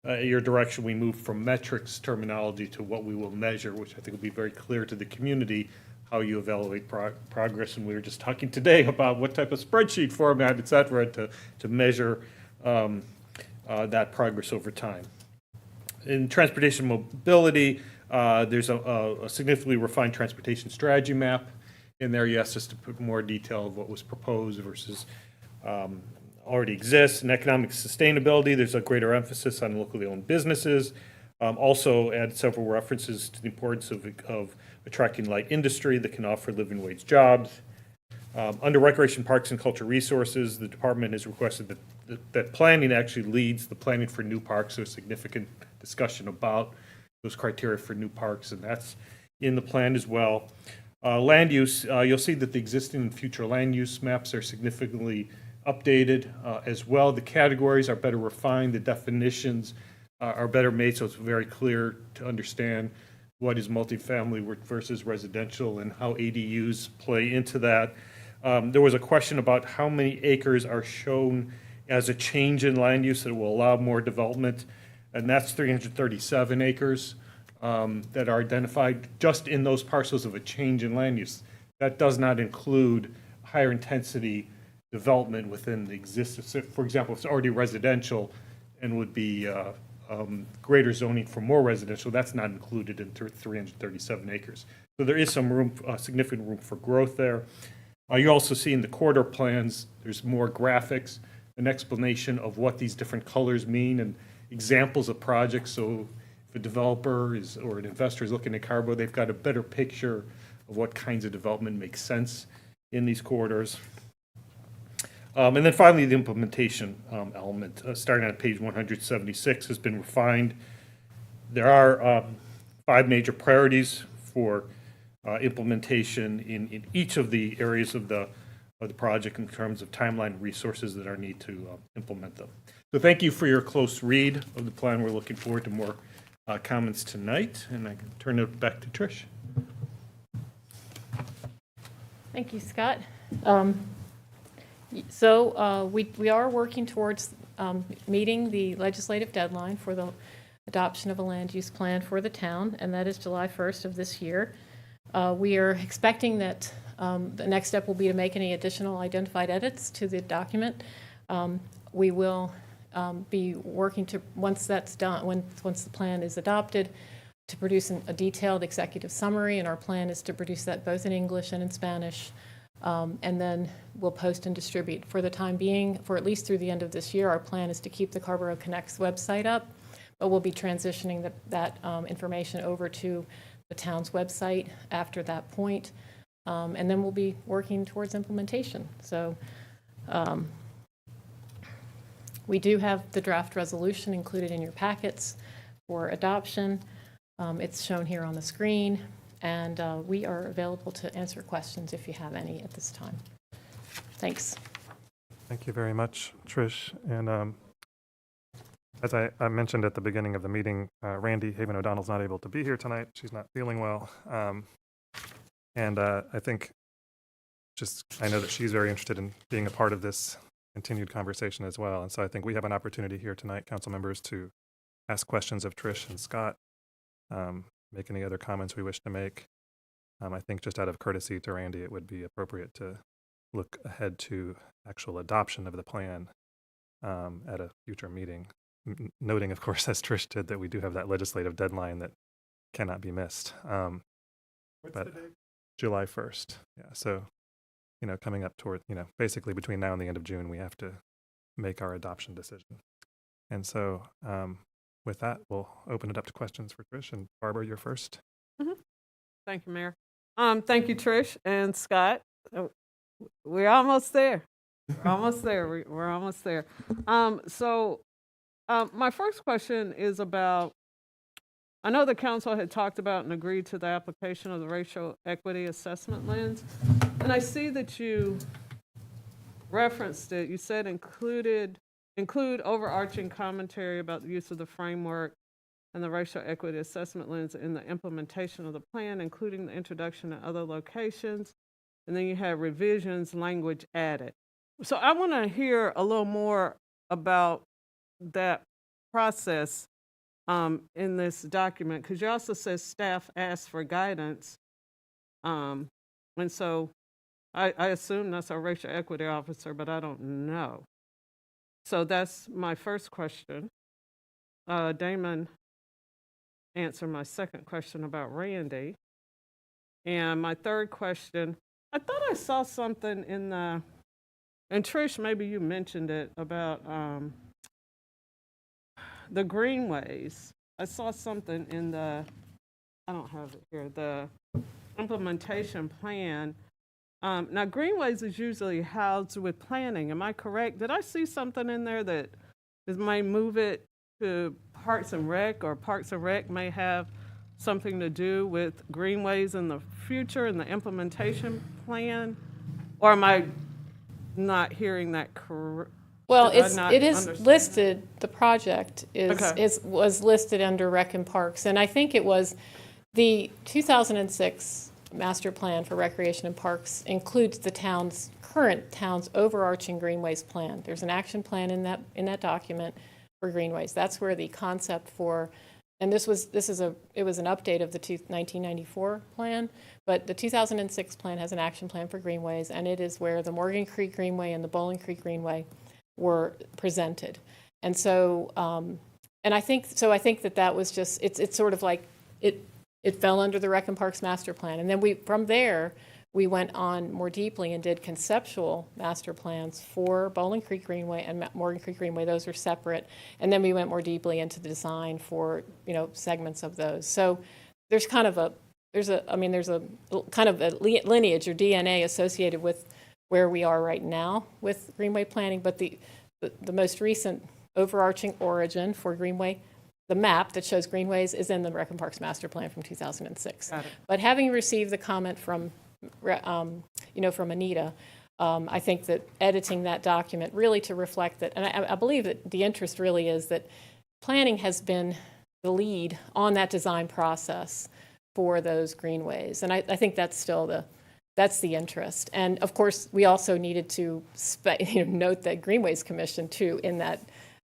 your direction, we moved from metrics terminology to what we will measure, which I think will be very clear to the community how you evaluate progress. And we were just talking today about what type of spreadsheet format, et cetera, to measure that progress over time. In transportation mobility, there's a significantly refined transportation strategy map. In there, you asked us to put more detail of what was proposed versus already exists. In economic sustainability, there's a greater emphasis on locally owned businesses. Also add several references to the importance of attracting light industry that can offer living wage jobs. Under recreation, parks, and cultural resources, the department has requested that planning actually leads the planning for new parks. So a significant discussion about those criteria for new parks, and that's in the plan as well. Land use, you'll see that the existing and future land use maps are significantly updated as well. The categories are better refined, the definitions are better made, so it's very clear to understand what is multifamily versus residential and how ADUs play into that. There was a question about how many acres are shown as a change in land use that will allow more development, and that's 337 acres that are identified just in those parcels of a change in land use. That does not include higher intensity development within the existing. So for example, if it's already residential and would be greater zoning for more residential, that's not included in 337 acres. So there is some room, significant room for growth there. You also see in the corridor plans, there's more graphics, an explanation of what these different colors mean and examples of projects. So if a developer or an investor is looking at Carrboro, they've got a better picture of what kinds of development makes sense in these corridors. And then finally, the implementation element, starting on page 176, has been refined. There are 5 major priorities for implementation in each of the areas of the project in terms of timeline and resources that are needed to implement them. So thank you for your close read of the plan. We're looking forward to more comments tonight, and I can turn it back to Trish. Thank you, Scott. So we are working towards meeting the legislative deadline for the adoption of a land use plan for the town, and that is July 1st of this year. We are expecting that the next step will be to make any additional identified edits to the document. We will be working to, once that's done, once the plan is adopted, to produce a detailed executive summary, and our plan is to produce that both in English and in Spanish. And then we'll post and distribute. For the time being, for at least through the end of this year, our plan is to keep the Carrboro Connects website up, but we'll be transitioning that information over to the town's website after that point. And then we'll be working towards implementation. So we do have the draft resolution included in your packets for adoption. It's shown here on the screen. And we are available to answer questions if you have any at this time. Thanks. Thank you very much, Trish. And as I mentioned at the beginning of the meeting, Randy Haven O'Donnell's not able to be here tonight. She's not feeling well. And I think I know that she's very interested in being a part of this continued conversation as well. And so I think we have an opportunity here tonight, council members, to ask questions of Trish and Scott. Make any other comments we wish to make. I think just out of courtesy to Randy, it would be appropriate to look ahead to actual adoption of the plan at a future meeting. Noting, of course, as Trish did, that we do have that legislative deadline that cannot be missed. What's the date? July 1st. Yeah, so, coming up toward, basically between now and the end of June, we have to make our adoption decision. And so, with that, we'll open it up to questions for Trish. And Barbara, you're first. Thank you, Mayor. Thank you, Trish and Scott. We're almost there. We're almost there. We're almost there. My first question is about, I know the council had talked about and agreed to the application of the racial equity assessment lens, and I see that you referenced it. You said include overarching commentary about the use of the framework and the racial equity assessment lens in the implementation of the plan, including the introduction of other locations. And then you have revisions, language added. So I want to hear a little more about that process in this document, because you also says staff asked for guidance. And so I assume that's our racial equity officer, but I don't know. So that's my first question. Damon answered my second question about Randy. And my third question, I thought I saw something in the, and Trish, maybe you mentioned it, about the greenways. I saw something in the, I don't have it here, the implementation plan. Now, greenways is usually housed with planning. Am I correct? Did I see something in there that may move it to Parks and Rec, or Parks and Rec may have something to do with greenways in the future in the implementation plan? Or am I not hearing that correct? Well, it is listed, the project was listed under Rec and Parks, and I think it was the 2006 Master Plan for Recreation and Parks includes the current town's overarching greenways plan. There's an action plan in that document for greenways. That's where the concept for, and it was an update of the 1994 plan, but the 2006 plan has an action plan for greenways, and it is where the Morgan Creek Greenway and the Bowling Creek Greenway were presented. And so, and I think that was just, it's sort of like, it fell under the Rec and Parks Master Plan. And then from there, we went on more deeply and did conceptual master plans for Bowling Creek Greenway and Morgan Creek Greenway. Those are separate. And then we went more deeply into the design for, segments of those. So there's kind of a kind of a lineage or DNA associated with where we are right now with Greenway planning, but the most recent overarching origin for Greenway, the map that shows greenways, is in the Rec and Parks Master Plan from 2006. But having received the comment from Anita, I think that editing that document really to reflect that, and I believe that the interest really is that planning has been the lead on that design process for those greenways, and I think that's still that's the interest. And of course, we also needed to note that Greenways Commission too in that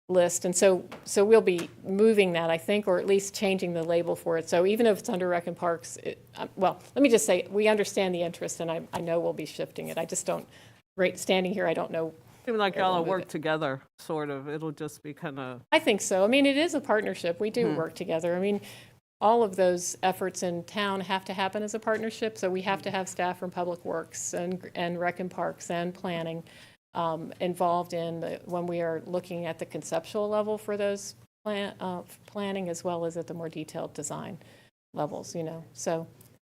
list. And so we'll be moving that, I think, or at least changing the label for it. So even if it's under Rec and Parks, well, let me just say, we understand the interest, and I know we'll be shifting it. I just don't, standing here, I don't know. Seems like y'all will work together, sort of. It'll just be kind of. I think so. I mean, it is a partnership. We do work together. I mean, all of those efforts in town have to happen as a partnership. So we have to have staff from Public Works and Rec and Parks and Planning involved in when we are looking at the conceptual level for those planning, as well as at the more detailed design levels, So.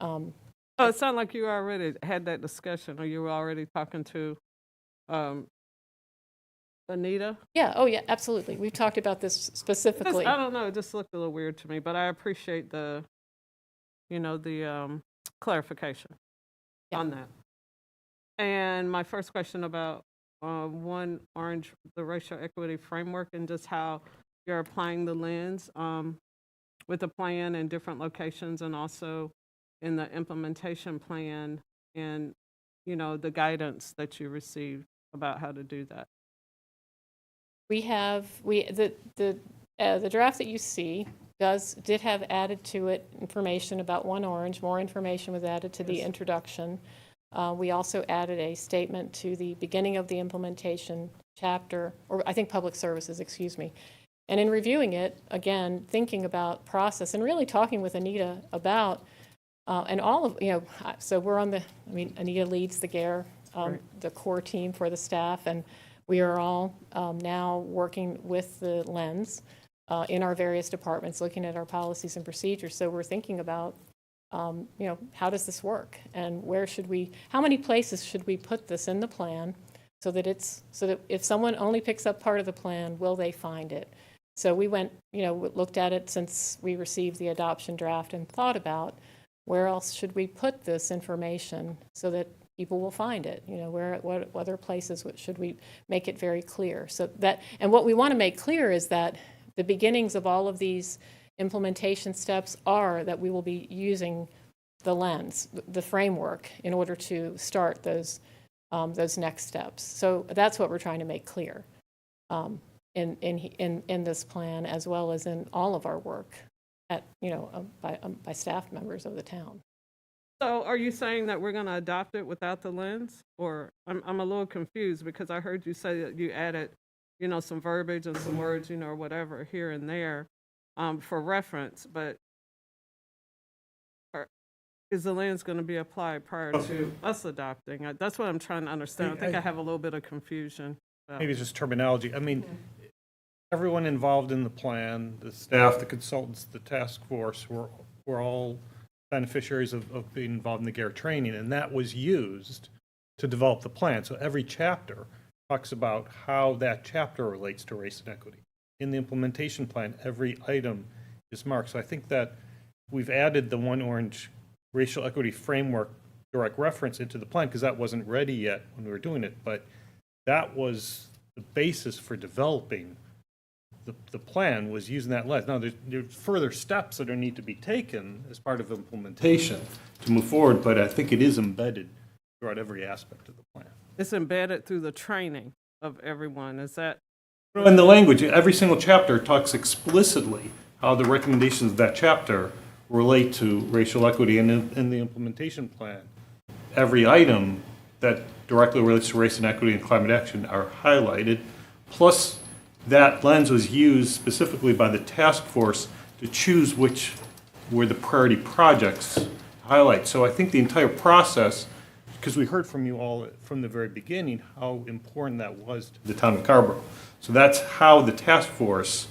It sounded like you already had that discussion, or you were already talking to Anita? Yeah. Oh, yeah. Absolutely. We've talked about this specifically. I don't know. It just looked a little weird to me, but I appreciate the clarification on that. And my first question about the racial equity framework, and just how you're applying the lens with the plan in different locations, and also in the implementation plan, and the guidance that you received about how to do that. The draft that you see did have added to it information about One Orange. More information was added to the introduction. We also added a statement to the beginning of the implementation chapter, or I think public services, excuse me. And in reviewing it, again, thinking about process and really talking with Anita about, and all of, so we're on Anita leads the GARE, the core team for the staff, and we are all now working with the lens in our various departments, looking at our policies and procedures. So we're thinking about how does this work? And how many places should we put this in the plan so that if someone only picks up part of the plan, will they find it? So we went, looked at it since we received the adoption draft and thought about where else should we put this information so that people will find it? What other places should we make it very clear? And what we want to make clear is that the beginnings of all of these implementation steps are that we will be using the lens, the framework, in order to start those next steps. So that's what we're trying to make clear in this plan, as well as in all of our work by staff members of the town. So are you saying that we're going to adopt it without the lens? Or I'm a little confused because I heard you say that you added, some verbiage and some words, or whatever here and there for reference, but is the lens going to be applied prior to us adopting? That's what I'm trying to understand. I think I have a little bit of confusion. Maybe it's just terminology. I mean, everyone involved in the plan, the staff, the consultants, the task force, were all beneficiaries of being involved in the GARE training, and that was used to develop the plan. So every chapter talks about how that chapter relates to race and equity. In the implementation plan, every item is marked. So I think that we've added the One Orange racial equity framework direct reference into the plan because that wasn't ready yet when we were doing it, but that was the basis for developing the plan, was using that lens. Now, there's further steps that need to be taken as part of implementation to move forward, but I think it is embedded throughout every aspect of the plan. It's embedded through the training of everyone. Is that? In the language, every single chapter talks explicitly how the recommendations of that chapter relate to racial equity, and in the implementation plan, every item that directly relates to race and equity and climate action are highlighted, plus that lens was used specifically by the task force to choose which were the priority projects to highlight. So I think the entire process, because we heard from you all from the very beginning how important that was to the town of Carrboro. So that's how the task force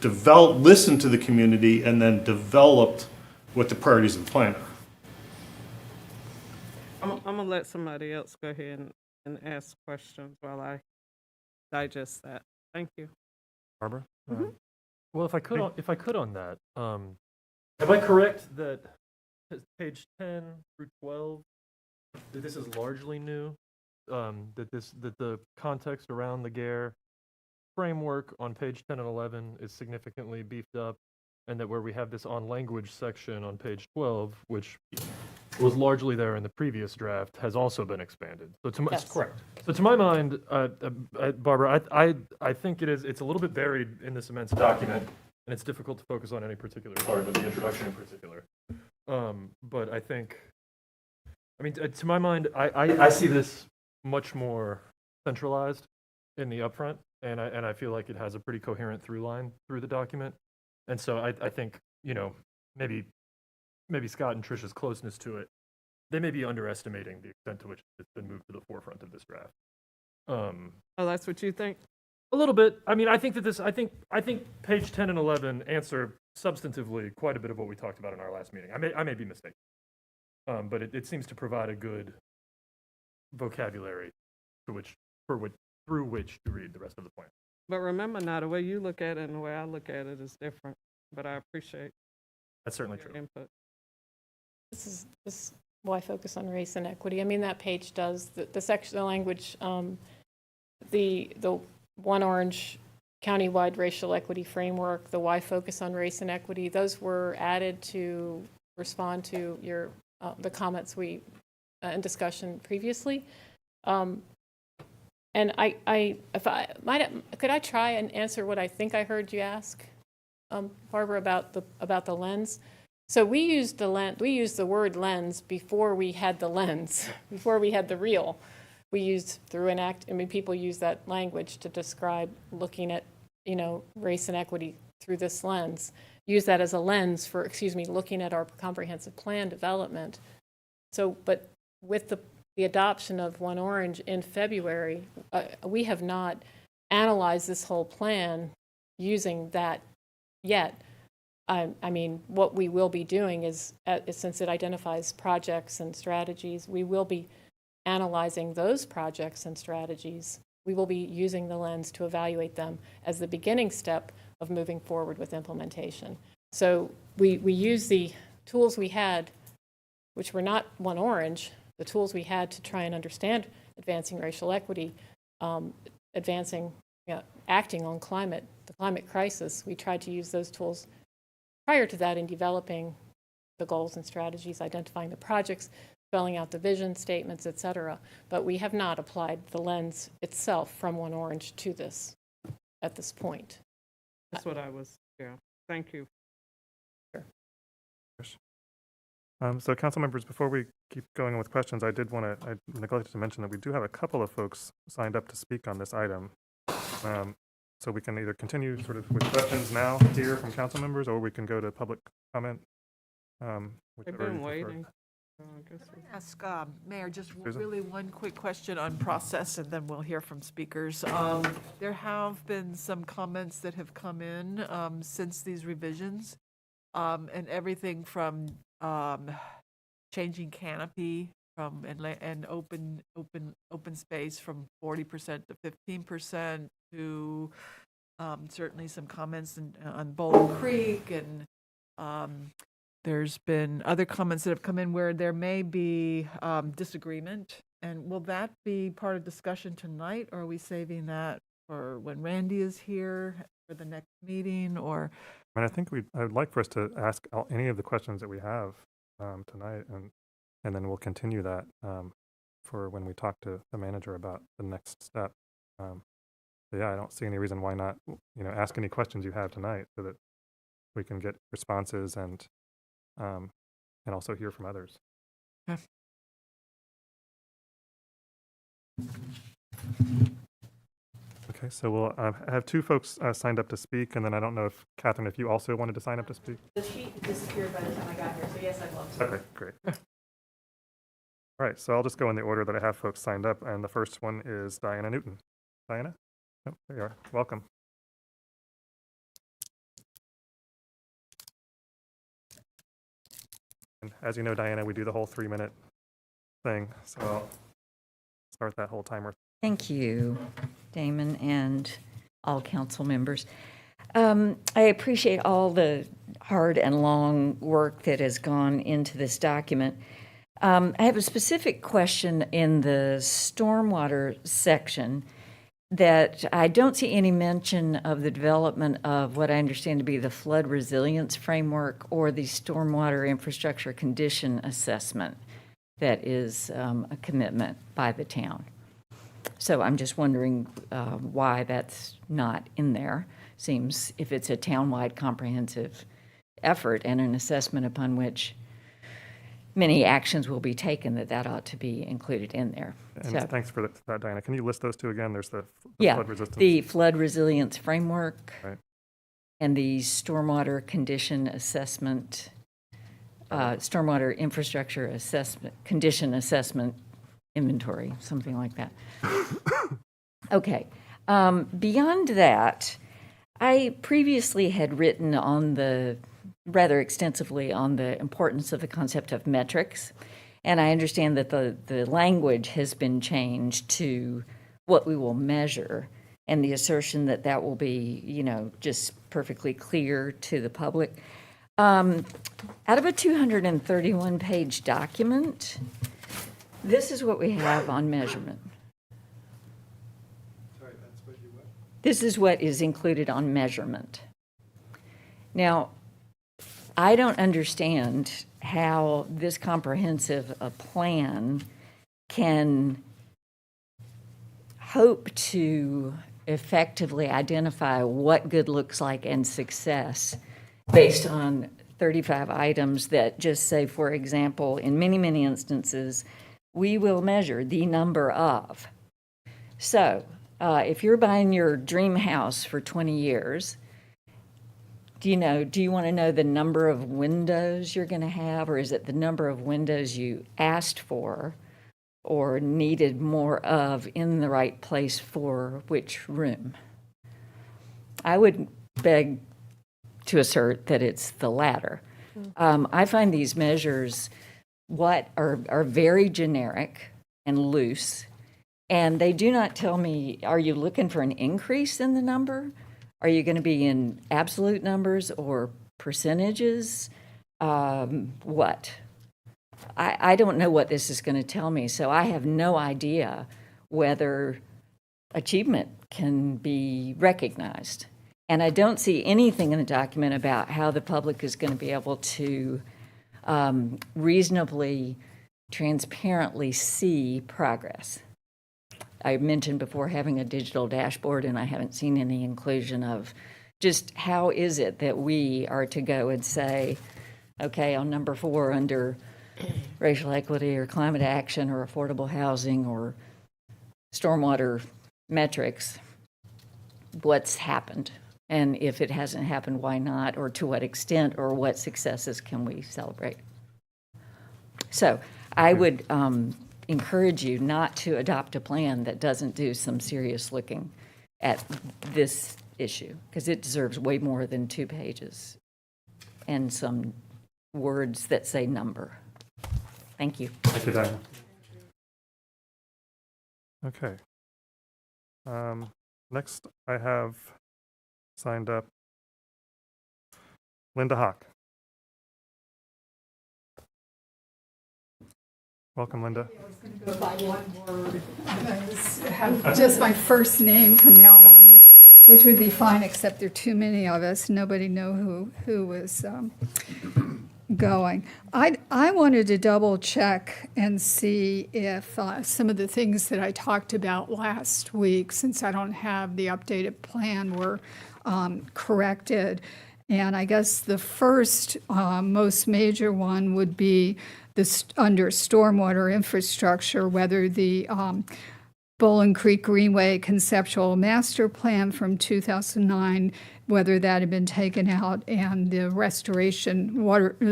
listened to the community and then developed what the priorities of the plan are. I'm going to let somebody else go ahead and ask questions while I digest that. Thank you. Barbara? Mm-hmm. Well, if I could on that, am I correct that page 10 through 12, that this is largely new? That the context around the GARE framework on page 10 and 11 is significantly beefed up, and that where we have this on language section on page 12, which was largely there in the previous draft, has also been expanded. So to my, That's correct. So to my mind, Barbara, I think it's a little bit buried in this immense document, and it's difficult to focus on any particular part, but the introduction in particular. But I think, to my mind, I see this much more centralized in the upfront, and I feel like it has a pretty coherent through line through the document. And so I think, maybe Scott and Tricia's closeness to it, they may be underestimating the extent to which it's been moved to the forefront of this draft. Oh, that's what you think? A little bit. I think that I think page 10 and 11 answer substantively quite a bit of what we talked about in our last meeting. I may be mistaken, but it seems to provide a good vocabulary through which to read the rest of the plan. But remember now, the way you look at it and the way I look at it is different. But I appreciate that's certainly true. Input. This is why focus on race and equity. That page does the section, the language, the One Orange countywide racial equity framework, the why focus on race and equity. Those were added to respond to your the comments we in discussion previously. And could I try and answer what I think I heard you ask, Barbara, about the lens? So we used the word lens before we had the lens, before we had the reel. We used through an act. People use that language to describe looking at, race and equity through this lens. Use that as a lens for, looking at our comprehensive plan development. So, but with the adoption of One Orange in February, we have not analyzed this whole plan using that yet. I mean, what we will be doing is, since it identifies projects and strategies, we will be analyzing those projects and strategies. We will be using the lens to evaluate them as the beginning step of moving forward with implementation. So we use the tools we had, which were not one orange, the tools we had to try and understand advancing racial equity, acting on the climate crisis. We tried to use those tools prior to that in developing the goals and strategies, identifying the projects, spelling out the vision statements, et cetera. But we have not applied the lens itself from one orange to this at this point. That's what I was, yeah. Thank you. So council members, before we keep going with questions, I neglected to mention that we do have a couple of folks signed up to speak on this item. So we can either continue sort of with questions now here from council members, or we can go to public comment. I've whichever you been prefer. waiting. Ask Mayor just Susan? really one quick question on process, and then we'll hear from speakers. There have been some comments that have come in since these revisions, and everything from changing canopy from and open space from 40% to 15% to certainly some comments on Bowling Creek, and there's been other comments that have come in where there may be disagreement. And will that be part of discussion tonight, or are we saving that for when Randy is here for the next meeting? Or And I think I would like for us to ask any of the questions that we have tonight, and then we'll continue that for when we talk to the manager about the next step. But yeah, I don't see any reason why not, ask any questions you have tonight so that we can get responses and also hear from others. Okay. Okay, so we'll have two folks signed up to speak, and then I don't know if, Catherine, if you also wanted to sign up to speak? The sheet disappeared by the time I got here, so yes, I'd love to. Okay, great. All right, so I'll just go in the order that I have folks signed up, and the first one is Diana Newton. Diana? Oh, there you are. Welcome. And as you know, Diana, we do the whole 3-minute thing, so I'll start that whole timer. Thank you, Damon, and all council members. I appreciate all the hard and long work that has gone into this document. I have a specific question in the stormwater section that I don't see any mention of the development of what I understand to be the flood resilience framework or the stormwater infrastructure condition assessment that is a commitment by the town. So I'm just wondering why that's not in there. Seems if it's a townwide comprehensive effort and an assessment upon which many actions will be taken, that ought to be included in there. And thanks for that, Diana. Can you list those two again? There's the flood resistance. The flood resilience framework, right, and the stormwater condition assessment, stormwater infrastructure assessment, condition assessment inventory, something like that. Okay. Beyond that, I previously had written rather extensively on the importance of the concept of metrics, and I understand that the language has been changed to what we will measure, and the assertion that will be, just perfectly clear to the public. Out of a 231-page document, this is what we have on measurement. Sorry, that's what you what? This is what is included on measurement. Now, I don't understand how this comprehensive a plan can hope to effectively identify what good looks like and success based on 35 items that just say, for example, in many, many instances, we will measure the number of. So if you're buying your dream house for 20 years, do you want to know the number of windows you're going to have, or is it the number of windows you asked for or needed more of in the right place for which room? I would beg to assert that it's the latter. I find these measures are very generic and loose, and they do not tell me, are you looking for an increase in the number? Are you going to be in absolute numbers or percentages? What? I don't know what this is going to tell me, so I have no idea whether achievement can be recognized. And I don't see anything in the document about how the public is going to be able to reasonably, transparently see progress. I mentioned before having a digital dashboard, and I haven't seen any inclusion of just how is it that we are to go and say, okay, on number 4 under racial equity or climate action or affordable housing or stormwater metrics, what's happened? And if it hasn't happened, why not? Or to what extent? Or what successes can we celebrate? So I would encourage you not to adopt a plan that doesn't do some serious looking at this issue, because it deserves way more than 2 pages and some words that say number. Thank you. Thank you, Diane. Okay. Next, I have signed up Linda Hawk. Welcome, Linda. I was going to go by one word. Have just my first name from now on, which would be fine, except there are too many of us. Nobody know who was going. I wanted to double check and see if some of the things that I talked about last week, since I don't have the updated plan, were corrected. And I guess the first most major one would be this under stormwater infrastructure, whether the Bowling Creek Greenway Conceptual Master Plan from 2009, whether that had been taken out, and the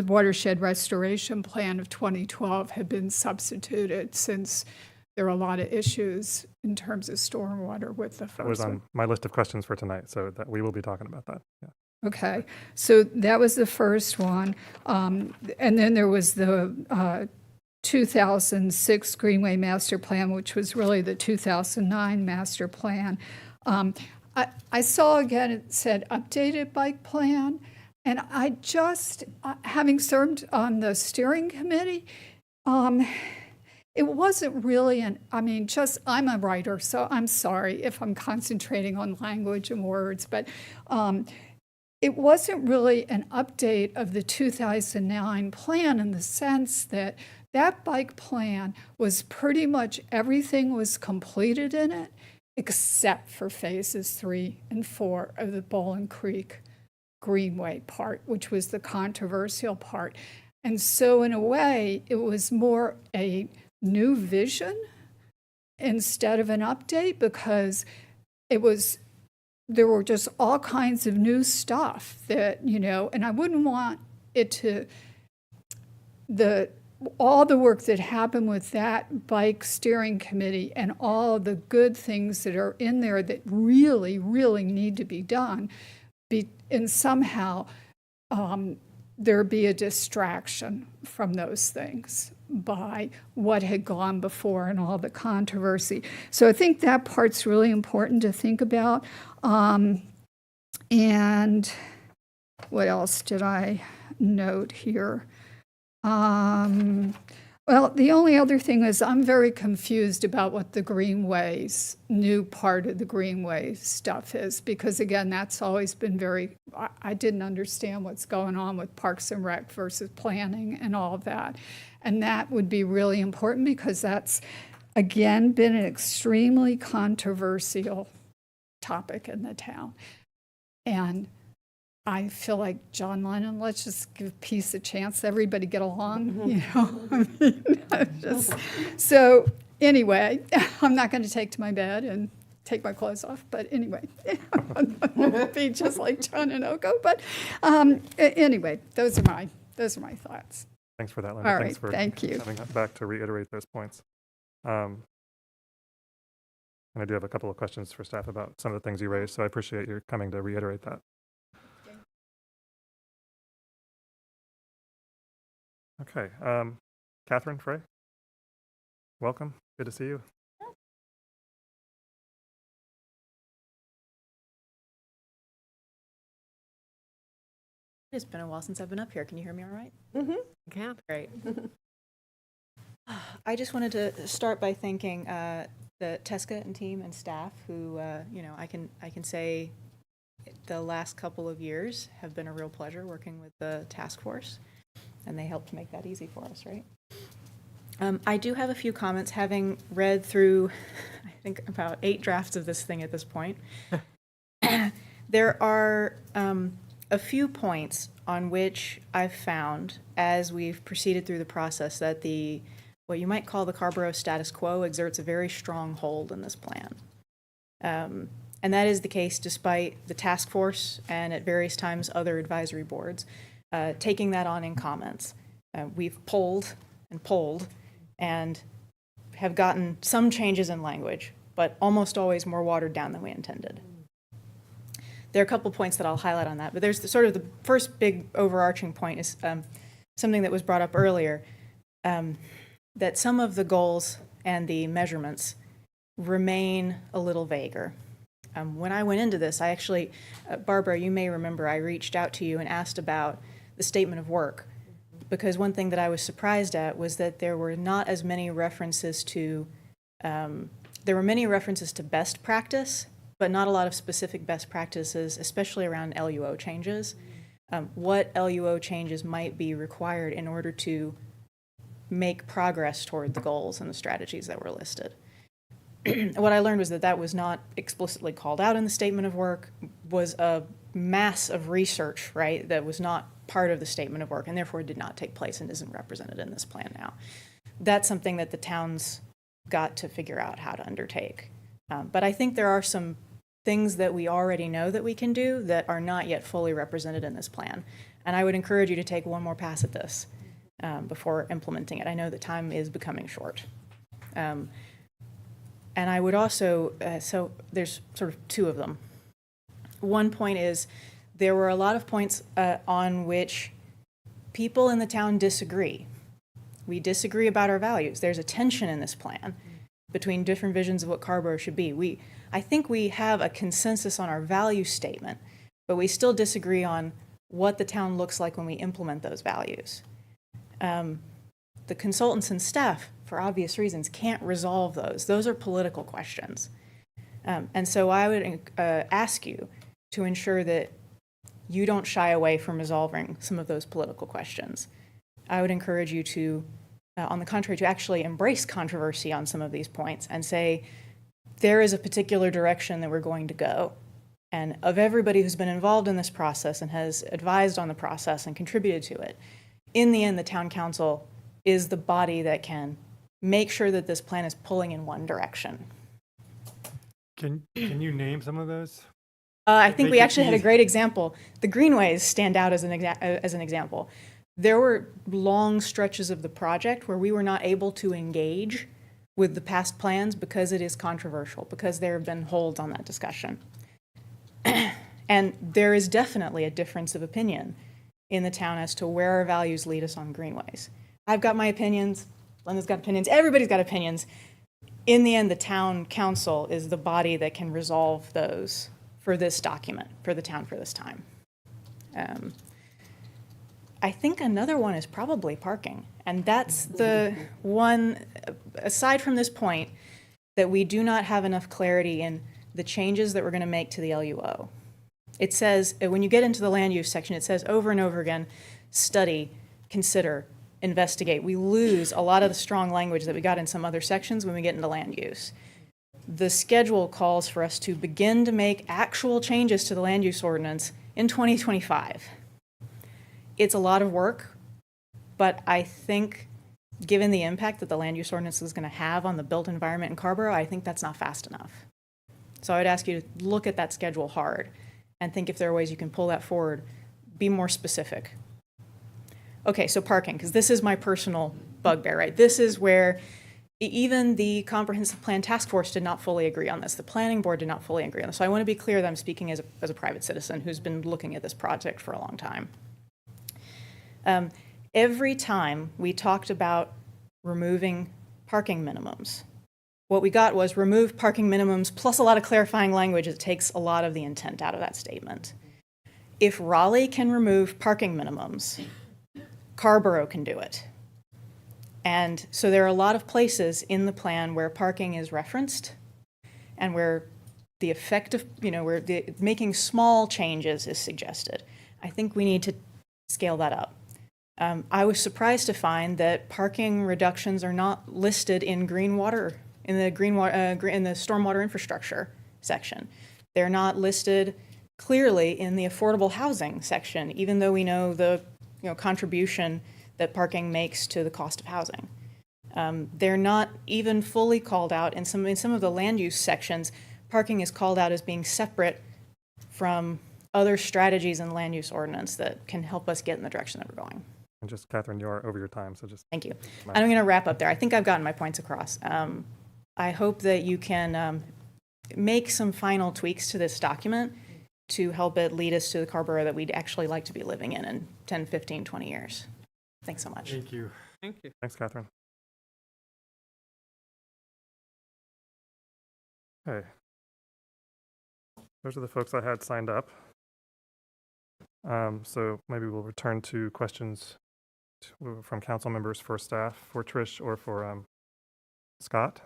watershed restoration plan of 2012 had been substituted, since there are a lot of issues in terms of stormwater with the first That was on one. my list of questions for tonight, so that we will be talking about that. Yeah. Okay, so that was the first one. And then there was the 2006 Greenway Master Plan, which was really the 2009 Master Plan. I saw again, it said updated bike plan. And I just, having served on the steering committee, it wasn't really I'm a writer, so I'm sorry if I'm concentrating on language and words, but it wasn't really an update of the 2009 plan, in the sense that that bike plan was pretty much everything was completed in it, except for phases 3 and 4 of the Bowling Creek Greenway part, which was the controversial part. And so in a way, it was more a new vision instead of an update, because there were just all kinds of new stuff that, and I wouldn't want it to, all the work that happened with that bike steering committee and all the good things that are in there that really, really need to be done, and somehow there be a distraction from those things by what had gone before and all the controversy. So I think that part's really important to think about. And what else did I note here? Well, the only other thing is I'm very confused about what the Greenways, new part of the Greenway stuff is, because again, that's always been I didn't understand what's going on with Parks and Rec versus planning and all of that. And that would be really important, because that's, again, been an extremely controversial topic in the town. And I feel like John Lennon, let's just give peace a chance, everybody get along, So anyway, I'm not going to take to my bed and take my clothes off, but anyway, be just like John and Oko. But anyway, those are my thoughts. Thanks for that, Linda. All Thanks right, for thank you. coming back to reiterate those points. And I do have a couple of questions for staff about some of the things you raised, so I appreciate your coming to reiterate that. Okay, Catherine Frey, welcome. Good to see you. It's been a while since I've been up here. Can you hear me all right? Mm-hmm. Can. Great. I just wanted to start by thanking the Tesca and team and staff who, I can say the last couple of years have been a real pleasure working with the task force, and they helped make that easy for us, right? I do have a few comments, having read through, I think, about 8 drafts of this thing at this point. There are a few points on which I've found, as we've proceeded through the process, that what you might call the Carrboro status quo exerts a very strong hold in this plan. And that is the case despite the task force and at various times other advisory boards taking that on in comments. We've polled and have gotten some changes in language, but almost always more watered down than we intended. There are a couple points that I'll highlight on that, but there's the first big overarching point is something that was brought up earlier, that some of the goals and the measurements remain a little vaguer. When I went into this, I actually, Barbara, you may remember, I reached out to you and asked about the statement of work, because one thing that I was surprised at was that there were not as many references to, there were many references to best practice, but not a lot of specific best practices, especially around LUO changes. What LUO changes might be required in order to make progress toward the goals and the strategies that were listed. What I learned was that that was not explicitly called out in the statement of work, was a mass of research, right, that was not part of the statement of work and therefore did not take place and isn't represented in this plan now. That's something that the town's got to figure out how to undertake. But I think there are some things that we already know that we can do that are not yet fully represented in this plan. And I would encourage you to take one more pass at this before implementing it. I know that time is becoming short. And I would also, so there's sort of 2 of them. One point is there were a lot of points on which people in the town disagree. We disagree about our values. There's a tension in this plan between different visions of what Carrboro should be. I think we have a consensus on our value statement, but we still disagree on what the town looks like when we implement those values. The consultants and staff, for obvious reasons, can't resolve those. Those are political questions. And so I would ask you to ensure that you don't shy away from resolving some of those political questions. I would encourage you to, on the contrary, to actually embrace controversy on some of these points and say, there is a particular direction that we're going to go. And of everybody who's been involved in this process and has advised on the process and contributed to it, in the end, the town council is the body that can make sure that this plan is pulling in one direction. Can you name some of those? I think Make we it actually had a easy. great example. The greenways stand out as an example. There were long stretches of the project where we were not able to engage with the past plans because it is controversial, because there have been holds on that discussion. And there is definitely a difference of opinion in the town as to where our values lead us on greenways. I've got my opinions, Linda's got opinions, everybody's got opinions. In the end, the town council is the body that can resolve those for this document, for the town for this time. I think another one is probably parking. And that's the one, aside from this point, that we do not have enough clarity in the changes that we're going to make to the LUO. It says, when you get into the land use section, it says over and over again, study, consider, investigate. We lose a lot of the strong language that we got in some other sections when we get into land use. The schedule calls for us to begin to make actual changes to the land use ordinance in 2025. It's a lot of work, but I think given the impact that the land use ordinance is going to have on the built environment in Carrboro, I think that's not fast enough. So I would ask you to look at that schedule hard and think if there are ways you can pull that forward, be more specific. Okay, so parking, because this is my personal bugbear, right? This is where even the Comprehensive Plan Task Force did not fully agree on this. The Planning Board did not fully agree on this. So I want to be clear that I'm speaking as a private citizen who's been looking at this project for a long time. every time we talked about removing parking minimums, what we got was remove parking minimums plus a lot of clarifying language that takes a lot of the intent out of that statement. If Raleigh can remove parking minimums, Carrboro can do it. And so there are a lot of places in the plan where parking is referenced and where the effect of, where making small changes is suggested. I think we need to scale that up. I was surprised to find that parking reductions are not listed in in the stormwater infrastructure section. They're not listed clearly in the affordable housing section, even though we know the contribution that parking makes to the cost of housing. They're not even fully called out in some of the land use sections. Parking is called out as being separate from other strategies in the land use ordinance that can help us get in the direction that we're going. And just, Catherine, you are over your time, so just. Thank you. And I'm going to wrap up there. I think I've gotten my points across. I hope that you can make some final tweaks to this document to help it lead us to the Carrboro that we'd actually like to be living in 10, 15, 20 years. Thanks so much. Thank you. Thank you. Thanks, Catherine. Okay. Those are the folks I had signed up. So maybe we'll return to questions from council members for staff, for Trish, or for Scott.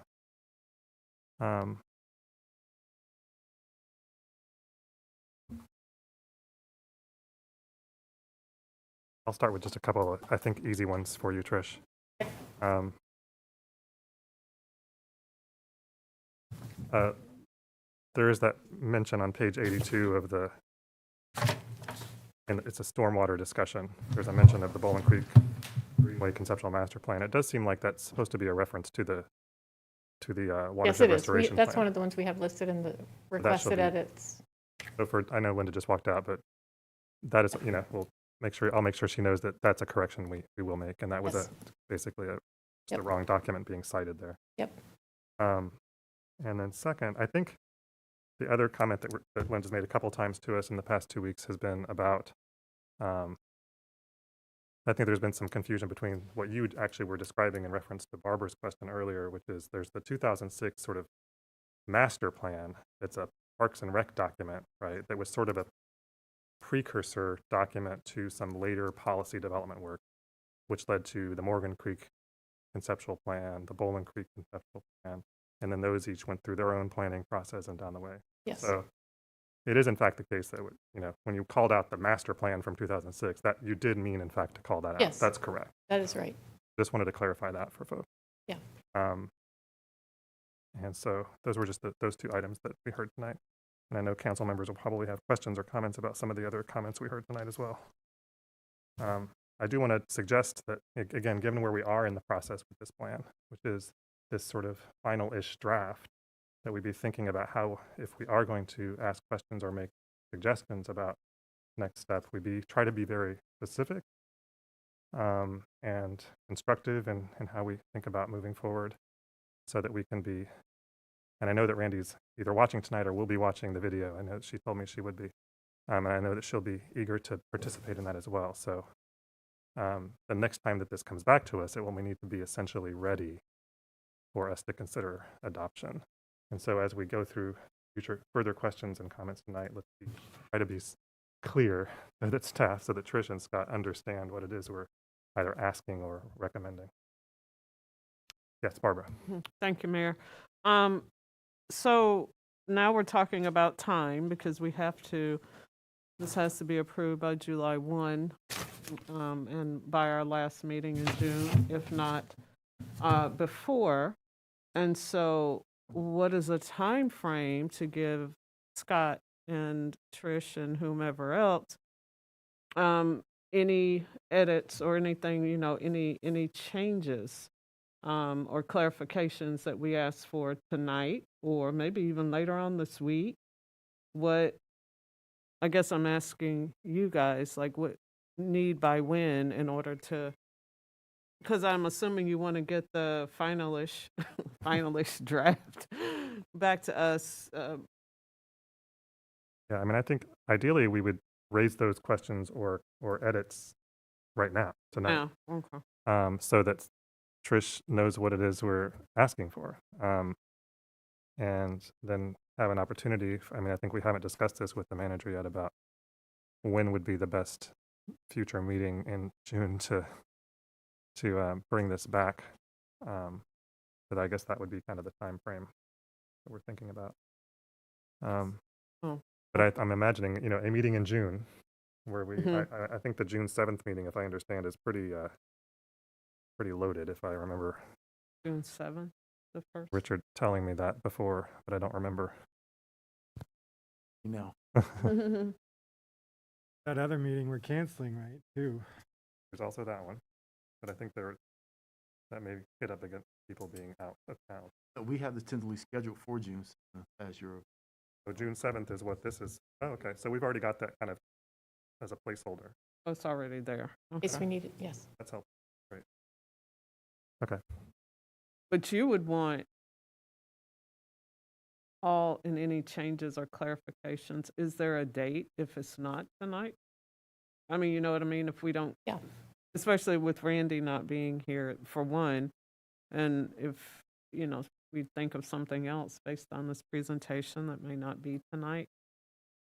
I'll start with just a couple, I think, easy ones for you, Trish. There is that mention on page 82 of the, and it's a stormwater discussion. There's a mention of the Bowling Creek Greenway Conceptual Master Plan. It does seem like that's supposed to be a reference to the watershed Yes, it is. restoration That's plan. one of the ones we have listed in the requested edits. So I know Linda just walked out, but that is, we'll I'll make sure she knows that that's a correction we will make, and that was Yes. basically just a wrong document being cited there. Yep. And then second, I think the other comment that Linda's made a couple times to us in the past 2 weeks has been about, I think there's been some confusion between what you actually were describing in reference to Barbara's question earlier, which is there's the 2006 sort of master plan. It's a Parks and Rec document, right? That was sort of a precursor document to some later policy development work, which led to the Morgan Creek conceptual plan, the Bowling Creek conceptual plan, and then those each went through their own planning process and down the way. Yes. So it is in fact the case that, when you called out the master plan from 2006, that you did mean in fact to call that out. Yes. That's correct. That is right. Just wanted to clarify that for folks. Yeah. And so those were just those two items that we heard tonight. And I know council members will probably have questions or comments about some of the other comments we heard tonight as well. I do want to suggest that, again, given where we are in the process with this plan, which is this sort of final-ish draft, that we be thinking about how, if we are going to ask questions or make suggestions about next steps, try to be very specific and constructive in how we think about moving forward, so that we can be, and I know that Randy's either watching tonight or will be watching the video. I know that she told me she would be. And I know that she'll be eager to participate in that as well. So the next time that this comes back to us, we need to be essentially ready for us to consider adoption. And so as we go through further questions and comments tonight, let's try to be clear that staff, so that Trish and Scott understand what it is we're either asking or recommending. Yes, Barbara. Thank you, Mayor. So now we're talking about time, because this has to be approved by July 1 and by our last meeting in June, if not before. And so what is a time frame to give Scott and Trish and whomever else any edits or anything, any changes or clarifications that we asked for tonight, or maybe even later on this week? I guess I'm asking you guys, what need by when in order to, because I'm assuming you want to get the finalish draft back to us. Yeah, I mean, I think ideally we would raise those questions or edits right now, tonight. Yeah, okay. So that Trish knows what it is we're asking for. And then have an opportunity, I mean, I think we haven't discussed this with the manager yet about when would be the best future meeting in June to bring this back. But I guess that would be kind of the time frame that we're thinking about. Oh. But I'm imagining, you know, a meeting in June where we, Mhm. I think the June 7th meeting, if I understand, is pretty loaded, if I remember June 7th, the first. Richard telling me that before, but I don't remember. You know. That other meeting we're canceling, right, too? There's also that one, but I think that may hit up against people being out of town. We have this tentatively scheduled for June as your. So June 7th is what this is. Oh, okay. So we've already got that kind of as a placeholder. Oh, it's already there. In case Okay. we need it, yes. That's helpful. Great. Okay. But you would want all and any changes or clarifications. Is there a date if it's not tonight? I mean, you know what I mean? If we don't. Yeah. Especially with Randy not being here for one, and if, you know, we think of something else based on this presentation that may not be tonight.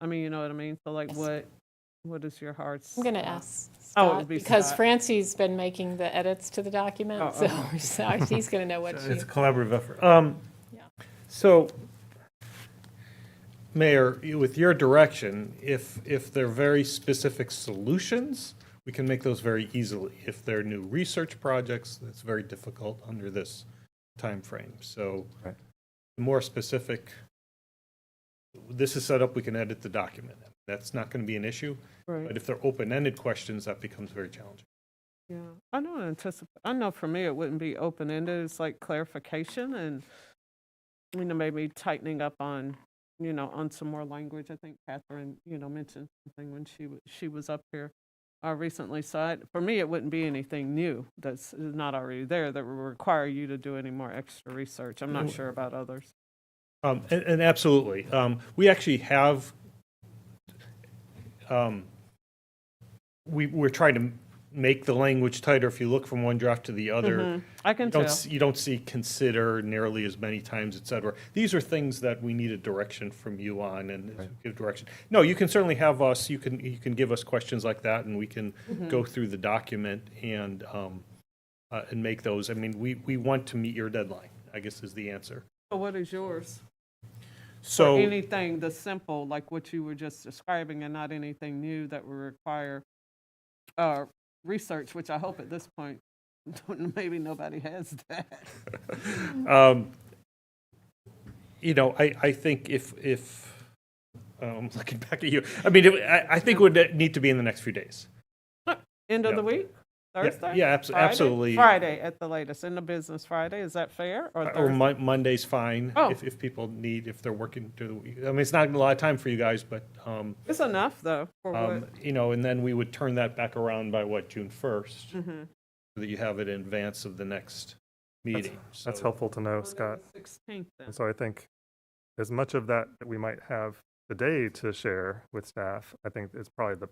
I mean, you know what I mean? So like what is your hard I'm going to stop? ask Oh, it Scott, would be because Scott. Francie's been making the edits to the document, Oh, so he's going to know what she. It's a collaborative effort. Yeah. So, Mayor, with your direction, if they're very specific solutions, we can make those very easily. If they're new research projects, that's very difficult under this time frame. So, Right. the more specific this is set up, we can edit the document. That's not going to be an issue. Right. But if they're open-ended questions, that becomes very challenging. Yeah, I don't anticipate, I know for me, it wouldn't be open-ended, it's like clarification and, you know, maybe tightening up on, you know, on some more language. I think Catherine, you know, mentioned something when she was up here recently. So for me, it wouldn't be anything new that's not already there that would require you to do any more extra research. I'm not sure about others. And absolutely. We actually have, we're trying to make the language tighter. If you look from one draft to the other, I can tell. you don't see consider nearly as many times, et cetera. These are things that we need a direction from you on and give direction. No, you can certainly have us, you can give us questions like that and we can go through the document and make those. I mean, we want to meet your deadline, I guess is the answer. So what is yours? So Or anything the simple, like what you were just describing, and not anything new that would require research, which I hope at this point maybe nobody has that. You know, I think if I'm looking back at you, I mean, I think it would need to be in the next few days. End of Yeah. the week? Thursday? yeah, Friday? absolutely. Friday at the latest, in the business Friday, is that fair? Or Or Thursday? Monday's fine Oh. if people need, if they're working through the week. I mean, it's not a lot of time for you guys, but, It's enough, though, for what? you know, and then we would turn that back around by what, June 1st? Mhm. So that you have it in advance of the next meeting. That's So- helpful to know, Scott. 16th then. And so I think as much of that we might have today to share with staff, I think is probably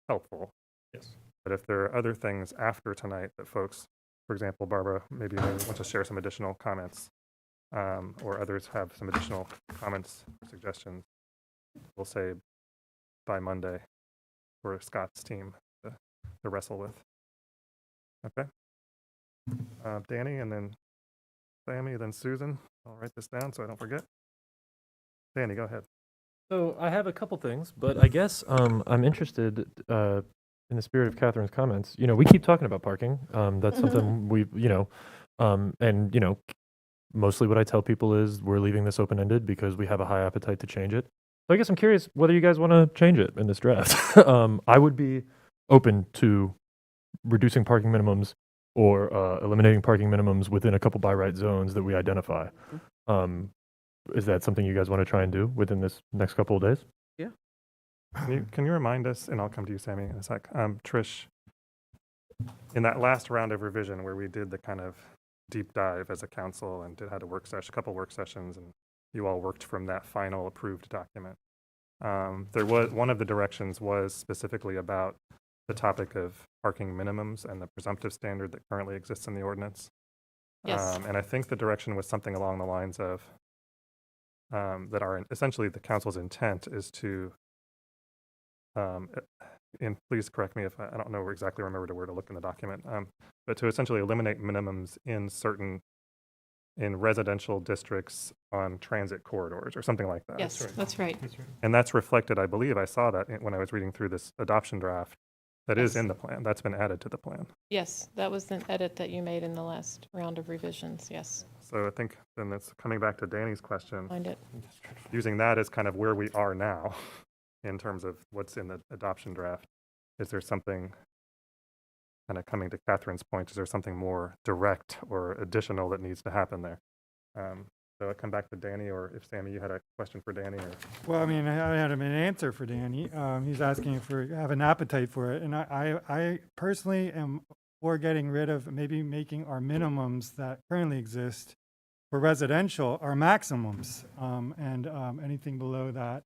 helpful. Yes. But if there are other things after tonight that folks, for example, Barbara, maybe want to share some additional comments, or others have some additional comments or suggestions, we'll say by Monday for Scott's team to wrestle with. Okay. Danny, and then Sammy, then Susan. I'll write this down so I don't forget. Danny, go ahead. So I have a couple things, but I guess I'm interested in the spirit of Catherine's comments. You know, we keep talking about parking. That's something we, and mostly what I tell people is we're leaving this open-ended because we have a high appetite to change it. So I guess I'm curious whether you guys want to change it in this draft. I would be open to reducing parking minimums or eliminating parking minimums within a couple by right zones that we identify. Is that something you guys want to try and do within this next couple of days? Yeah. Can you remind us, and I'll come to you, Sammy, in a sec, Trish, in that last round of revision where we did the kind of deep dive as a council and had a couple work sessions, and you all worked from that final approved document. There was one of the directions was specifically about the topic of parking minimums and the presumptive standard that currently exists in the ordinance. Yes. And I think the direction was something along the lines of that are essentially the council's intent is to, and please correct me if I don't know exactly remember where to look in the document, but to essentially eliminate minimums in residential districts on transit corridors or something like that. Yes, that's right. And that's reflected, I believe, I saw that when I was reading through this adoption draft. That is Yes. in the plan. That's been added to the plan. Yes, that was an edit that you made in the last round of revisions, yes. So I think then that's coming back to Danny's question. Find it. Using that as kind of where we are now in terms of what's in the adoption draft. Is there something, kind of coming to Catherine's point, is there something more direct or additional that needs to happen there? So I come back to Danny, or if Sammy, you had a question for Danny, or Well, I mean, I had an answer for Danny. He's asking if we have an appetite for it. And I personally am for getting rid of, maybe making our minimums that currently exist for residential our maximums. And anything below that,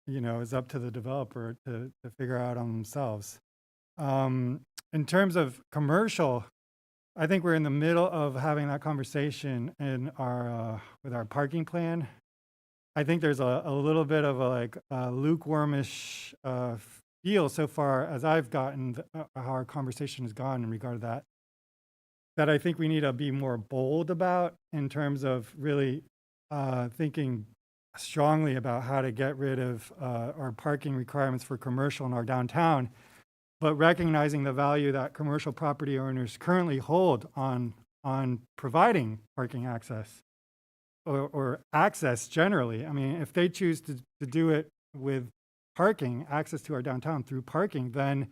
is up to the developer to figure out on themselves. In terms of commercial, I think we're in the middle of having that conversation in our with our parking plan. I think there's a little bit of a lukewarmish feel so far as I've gotten how our conversation has gone in regard to that I think we need to be more bold about in terms of really thinking strongly about how to get rid of our parking requirements for commercial in our downtown, but recognizing the value that commercial property owners currently hold on providing parking access or access generally. I mean, if they choose to do it with parking, access to our downtown through parking, then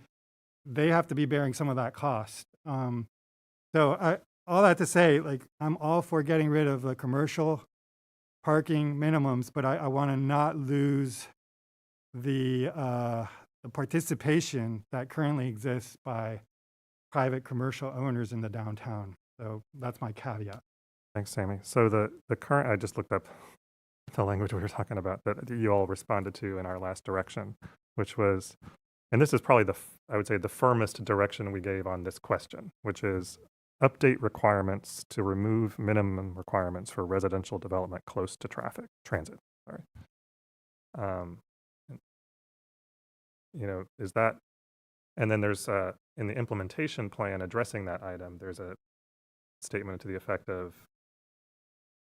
they have to be bearing some of that cost. So all that to say, I'm all for getting rid of the commercial parking minimums, but I want to not lose the participation that currently exists by private commercial owners in the downtown. So that's my caveat. Thanks, Sammy. So the current, I just looked up the language we were talking about that you all responded to in our last direction, which was, and this is probably I would say the firmest direction we gave on this question, which is update requirements to remove minimum requirements for residential development close to transit. Sorry. Is that, and then there's in the implementation plan addressing that item, there's a statement to the effect of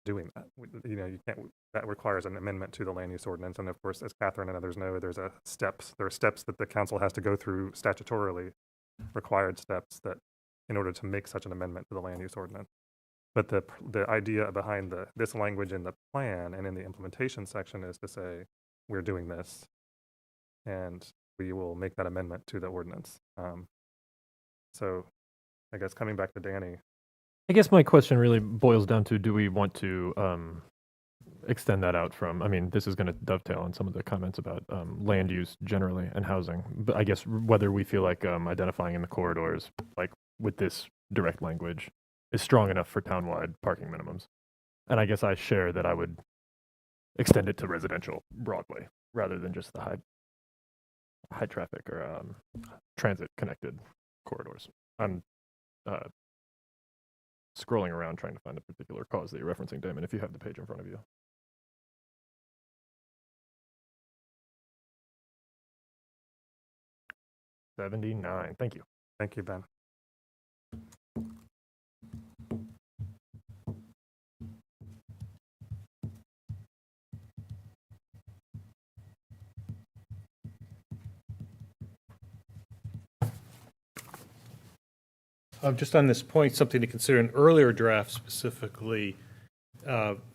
doing that. You can't, that requires an amendment to the land use ordinance. And of course, as Catherine and others know, there are steps that the council has to go through statutorily, required steps that in order to make such an amendment to the land use ordinance. But the idea behind this language in the plan and in the implementation section is to say, we're doing this, and we will make that amendment to the ordinance. So I guess coming back to Danny. I guess my question really boils down to, do we want to extend that out from, I mean, this is going to dovetail on some of the comments about land use generally and housing, but I guess whether we feel like identifying in the corridors, like with this direct language, is strong enough for townwide parking minimums. And I guess I share that I would extend it to residential Broadway rather than just the high traffic or transit connected corridors. I'm scrolling around trying to find a particular cause that you're referencing, Damon, if you have the page in front of you. $79. Thank you. Thank you, Ben. Just on this point, something to consider, an earlier draft specifically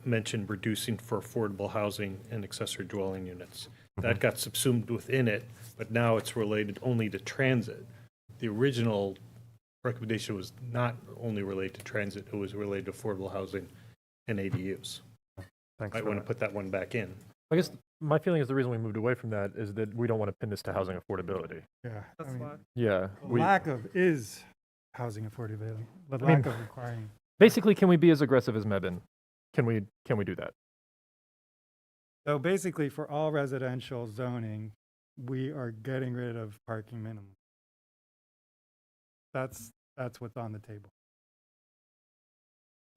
mentioned reducing for affordable housing and accessory dwelling units. That got subsumed within it, but now it's related only to transit. The original recommendation was not only related to transit, it was related to affordable housing and ADUs. Thanks. Might want to put that one back in. I guess my feeling is the reason we moved away from that is that we don't want to pin this to housing affordability. Yeah. That's why. Yeah. The lack of is housing affordability. The lack of requiring. Basically, can we be as aggressive as Mebane? Can we do that? So basically, for all residential zoning, we are getting rid of parking minimum. That's what's on the table.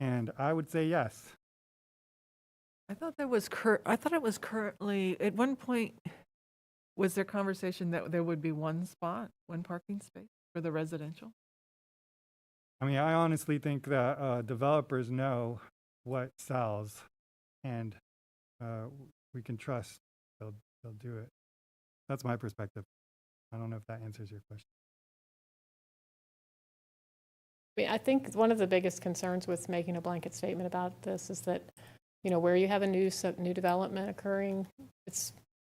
And I would say yes. I thought that was I thought it was currently, at one point, was there conversation that there would be one parking space for the residential? I mean, I honestly think that developers know what sells, and we can trust they'll do it. That's my perspective. I don't know if that answers your question. I think one of the biggest concerns with making a blanket statement about this is that, where you have a new development occurring,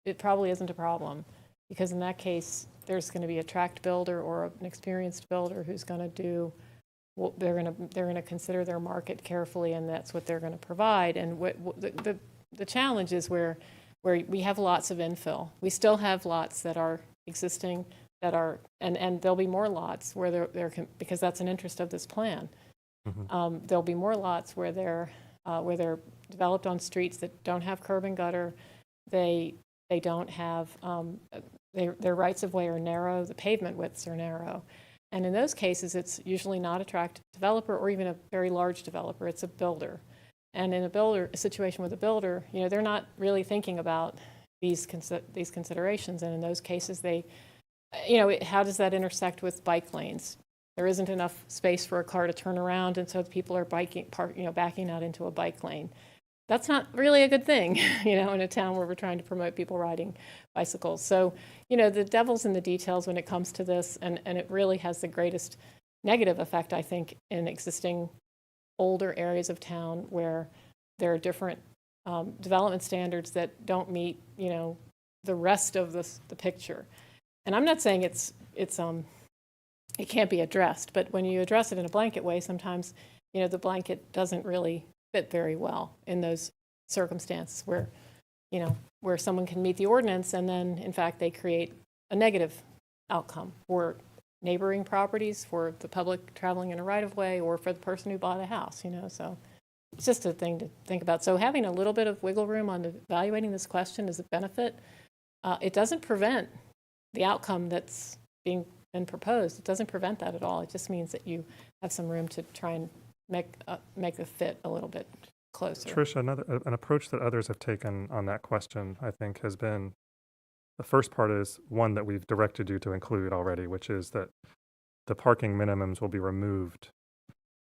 it probably isn't a problem, because in that case, there's going to be a tract builder or an experienced builder who's going to do. Well, they're going to consider their market carefully, and that's what they're going to provide. And the challenge is where we have lots of infill. We still have lots that are existing that are, and there'll be more lots where because that's an interest of this plan. Mm-hmm. There'll be more lots where they're developed on streets that don't have curb and gutter. They don't have their rights of way are narrow. The pavement widths are narrow. And in those cases, it's usually not a tract developer or even a very large developer. It's a builder. And in a situation with a builder, they're not really thinking about these considerations. And in those cases, how does that intersect with bike lanes? There isn't enough space for a car to turn around, and so people are backing out into a bike lane. That's not really a good thing, in a town where we're trying to promote people riding bicycles. So, the devil's in the details when it comes to this, and it really has the greatest negative effect, I think, in existing older areas of town where there are different development standards that don't meet, the rest of the picture. And I'm not saying it can't be addressed, but when you address it in a blanket way, sometimes, the blanket doesn't really fit very well in those circumstances where someone can meet the ordinance and then, in fact, they create a negative outcome for neighboring properties, for the public traveling in a right-of-way, or for the person who bought a house, So it's just a thing to think about. So having a little bit of wiggle room on evaluating this question is a benefit. It doesn't prevent the outcome that's been proposed. It doesn't prevent that at all. It just means that you have some room to try and make the fit a little bit closer. Tricia, an approach that others have taken on that question, I think, has been, the first part is one that we've directed you to include already, which is that the parking minimums will be removed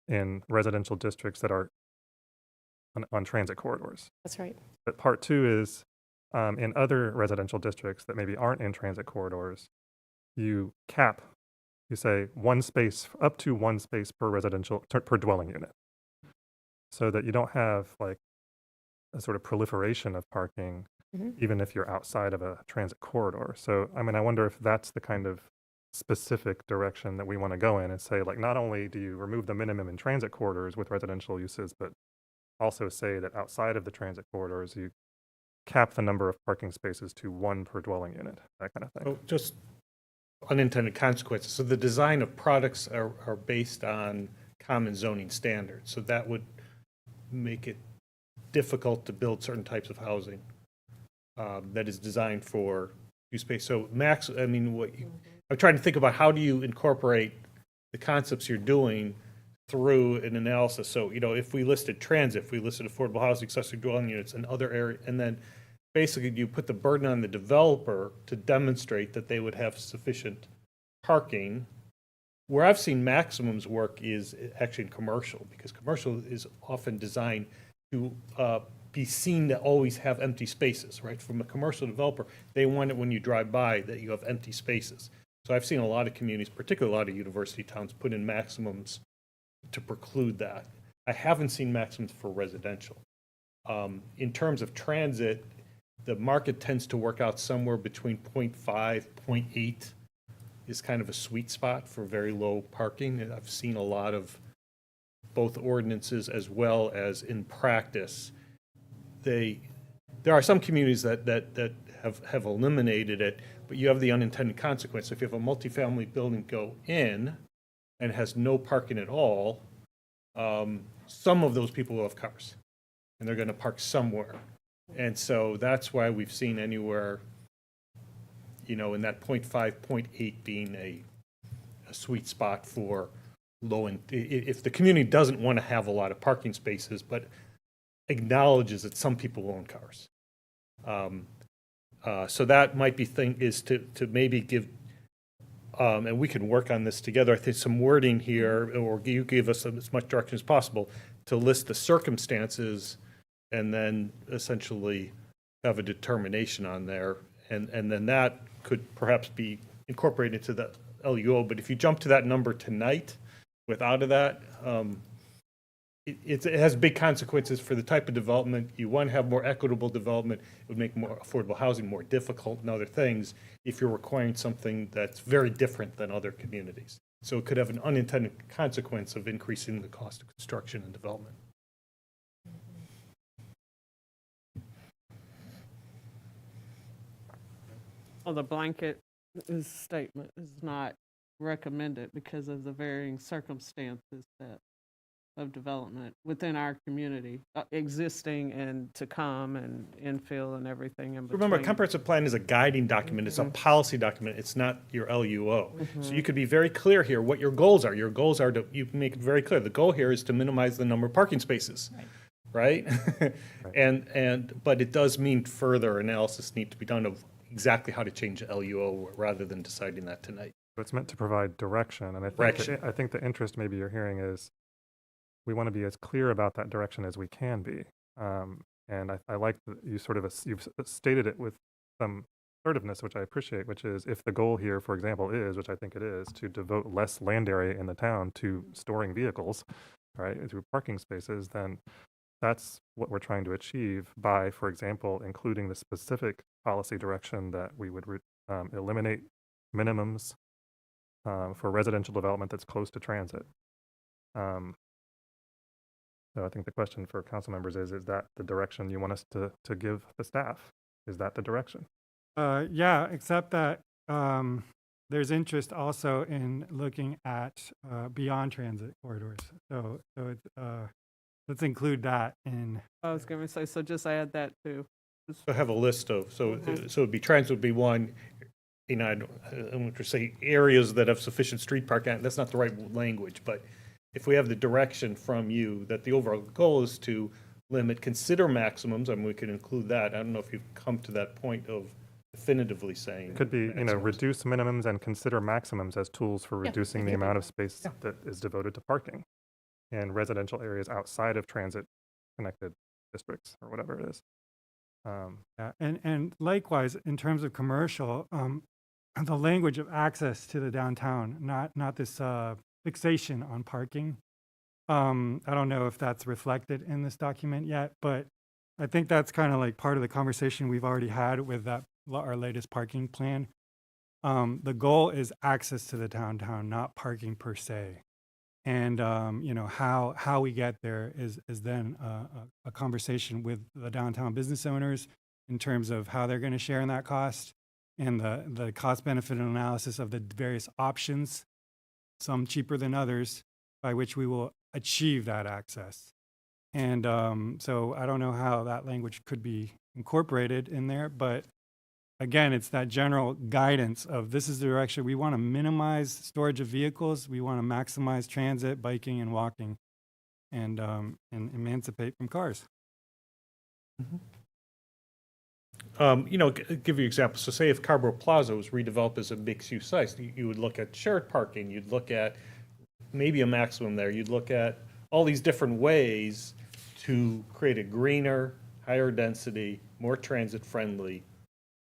in residential districts that are on transit corridors. That's right. But part two is, in other residential districts that maybe aren't in transit corridors, you say up to one space per dwelling unit, so that you don't have like a sort of proliferation of parking, even if you're outside of a transit corridor. So, I wonder if that's the kind of specific direction that we want to go in, and say, like, not only do you remove the minimum in transit corridors with residential uses, but also say that outside of the transit corridors, you cap the number of parking spaces to one per dwelling unit, that kind of thing. Oh, just unintended consequences. So the design of products are based on common zoning standards. So that would make it difficult to build certain types of housing that is designed for use space. So I'm trying to think about how do you incorporate the concepts you're doing through an analysis. So, if we listed transit, if we listed affordable housing, accessory dwelling units, and other area, and then basically you put the burden on the developer to demonstrate that they would have sufficient parking. Where I've seen maximums work is actually in commercial, because commercial is often designed to be seen to always have empty spaces, right? From a commercial developer, they want it when you drive by that you have empty spaces. So I've seen a lot of communities, particularly a lot of university towns, put in maximums to preclude that. I haven't seen maximums for residential. In terms of transit, the market tends to work out somewhere between 0.5, 0.8 is kind of a sweet spot for very low parking. And I've seen a lot of both ordinances as well as in practice. There are some communities that have eliminated it, but you have the unintended consequence. If you have a multifamily building go in and has no parking at all, some of those people will have cars, and they're going to park somewhere. And so that's why we've seen anywhere, in that 0.5, 0.8 being a sweet spot for if the community doesn't want to have a lot of parking spaces, but acknowledges that some people own cars. So that might be to maybe give, and we can work on this together, I think some wording here, or you give us as much direction as possible to list the circumstances and then essentially have a determination on there. And then that could perhaps be incorporated into the LUO. But if you jump to that number tonight without that, it has big consequences for the type of development. You want to have more equitable development. It would make more affordable housing more difficult and other things if you're requiring something that's very different than other communities. So it could have an unintended consequence of increasing the cost of construction and development. Well, the blanket statement is not recommended because of the varying circumstances of development within our community, existing and to come, and infill and everything in between. Remember, a comprehensive plan is a guiding document. It's a policy document. It's not your LUO. So you could be very clear here what your goals are. Your goals are you make it very clear. The goal here is to minimize the number of parking spaces, right? But it does mean further analysis needs to be done of exactly how to change the LUO rather than deciding that tonight. So it's meant to provide direction, and I think the interest maybe you're hearing is we want to be as clear about that direction as we can be. And I like that you've stated it with some assertiveness, which I appreciate, which is if the goal here, for example, is, which I think it is, to devote less land area in the town to storing vehicles, right, through parking spaces, then that's what we're trying to achieve by, for example, including the specific policy direction that we would eliminate minimums for residential development that's close to transit. So I think the question for council members is that the direction you want us to give the staff? Is that the direction? Yeah, except that there's interest also in looking at beyond transit corridors. So it's, let's include that in. I was going to say, so just add that too. So have a list of, so it'd be transit would be one, I want to say areas that have sufficient street parking. That's not the right language, but if we have the direction from you that the overall goal is to consider maximums, we could include that. I don't know if you've come to that point of definitively saying. It could be, reduce minimums and consider maximums as tools for reducing the amount of space that is devoted to parking in residential areas outside of transit-connected districts or whatever it is. Yeah, and likewise, in terms of commercial, the language of access to the downtown, not this fixation on parking. I don't know if that's reflected in this document yet, but I think that's kind of like part of the conversation we've already had with our latest parking plan. The goal is access to the downtown, not parking per se. And how we get there is then a conversation with the downtown business owners in terms of how they're going to share in that cost and the cost benefit analysis of the various options, some cheaper than others, by which we will achieve that access. And so I don't know how that language could be incorporated in there, but again, it's that general guidance of this is the direction. We want to minimize storage of vehicles. We want to maximize transit, biking, and walking, and emancipate from cars. Give you examples. So say if Carrboro Plaza was redeveloped as a mixed-use site, you would look at shared parking, you'd look at maybe a maximum there, you'd look at all these different ways to create a greener, higher density, more transit-friendly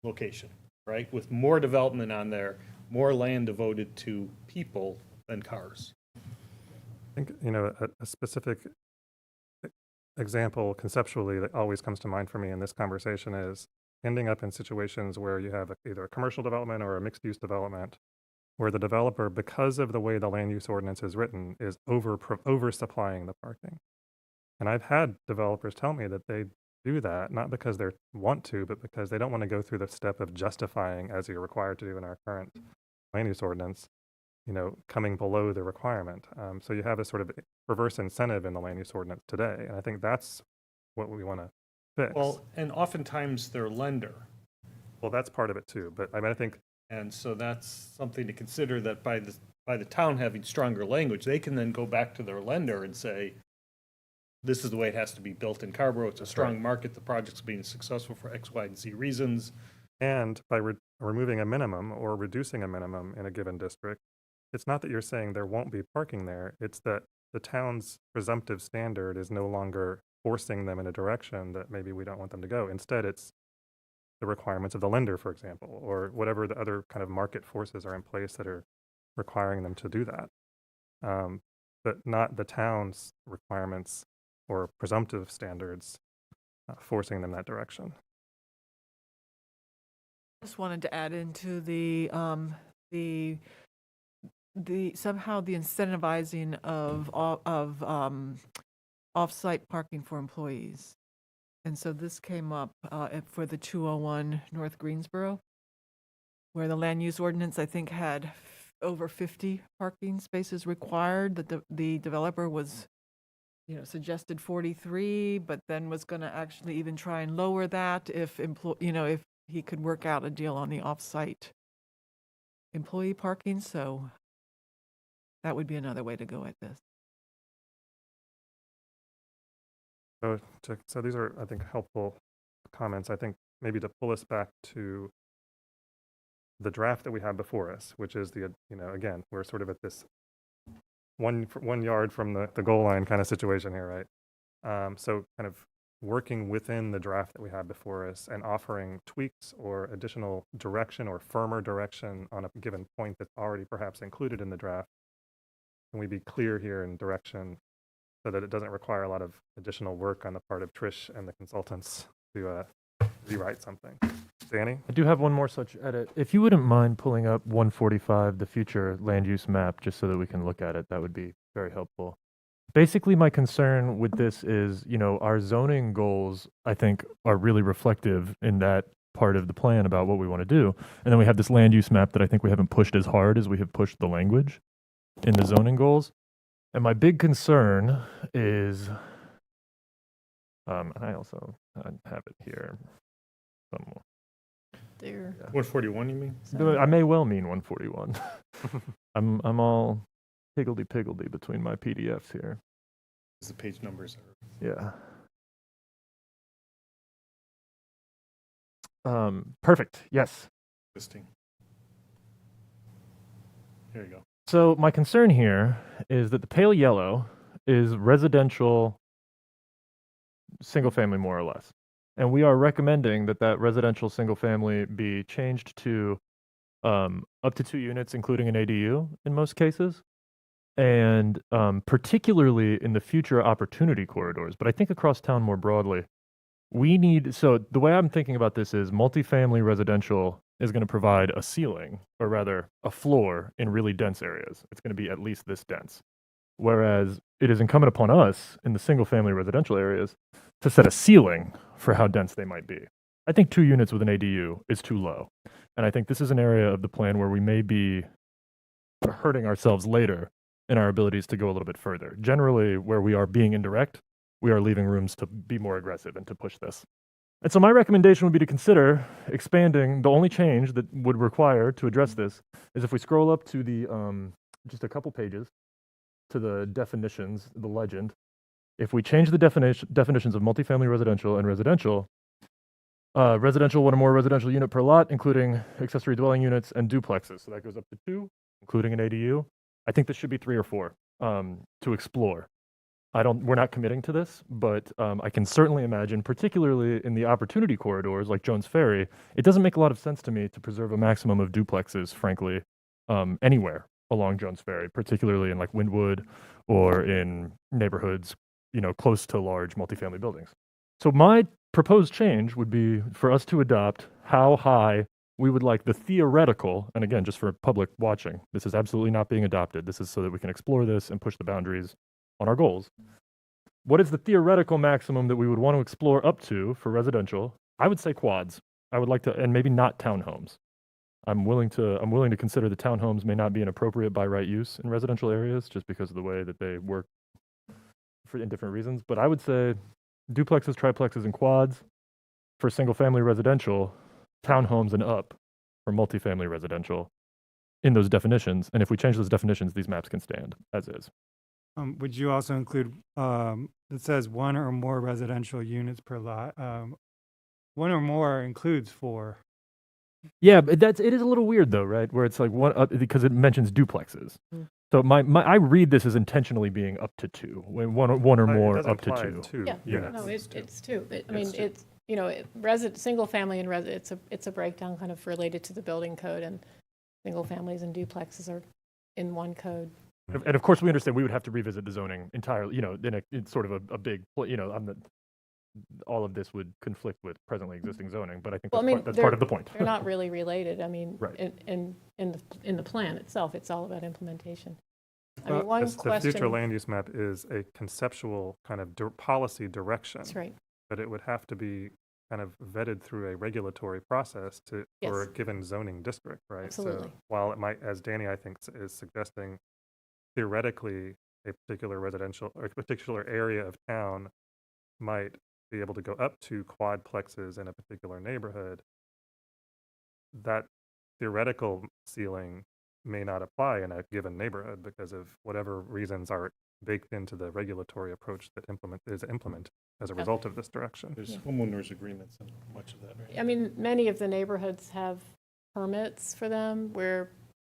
location, right? With more development on there, more land devoted to people than cars. I think, a specific example conceptually that always comes to mind for me in this conversation is ending up in situations where you have either a commercial development or a mixed-use development where the developer, because of the way the land use ordinance is written, is oversupplying the parking. And I've had developers tell me that they do that, not because they want to, but because they don't want to go through the step of justifying, as you're required to do in our current land use ordinance, coming below the requirement. So you have a sort of reverse incentive in the land use ordinance today. And I think that's what we want to fix. Well, and oftentimes their lender. Well, that's part of it too. But I think And so that's something to consider, that by the town having stronger language, they can then go back to their lender and say, this is the way it has to be built in Carrboro. It's a strong market. The project's being successful for X, Y, and Z reasons. And by removing a minimum or reducing a minimum in a given district, it's not that you're saying there won't be parking there. It's that the town's presumptive standard is no longer forcing them in a direction that maybe we don't want them to go. Instead, it's the requirements of the lender, for example, or whatever the other kind of market forces are in place that are requiring them to do that. But not the town's requirements or presumptive standards forcing them that direction. Just wanted to add into the somehow the incentivizing of off-site parking for employees. And so this came up for the 201 North Greensboro, where the land use ordinance, I think, had over 50 parking spaces required. That the developer was, suggested 43, but then was going to actually even try and lower that if if he could work out a deal on the off-site employee parking. So that would be another way to go at this. So these are, I think, helpful comments. I think maybe to pull us back to the draft that we have before us, which is again, we're sort of at this 1 yard from the goal line kind of situation here, right? So kind of working within the draft that we have before us and offering tweaks or additional direction or firmer direction on a given point that's already perhaps included in the draft. Can we be clear here in direction so that it doesn't require a lot of additional work on the part of Trish and the consultants to rewrite something? Danny? I do have one more such edit. If you wouldn't mind pulling up 145, the future land use map, just so that we can look at it, that would be very helpful. Basically, my concern with this is, our zoning goals, I think, are really reflective in that part of the plan about what we want to do. And then we have this land use map that I think we haven't pushed as hard as we have pushed the language in the zoning goals. And my big concern is, and I also have it here somewhere. There. 141, you mean? I may well mean 141. I'm all higgledy-piggledy between my PDFs here. The page numbers are... Yeah. Perfect. Yes. Listing. There you go. So my concern here is that the pale yellow is residential single family, more or less. And we are recommending that residential single family be changed to up to 2 units, including an ADU in most cases. And particularly in the future opportunity corridors, but I think across town more broadly, so the way I'm thinking about this is multifamily residential is going to provide a ceiling, or rather a floor, in really dense areas. It's going to be at least this dense. Whereas it is incumbent upon us in the single family residential areas to set a ceiling for how dense they might be. I think 2 units with an ADU is too low. And I think this is an area of the plan where we may be hurting ourselves later in our abilities to go a little bit further. Generally, where we are being indirect, we are leaving rooms to be more aggressive and to push this. And so my recommendation would be to consider expanding. The only change that would require to address this is if we scroll up to the, just a couple pages, to the definitions, the legend. If we change the definitions of multifamily residential and residential, residential, 1 or more residential unit per lot, including accessory dwelling units and duplexes. So that goes up to 2, including an ADU. I think this should be 3 or 4 to explore. We're not committing to this, but I can certainly imagine, particularly in the opportunity corridors like Jones Ferry, it doesn't make a lot of sense to me to preserve a maximum of duplexes, frankly, anywhere along Jones Ferry, particularly in like Wynwood or in neighborhoods, close to large multifamily buildings. So my proposed change would be for us to adopt how high we would like the theoretical, and again, just for public watching, this is absolutely not being adopted. This is so that we can explore this and push the boundaries on our goals. What is the theoretical maximum that we would want to explore up to for residential? I would say quads. I would like to, and maybe not townhomes. I'm willing to consider the townhomes may not be an appropriate by right use in residential areas just because of the way that they work in different reasons. But I would say duplexes, triplexes, and quads for single family residential, townhomes and up for multifamily residential in those definitions. And if we change those definitions, these maps can stand as is. Would you also include, it says one or more residential units per lot. One or more includes 4. Yeah, but it is a little weird though, right? Where it's like one, because it mentions duplexes. So I read this as intentionally being up to 2, when one or It more does up to imply 2. Yeah, units. no, it's 2. I It's mean, 2. it's, single family and it's a breakdown kind of related to the building code, and single families and duplexes are in one code. And of course, we understand we would have to revisit the zoning entirely, it's sort of a big, all of this would conflict with presently existing zoning, but I think that's part of the point. They're not really related. I mean, Right. in the plan itself, it's all about implementation. I Well, mean, one the question. future land use map is a conceptual kind of policy direction. That's right. But it would have to be kind of vetted through a regulatory process for Yes. a given zoning district, right? Absolutely. So while it might, as Danny, I think, is suggesting, theoretically, a particular residential or a particular area of town might be able to go up to quadplexes in a particular neighborhood, that theoretical ceiling may not apply in a given neighborhood because of whatever reasons are baked into the regulatory approach that is implemented as a result of this direction. There's homeowners agreements and much of that, right? I mean, many of the neighborhoods have permits for them where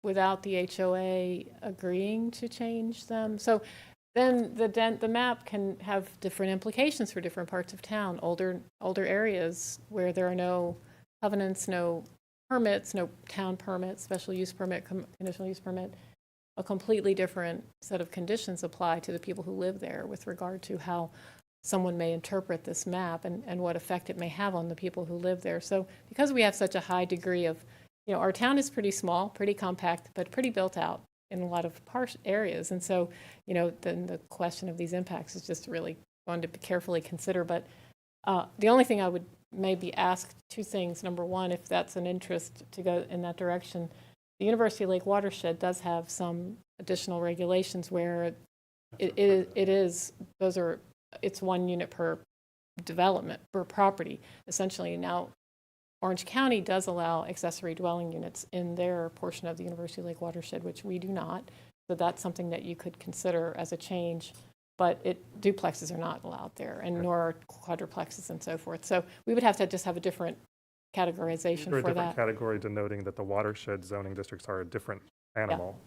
without the HOA agreeing to change them. So then the map can have different implications for different parts of town. Older areas where there are no covenants, no permits, no town permits, special use permit, conditional use permit, a completely different set of conditions apply to the people who live there with regard to how someone may interpret this map and what effect it may have on the people who live there. So because we have such a high degree of, our town is pretty small, pretty compact, but pretty built out in a lot of areas. And so, then the question of these impacts is just really one to carefully consider. But the only thing I would maybe ask 2 things. Number one, if that's an interest to go in that direction, the University Lake watershed does have some additional regulations where it's 1 unit per development, per property, essentially. Now, Orange County does allow accessory dwelling units in their portion of the University Lake watershed, which we do not. So that's something that you could consider as a change, but duplexes are not allowed there, and nor are quadruplexes and so forth. So we would have to just have a different categorization Or a for different that. category denoting that the watershed zoning districts are a different animal.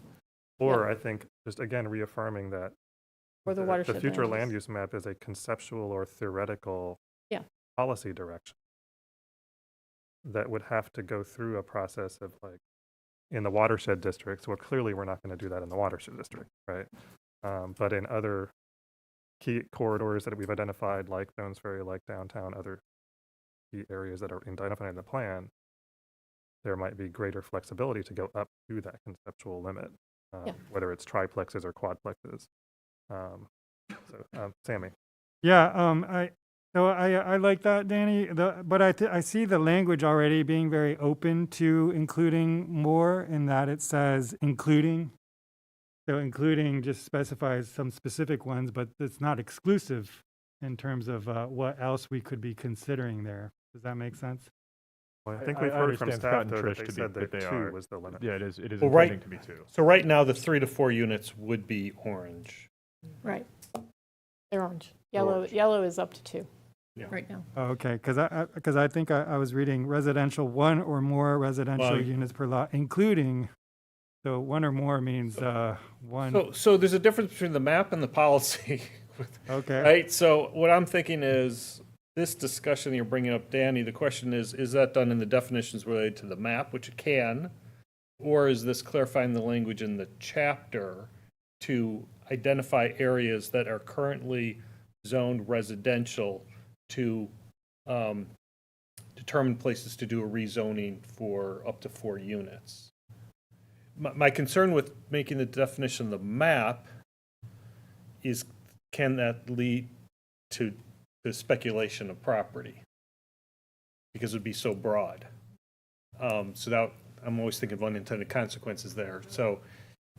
Or I think just again reaffirming that Or the the watershed future land land use. use map is a conceptual or theoretical Yeah. policy direction that would have to go through a process of in the watershed districts. Well, clearly we're not going to do that in the watershed district, right? But in other key corridors that we've identified, like Jones Ferry, like downtown, other key areas that are identified in the plan, there might be greater flexibility to go up to that conceptual limit, whether it's triplexes or quadplexes. Sammy. Yeah, I like that, Danny. But I see the language already being very open to including more, in that it says including. So including just specifies some specific ones, but it's not exclusive in terms of what else we could be considering there. Does that make sense? Well, I think we've heard from understand staff Scott and though that Trish they to be- said that that they 2 are- was the limit. Yeah, it is Well, right, intending to be 2. So right now, the 3 to 4 units would be orange. Right. They're orange. Orange. Yellow is up to 2 Yeah. right now. Oh, okay, because I think I was reading residential, 1 or more residential Well, units per lot, including, so 1 or more means 1. So there's a difference between the map and the policy. Okay. Right? So what I'm thinking is, this discussion you're bringing up, Danny, the question is that done in the definitions related to the map, which it can, or is this clarifying the language in the chapter to identify areas that are currently zoned residential to determine places to do a rezoning for up to 4 units? My concern with making the definition of the map is, can that lead to the speculation of property? Because it would be so broad. So that, I'm always thinking of unintended consequences there. So,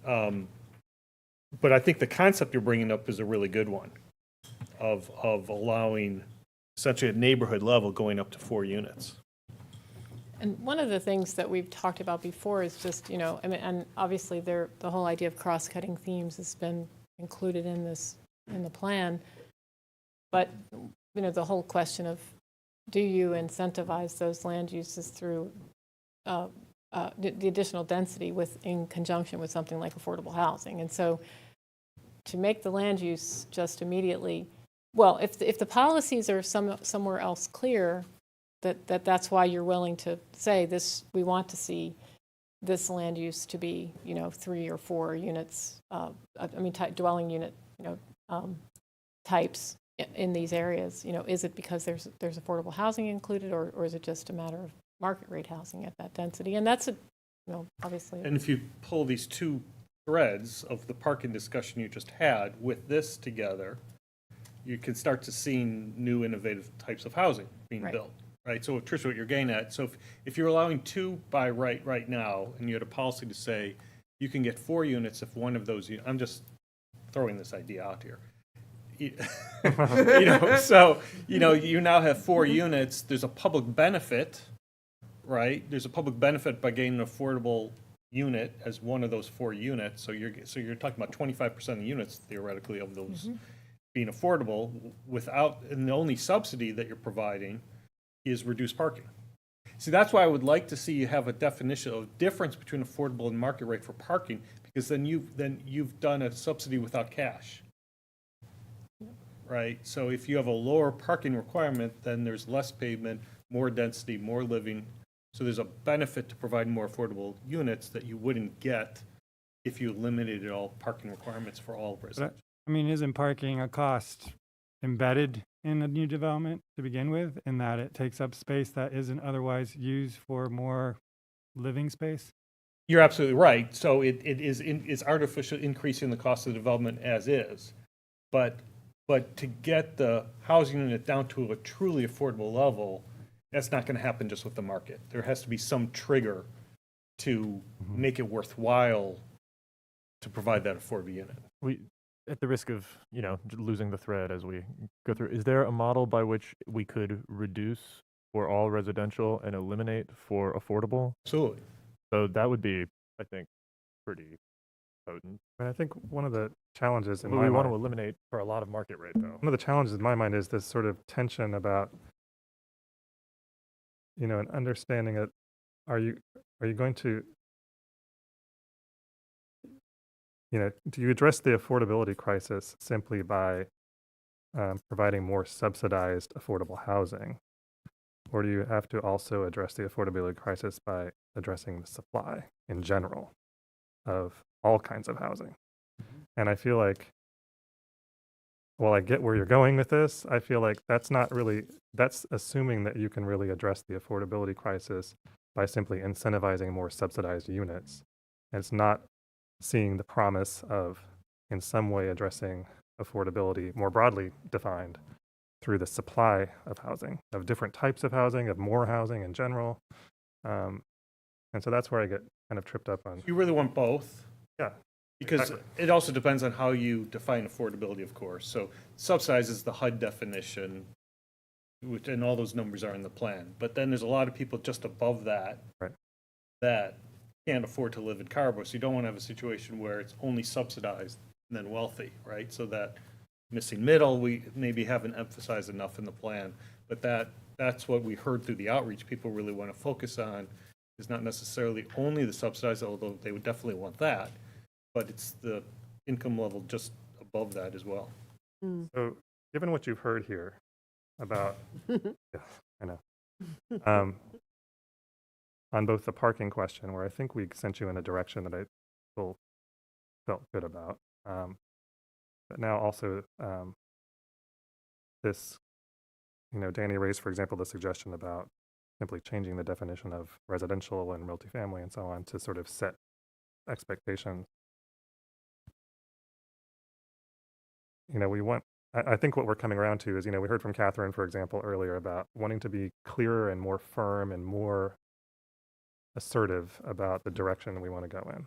but I think the concept you're bringing up is a really good one, of allowing essentially at neighborhood level going up to 4 units. And one of the things that we've talked about before is just, I mean, and obviously the whole idea of cross-cutting themes has been included in the plan. But, the whole question of, do you incentivize those land uses through the additional density in conjunction with something like affordable housing? And so to make the land use just immediately, well, if the policies are somewhere else clear, that's why you're willing to say this, we want to see this land use to be, 3 or 4 units, dwelling unit, types in these areas. Is it because there's affordable housing included, or is it just a matter of market rate housing at that density? And that's obviously. And if you pull these two threads of the parking discussion you just had with this together, you can start to see new innovative types of housing being built, right? So Tricia, what you're getting at, so if you're allowing 2 by right now, and you had a policy to say you can get 4 units if one of those, I'm just throwing this idea out here. You now have 4 units, there's a public benefit, right? There's a public benefit by getting an affordable unit as one of those 4 units. So you're talking about 25% of the units theoretically of those being affordable and the only subsidy that you're providing is reduced parking. See, that's why I would like to see you have a definition of difference between affordable and market rate for parking, because then you've done a subsidy without cash. Right? So if you have a lower parking requirement, then there's less pavement, more density, more living. So there's a benefit to providing more affordable units that you wouldn't get if you eliminated all parking requirements for all residents. I mean, isn't parking a cost embedded in a new development to begin with, in that it takes up space that isn't otherwise used for more living space? You're absolutely right. So it is artificially increasing the cost of the development as is. But to get the housing unit down to a truly affordable level, that's not going to happen just with the market. There has to be some trigger to make it worthwhile to provide that affordable unit. At the risk of, losing the thread as we go through, is there a model by which we could reduce for all residential and eliminate for affordable? Absolutely. So that would be, I think, pretty potent. And I think one of the challenges in But my we mind, want to eliminate for a lot of market rate, though. one of the challenges in my mind is this sort of tension about, an understanding that are you going to, do you address the affordability crisis simply by providing more subsidized affordable housing? Or do you have to also address the affordability crisis by addressing the supply in general of all kinds of housing? And I feel like, while I get where you're going with this, I feel like that's assuming that you can really address the affordability crisis by simply incentivizing more subsidized units. And it's not seeing the promise of, in some way, addressing affordability more broadly defined through the supply of housing, of different types of housing, of more housing in general. And so that's where I get kind of tripped up on. You really want both? Yeah. Because exactly. it also depends on how you define affordability, of course. So subsidized is the HUD definition, and all those numbers are in the plan. But then there's a lot of people just above that that can't afford to live in Carrboro. So you don't want to have a situation where it's only subsidized and then wealthy, right? So that missing middle, we maybe haven't emphasized enough in the plan. But that's what we heard through the outreach. People really want to focus on is not necessarily only the subsidized, although they would definitely want that, but it's the income level just above that as well. So given what you've heard here about, yeah, I know, on both the parking question, where I think we sent you in a direction that I felt good about, but now also this, Danny raised, for example, the suggestion about simply changing the definition of residential and multifamily and so on to sort of set expectations. I think what we're coming around to is, we heard from Catherine, for example, earlier about wanting to be clearer and more firm and more assertive about the direction we want to go in.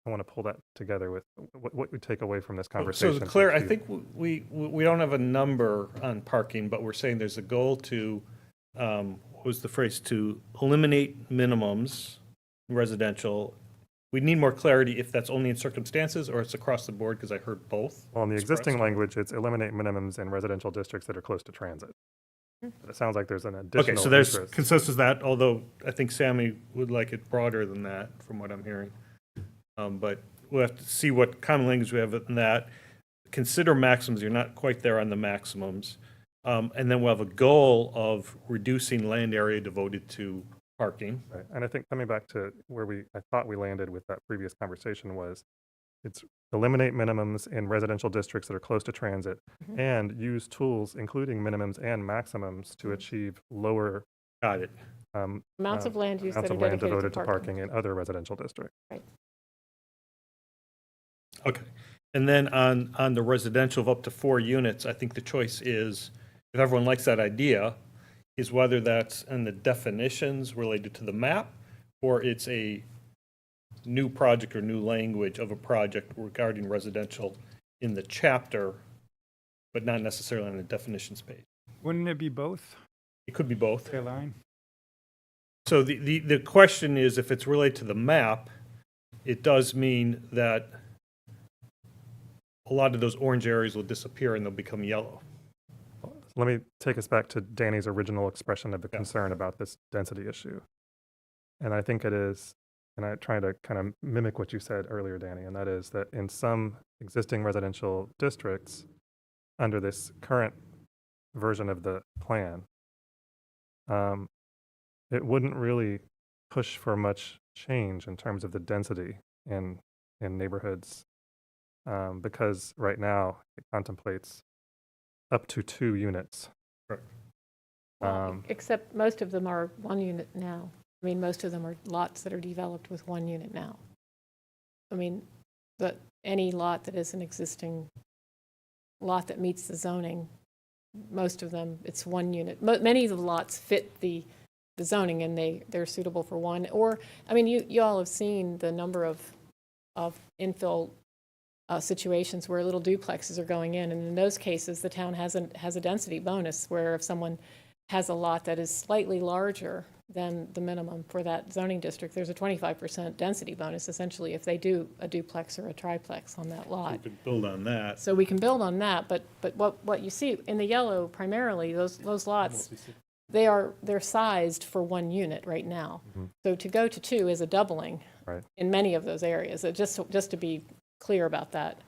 I want to pull that together with what we take away from this conversation. So it's clear, I think we don't have a number on parking, but we're saying there's a goal to what was the phrase, to eliminate minimums in residential. We need more clarity if that's only in circumstances or it's across the board, because I heard both. Well, in the existing expressed. language, it's eliminate minimums in residential districts that are close to transit. But it sounds like there's an additional Okay, so there's interest. consensus that, although I think Sammy would like it broader than that, from what I'm hearing. But we'll have to see what common language we have in that. Consider maximums, you're not quite there on the maximums. And then we'll have a goal of reducing land area devoted to parking. Right. And I think coming back to where I thought we landed with that previous conversation was, it's eliminate minimums in residential districts that are close to transit and use tools, including minimums and maximums, to achieve lower Got it. Amounts of land use that amounts are of land dedicated devoted to to parking in other residential districts. Right. Okay. And then on the residential of up to 4 units, I think the choice is, if everyone likes that idea, is whether that's in the definitions related to the map, or it's a new project or new language of a project regarding residential in the chapter, but not necessarily on the definitions page. Wouldn't it be both? It could be both. Fair line. So the question is, if it's related to the map, it does mean that a lot of those orange areas will disappear and they'll become yellow. Let me take us back to Danny's original expression of the concern about this density issue. And I think it is, and I'm trying to kind of mimic what you said earlier, Danny, and that is that in some existing residential districts, under this current version of the plan, it wouldn't really push for much change in terms of the density in neighborhoods, because right now it contemplates up to 2 units. Right. Except most of them are 1 unit now. I mean, most of them are lots that are developed with 1 unit now. I mean, any lot that is an existing lot that meets the zoning, most of them, it's 1 unit. Many of the lots fit the zoning and they're suitable for 1. Or, I mean, you all have seen the number of infill situations where little duplexes are going in, and in those cases, the town has a density bonus where if someone has a lot that is slightly larger than the minimum for that zoning district, there's a 25% density bonus essentially if they do a duplex or a triplex on that lot. We could build on that. So we can build on that, but what you see in the yellow primarily, those lots, they're sized for 1 unit right now. So to go to 2 is a doubling in many of those areas. So just to be clear about that.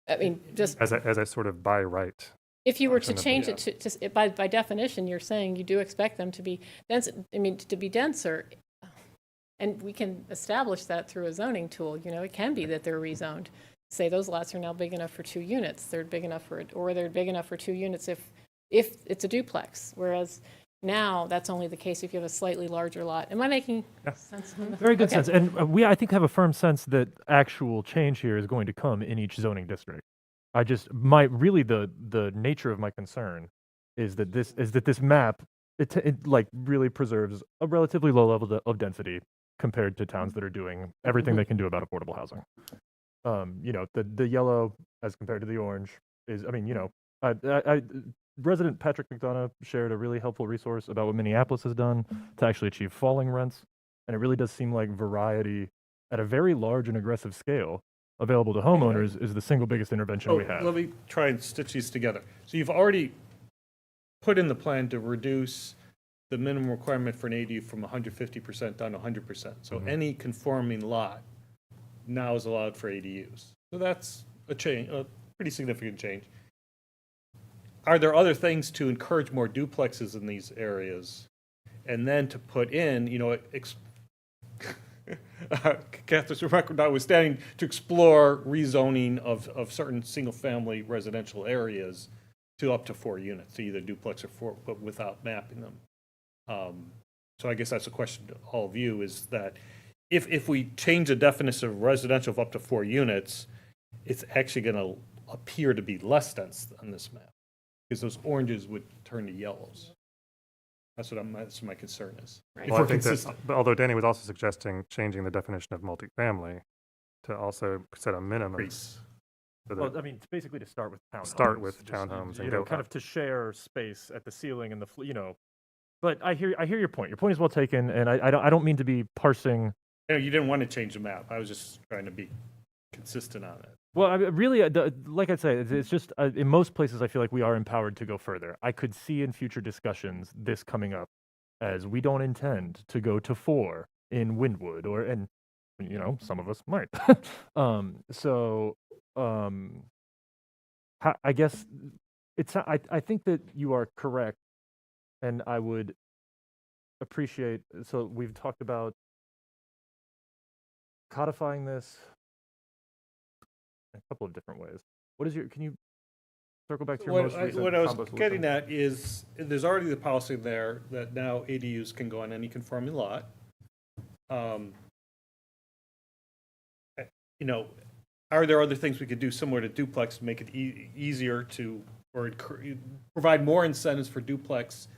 I mean, just as a sort of by right. if you were to change it to by definition, you're saying you do expect them to be dense. I mean, to be denser, and we can establish that through a zoning tool. You know, it can be that they're rezoned. Say those lots are now big enough for 2 units. They're big enough or they're big enough for 2 units if it's a duplex. Whereas now that's only the case if you have a slightly larger lot. Am I making sense? Very good Okay. sense. And we, I think, have a firm sense that actual change here is going to come in each zoning district. The nature of my concern is that this map, it like really preserves a relatively low level of density compared to towns that are doing everything they can do about affordable housing. You know, the yellow as compared to the orange is, I mean, you know, Resident Patrick McDonough shared a really helpful resource about what Minneapolis has done to actually achieve falling rents. And it really does seem like variety at a very large and aggressive scale available to homeowners is the single biggest intervention we have. Let me try and stitch these together. So you've already put in the plan to reduce the minimum requirement for an ADU from 150% down to 100%. So any conforming lot now is allowed for ADUs. So that's a change, a pretty significant change. Are there other things to encourage more duplexes in these areas? And then to put in, you know, Catherine's remark notwithstanding, to explore rezoning of certain single-family residential areas to up to 4 units, to either duplex or 4, but without mapping them. So I guess that's a question to all of you, is that if we change the definition of residential of up to 4 units, it's actually going to appear to be less dense on this map, because those oranges would turn to yellows. That's my concern is. If Well, we're I think that, consistent. but although Danny was also suggesting changing the definition of multifamily to also set a minimum. So that Well, I mean, it's basically to start with townhomes. Start with Just, townhomes and you know, go kind up. of to share space at the ceiling and you know, But I hear your point. Your point is well taken, and I don't mean to be parsing. You didn't want to change the map. I was just trying to be consistent on it. Well, I mean, really, like I say, it's just in most places I feel like we are empowered to go further. I could see in future discussions this coming up as we don't intend to go to 4 in Wynwood, and some of us might. I guess I think that you are correct, and I would appreciate. So we've talked about codifying this a couple of different ways. Can you circle back to your most recent What I was combo solution? getting at is, there's already the policy there that now ADUs can go on any conforming lot. Are there other things we could do similar to duplex to make it easier to, or provide more incentives for duplex?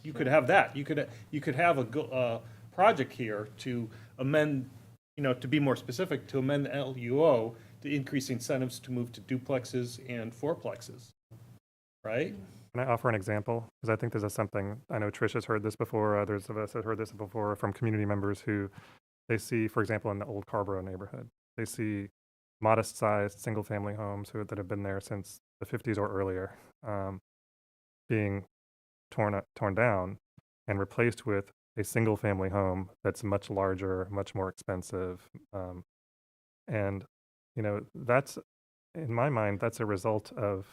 You could have that. You could have a project here to amend, to be more specific, to amend the LUO to increase incentives to move to duplexes and fourplexes, right? Can I offer an example? Because I think this is something, I know Trish has heard this before, others of us have heard this before from community members who they see, for example, in the old Carrboro neighborhood, they see modest-sized single-family homes that have been there since the 50s or earlier, being torn down and replaced with a single-family home that's much larger, much more expensive, and that's, in my mind, that's a result of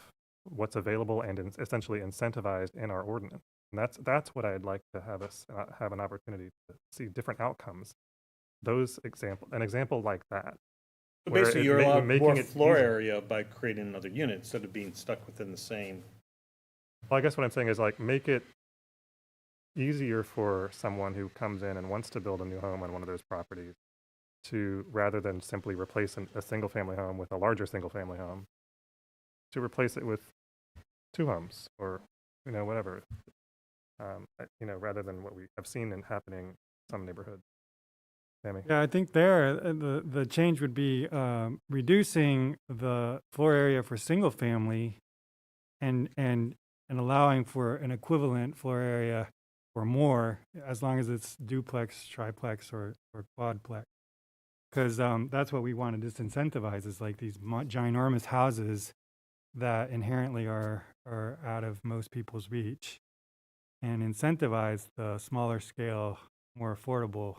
what's available and essentially incentivized in our ordinance. And that's what I'd like to have us have an opportunity to see different outcomes. An example like that. So basically, you're allowed making more it floor easier. area by creating another unit instead of being stuck within the same. Well, I guess what I'm saying is make it easier for someone who comes in and wants to build a new home on one of those properties to, rather than simply replace a single family home with a larger single family home, to replace it with 2 homes or, whatever, rather than what we have seen happening in some neighborhoods. Sammy? Yeah, I think the change would be reducing the floor area for single family and allowing for an equivalent floor area or more, as long as it's duplex, triplex, or quadplex. Because that's what we want to disincentivize, is like these ginormous houses that inherently are out of most people's reach, and incentivize the smaller scale, more affordable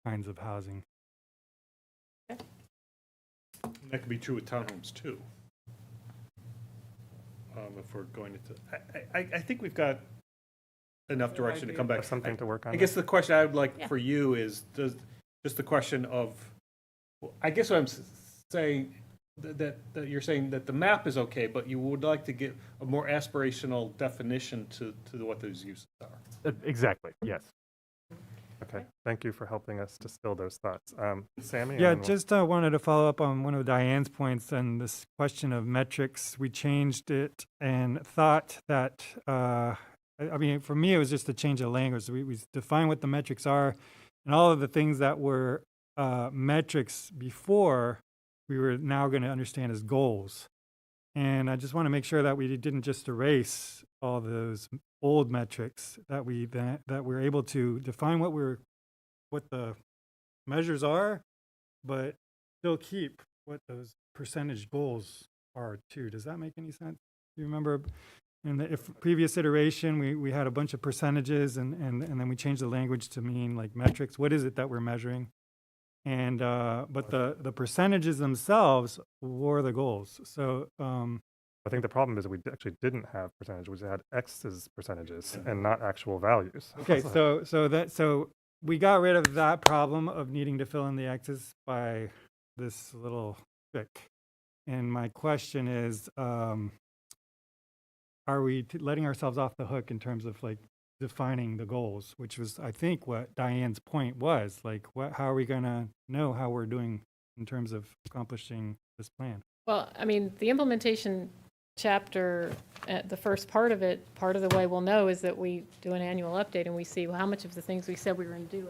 kinds of housing. And that could be true with townhomes too. If we're going to, I think we've got enough direction to come back. Something to work on. I guess the question I would like for you is, just the question of, I guess what I'm saying, that you're saying that the map is okay, but you would like to give a more aspirational definition to what those uses are. Exactly. Yes. Okay. Thank you for helping us distill those thoughts. Sammy? Yeah, and then just wanted to follow up on one of Diane's points and this question of metrics. We changed it and thought that, for me, it was just a change of language. We define what the metrics are, and all of the things that were metrics before, we were now going to understand as goals. And I just want to make sure that we didn't just erase all those old metrics, that we're able to define what the measures are, but still keep what those percentage goals are too. Does that make any sense? You remember in the previous iteration, we had a bunch of percentages, and then we changed the language to mean like metrics. What is it that we're measuring? And but the percentages themselves were the goals. So I think the problem is that we actually didn't have percentages. We had X's percentages and not actual values. okay, so we got rid of that problem of needing to fill in the X's by this little trick. And my question is, are we letting ourselves off the hook in terms of like defining the goals, which was, I think, what Diane's point was, like, how are we going to know how we're doing in terms of accomplishing this plan? Well, the implementation chapter, the first part of it, part of the way we'll know is that we do an annual update and we see, well, how much of the things we said we were going to do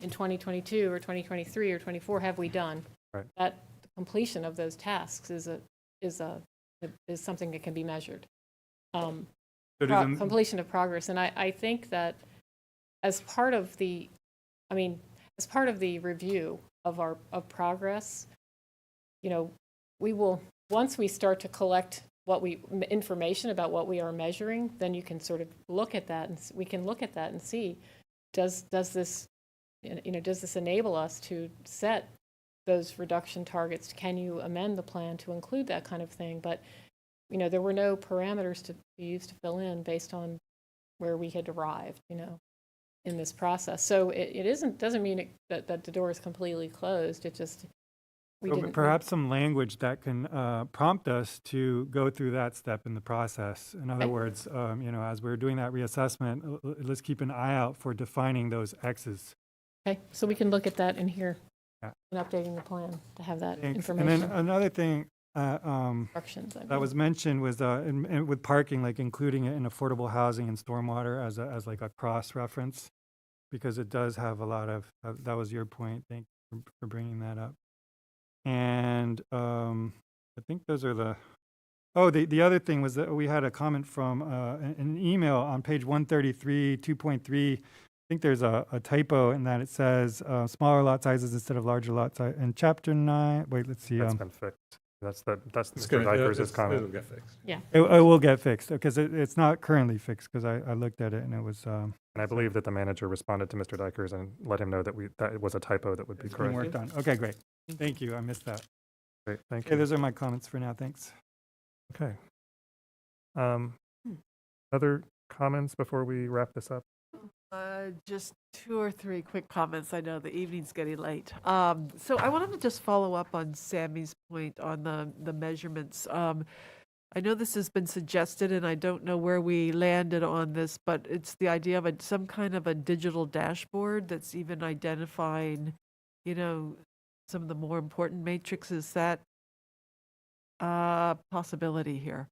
in 2022 or 2023 or 24 have we done? Right. That the completion of those tasks is something that can be measured. Completion of progress. And I think that as part of the, as part of the review of of progress, we will, once we start to collect information about what we are measuring, then you can sort of look at that, and we can look at that and see, does this enable us to set those reduction targets? Can you amend the plan to include that kind of thing? But there were no parameters to use to fill in based on where we had arrived, in this process. So it doesn't mean that the door is completely closed. It just, we didn't. Perhaps some language that can prompt us to go through that step in the process. In other words, as we're doing that reassessment, let's keep an eye out for defining those X's. Okay, so we can look at that in here, Yeah. and updating the plan to have that Thanks. information. And then another thing Instructions, that was mentioned was with parking, like including it in affordable housing and stormwater as like a cross-reference, because it does have a lot of, that was your point. Thank you for bringing that up. And I think those are the other thing was that we had a comment from an email on page 133, 2.3. I think there's a typo in that it says smaller lot sizes instead of larger lot size. In chapter 9, wait, let's see. That's been fixed. That's It's Mr. good. Dykers' comment. It'll get fixed. Yeah. It will get fixed because it's not currently fixed, because I looked at it and it was. And I believe that the manager responded to Mr. Dykers and let him know that that it was a typo that would be It's being correct. worked on. Okay, great. Thank you. I missed that. Great, thank Okay, you. those are my comments for now. Thanks. Okay. Other comments before we wrap this up? Just 2 or 3 quick comments. I know the evening's getting late. So I wanted to just follow up on Sammy's point on the measurements. I know this has been suggested, and I don't know where we landed on this, but it's the idea of some kind of a digital dashboard that's even identifying, some of the more important matrices. That possibility here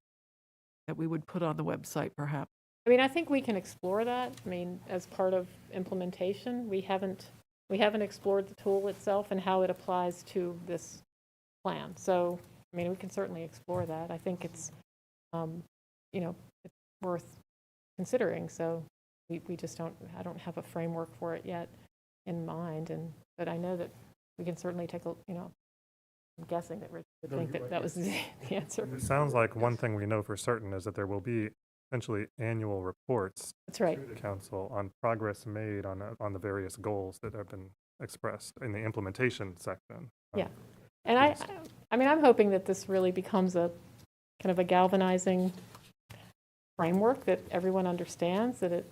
that we would put on the website, perhaps. I think we can explore that. As part of implementation, we haven't explored the tool itself and how it applies to this plan. So, we can certainly explore that. I think it's, it's worth considering. So, we just I don't have a framework for it yet in mind. But I know that we can certainly take I'm guessing that Rich would think that was the answer. It sounds like one thing we know for certain is that there will be essentially annual reports That's right. to the council on progress made on the various goals that have been expressed in the implementation section. Yeah. And I'm hoping that this really becomes a kind of a galvanizing framework that everyone understands, that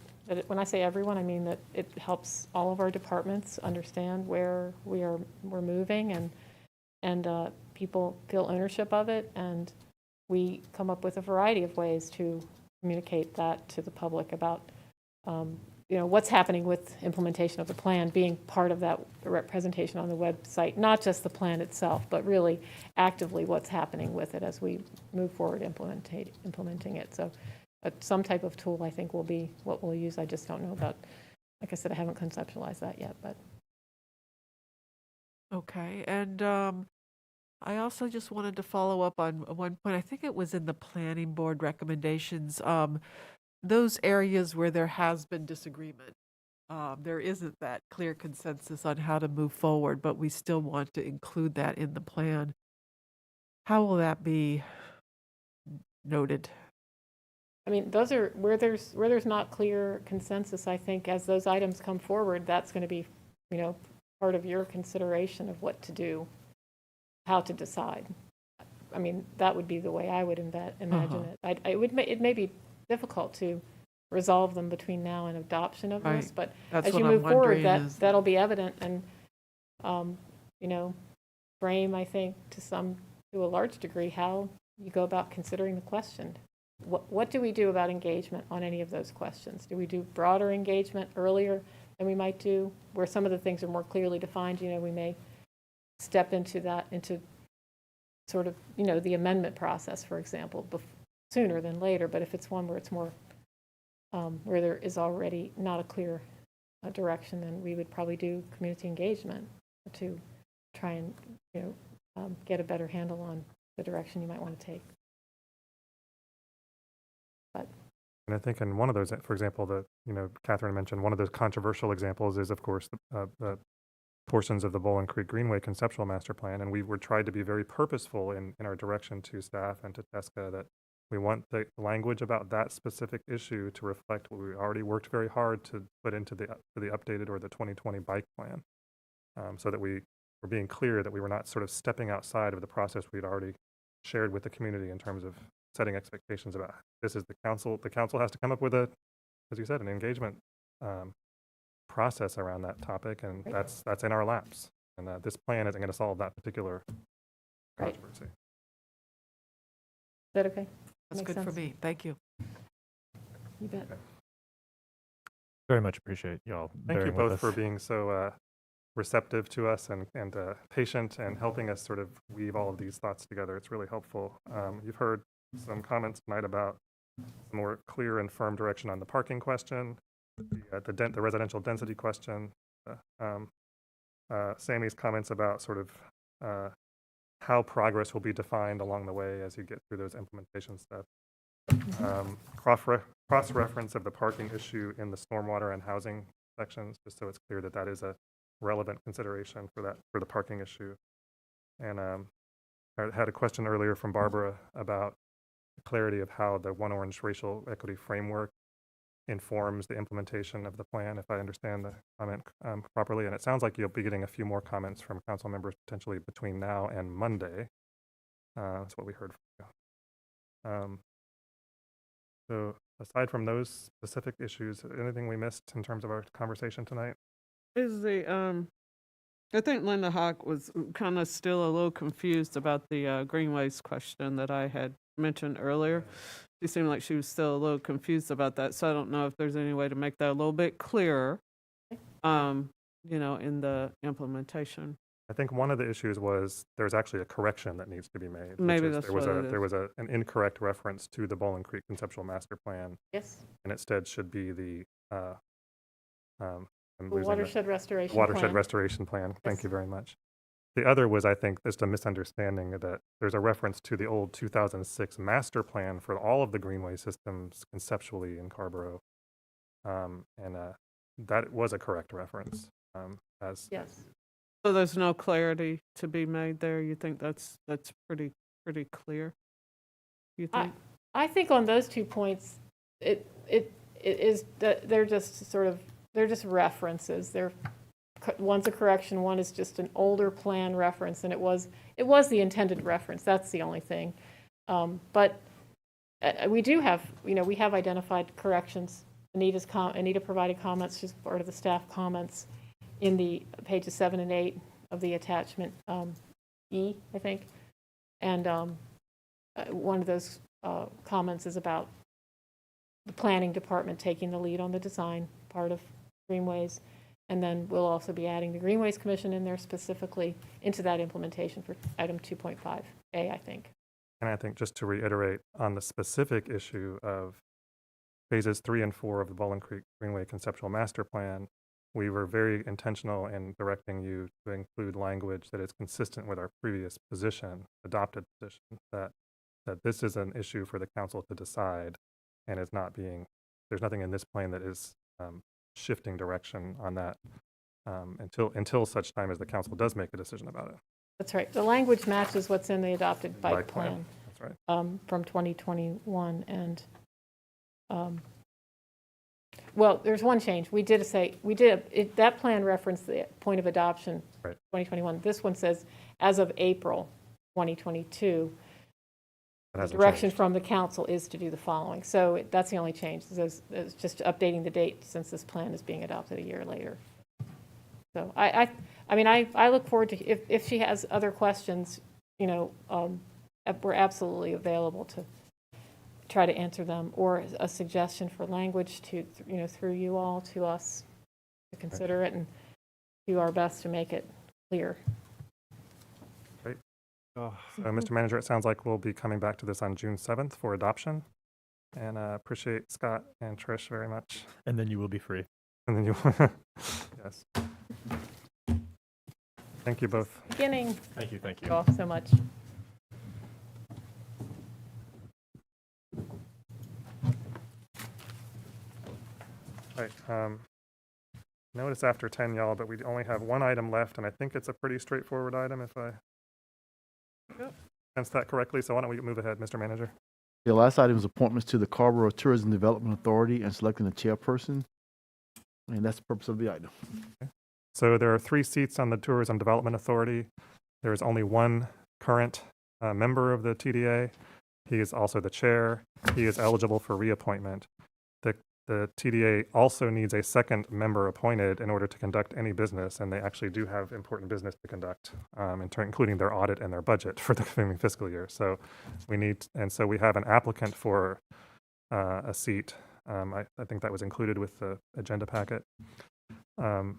when I say everyone, I mean that it helps all of our departments understand where we're moving, and people feel ownership of it, and we come up with a variety of ways to communicate that to the public about what's happening with implementation of the plan, being part of that representation on the website, not just the plan itself, but really actively what's happening with it as we move forward implementing it. So some type of tool, I think, will be what we'll use. I just don't know about, like I said, I haven't conceptualized that yet. But Okay, and I also just wanted to follow up on one point. I think it was in the planning board recommendations, those areas where there has been disagreement. There isn't that clear consensus on how to move forward, but we still want to include that in the plan. How will that be noted? those are where there's not clear consensus. I think as those items come forward, that's going to be, part of your consideration of what to do, how to decide. That would be the way I would imagine it. It may be difficult to resolve them between now and adoption of this, but That's as you what I'm move forward, wondering is- that'll be evident and, frame, I think, to a large degree, how you go about considering the question. What do we do about engagement on any of those questions? Do we do broader engagement earlier than we might do, where some of the things are more clearly defined? We may step into sort of, the amendment process, for example, sooner than later. But if it's one where it's more, where there is already not a clear direction, then we would probably do community engagement to try and, get a better handle on the direction you might want to take. But And I think in one of those, for example, Catherine mentioned, one of those controversial examples is, of course, the portions of the Bowling Creek Greenway Conceptual Master Plan. And we were tried to be very purposeful in our direction to staff and to TESCA that we want the language about that specific issue to reflect what we already worked very hard to put into the updated or the 2020 bike plan, so that we were being clear that we were not sort of stepping outside of the process we'd already shared with the community in terms of setting expectations about this is the council. The council has to come up with as you said, an engagement process around that topic, and that's in our laps. And this plan isn't going to solve that particular controversy. Is that okay? That's Makes good for sense? me. Thank you. You bet. Very much appreciate y'all Thank you bearing with both us. for being so receptive to us and patient and helping us sort of weave all of these thoughts together. It's really helpful. You've heard some comments tonight about some more clear and firm direction on the parking question, the residential density question, Sammy's comments about sort of how progress will be defined along the way as you get through those implementation steps. Cross-reference of the parking issue in the stormwater and housing sections, just so it's clear that that is a relevant consideration for the parking issue. And I had a question earlier from Barbara about the clarity of how the One Orange racial equity framework informs the implementation of the plan, if I understand the comment properly. And it sounds like you'll be getting a few more comments from council members potentially between now and Monday. That's what we heard from you. So aside from those specific issues, anything we missed in terms of our conversation tonight? I think Linda Hawk was kind of still a little confused about the greenways question that I had mentioned earlier. She seemed like she was still a little confused about that, so I don't know if there's any way to make that a little bit clearer, in the implementation. I think one of the issues was there's actually a correction that needs to be made. Maybe that's what it is. There was an incorrect reference to the Bowling Creek Conceptual Master Plan. Yes. And instead should be the Watershed Restoration Watershed Restoration Plan. Thank Yes. you very much. The other was, I think, just a misunderstanding that there's a reference to the old 2006 master plan for all of the greenway systems conceptually in Carrboro. That was a correct reference. Yes. So there's no clarity to be made there. You think that's pretty clear? You think? I think on those 2 points, it is that they're just references. One's a correction, one is just an older plan reference, and it was the intended reference. That's the only thing. But we do have, we have identified corrections. Anita provided comments, she's part of the staff comments in the pages 7 and 8 of the attachment E, I think. And one of those comments is about the planning department taking the lead on the design part of greenways. And then we'll also be adding the Greenways Commission in there specifically into that implementation for item 2.5A, I think. And I think just to reiterate on the specific issue of phases 3 and 4 of the Bowling Creek Greenway Conceptual Master Plan, we were very intentional in directing you to include language that is consistent with our previous position, adopted position, that this is an issue for the council to decide and is not being, there's nothing in this plan that is shifting direction on that until such time as the council does make a decision about it. That's right. The language matches what's in the adopted bike plan. That's right. From 2021. And, well, there's one change. That plan referenced the point of adoption, right. 2021. This one says, as of April 2022, the hasn't direction changed. from the council is to do the following. So that's the only change. It's just updating the date since this plan is being adopted a year later. So I look forward to, if she has other questions, we're absolutely available to try to answer them, or a suggestion for language to, through you all to us to consider it and do our best to make it clear. Great. So, Mr. Manager, it sounds like we'll be coming back to this on June 7th for adoption. And appreciate Scott and Trish very much. And then you will be free. And then you, yes. Thank you both. Beginning. Thank you. Thank you all so much. I know it's after 10, y'all, but we only have one item left, and I think it's a pretty straightforward item if I sense that correctly. So why don't we move ahead, Mr. Manager? The last item is appointments to the Carrboro Tourism Development Authority and selecting a chairperson. And that's the purpose of the item. So there are 3 seats on the Tourism Development Authority. There is only one current member of the TDA. He is also the chair. He is eligible for reappointment. The TDA also needs a second member appointed in order to conduct any business, and they actually do have important business to conduct, including their audit and their budget for the coming fiscal year. So so we have an applicant for a seat. I think that was included with the agenda packet. And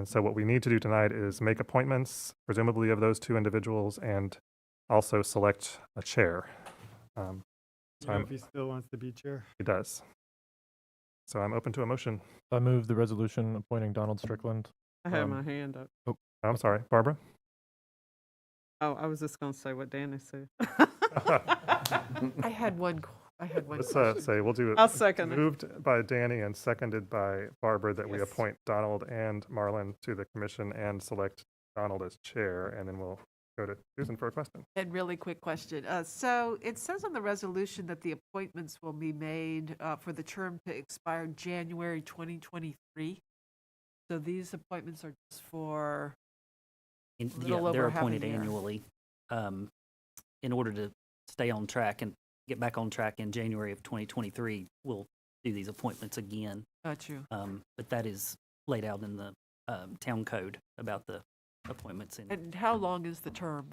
so what we need to do tonight is make appointments, presumably of those 2 individuals, and also select a chair. If he still wants to be chair. He does. So I'm open to a motion. I move the resolution appointing Donald Strickland. I have my hand up. Oh, I'm sorry, Barbara? Oh, I was just going to say what Danny said. I had one Let's question. say we'll do it. I'll second it. Moved by Danny and seconded by Barbara that we appoint Donald and Marlon to the commission and select Donald as chair, and then we'll go to Susan for a question. And really quick question. So it says on the resolution that the appointments will be made for the term to expire January 2023. So these appointments are just for a little They're over half a appointed year. annually in order to stay on track and get back on track in January of 2023. We'll do these appointments again. Got you. But that is laid out in the town code about the appointments in And how long is the term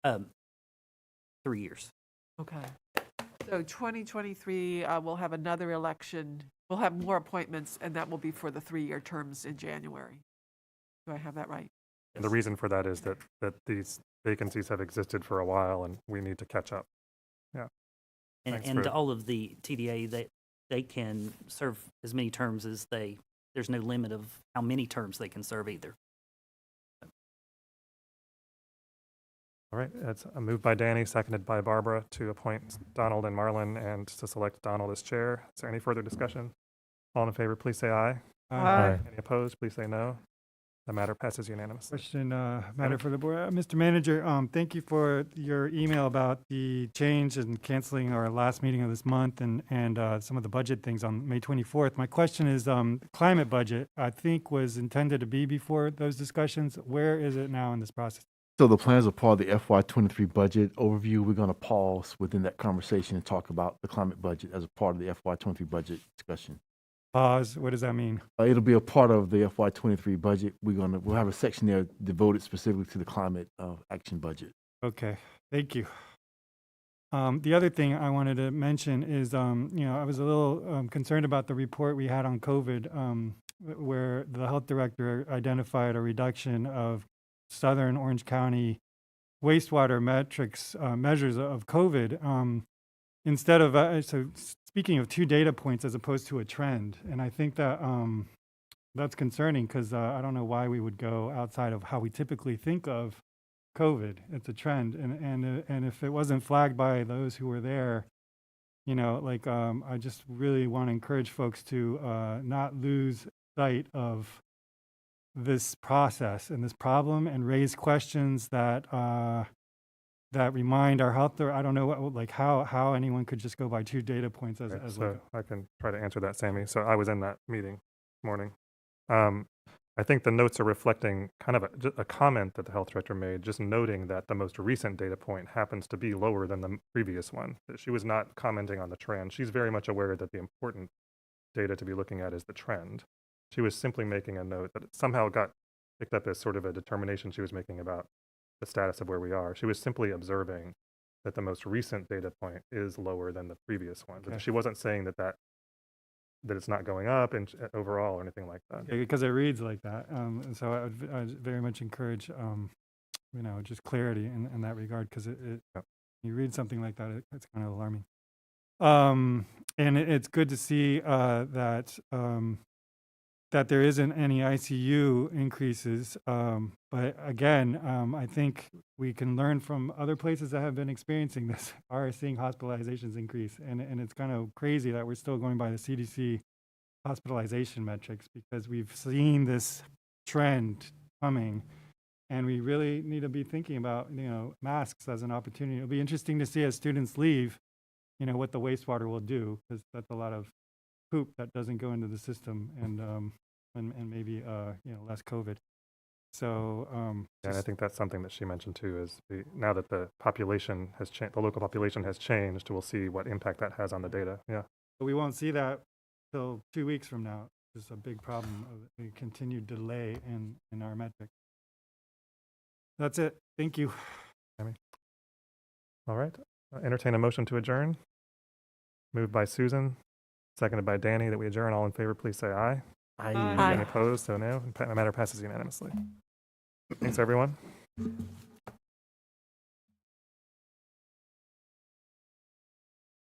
then? 3 years. Okay. So 2023, we'll have another election. We'll have more appointments, and that will be for the 3-year terms in January. Do I have that right? And the reason for that is that these vacancies have existed for a while, and we need to catch up. Yeah. And all of the TDA, they can serve as many terms as there's no limit of how many terms they can serve either. All right, it's a move by Danny, seconded by Barbara to appoint Donald and Marlon and to select Donald as chair. Is there any further discussion? All in favor, please say aye. Aye. Any opposed, please say no. The matter passes unanimously. Question, matter for the board. Mr. Manager, thank you for your email about the change and canceling our last meeting of this month and some of the budget things on May 24th. My question is, climate budget, I think was intended to be before those discussions. Where is it now in this process? So the plans are part of the FY23 budget overview. We're going to pause within that conversation and talk about the climate budget as a part of the FY23 budget discussion. Pause, what does that mean? It'll be a part of the FY23 budget. We'll have a section there devoted specifically to the climate action budget. Okay, thank you. The other thing I wanted to mention is, I was a little concerned about the report we had on COVID, where the health director identified a reduction of Southern Orange County wastewater measures of COVID, instead of, so speaking of 2 data points as opposed to a trend. And I think that that's concerning because I don't know why we would go outside of how we typically think of COVID. It's a trend. And if it wasn't flagged by those who were there, I just really want to encourage folks to not lose sight of this process and this problem and raise questions that that remind our health. I don't know how anyone could just go by 2 data points as So I can try to answer that, Sammy. So I was in that meeting this morning. I think the notes are reflecting kind of a comment that the health director made, just noting that the most recent data point happens to be lower than the previous one. She was not commenting on the trend. She's very much aware that the important data to be looking at is the trend. She was simply making a note that it somehow got picked up as sort of a determination she was making about the status of where we are. She was simply observing that the most recent data point is lower than the previous one. But she wasn't saying that it's not going up and overall or anything like that. because it reads like that. And so I would very much encourage, just clarity in that regard, because you read something like that, it's kind of alarming. And it's good to see that there isn't any ICU increases. But again, I think we can learn from other places that have been experiencing this, are seeing hospitalizations increase. And it's kind of crazy that we're still going by the CDC hospitalization metrics, because we've seen this trend coming, and we really need to be thinking about, masks as an opportunity. It'll be interesting to see as students leave, what the wastewater will do, because that's a lot of poop that doesn't go into the system, and maybe, less COVID. So, And I think that's something that she mentioned too, is now that the population has changed, the local population has changed, we'll see what impact that has on the data. Yeah. but we won't see that till 2 weeks from now. There's a big problem of a continued delay in our metric. That's it. Thank you. All right. Entertain a motion to adjourn. Moved by Susan, seconded by Danny, that we adjourn. All in favor, please say aye. Aye. Any opposed? So no. The matter passes unanimously. Thanks, everyone.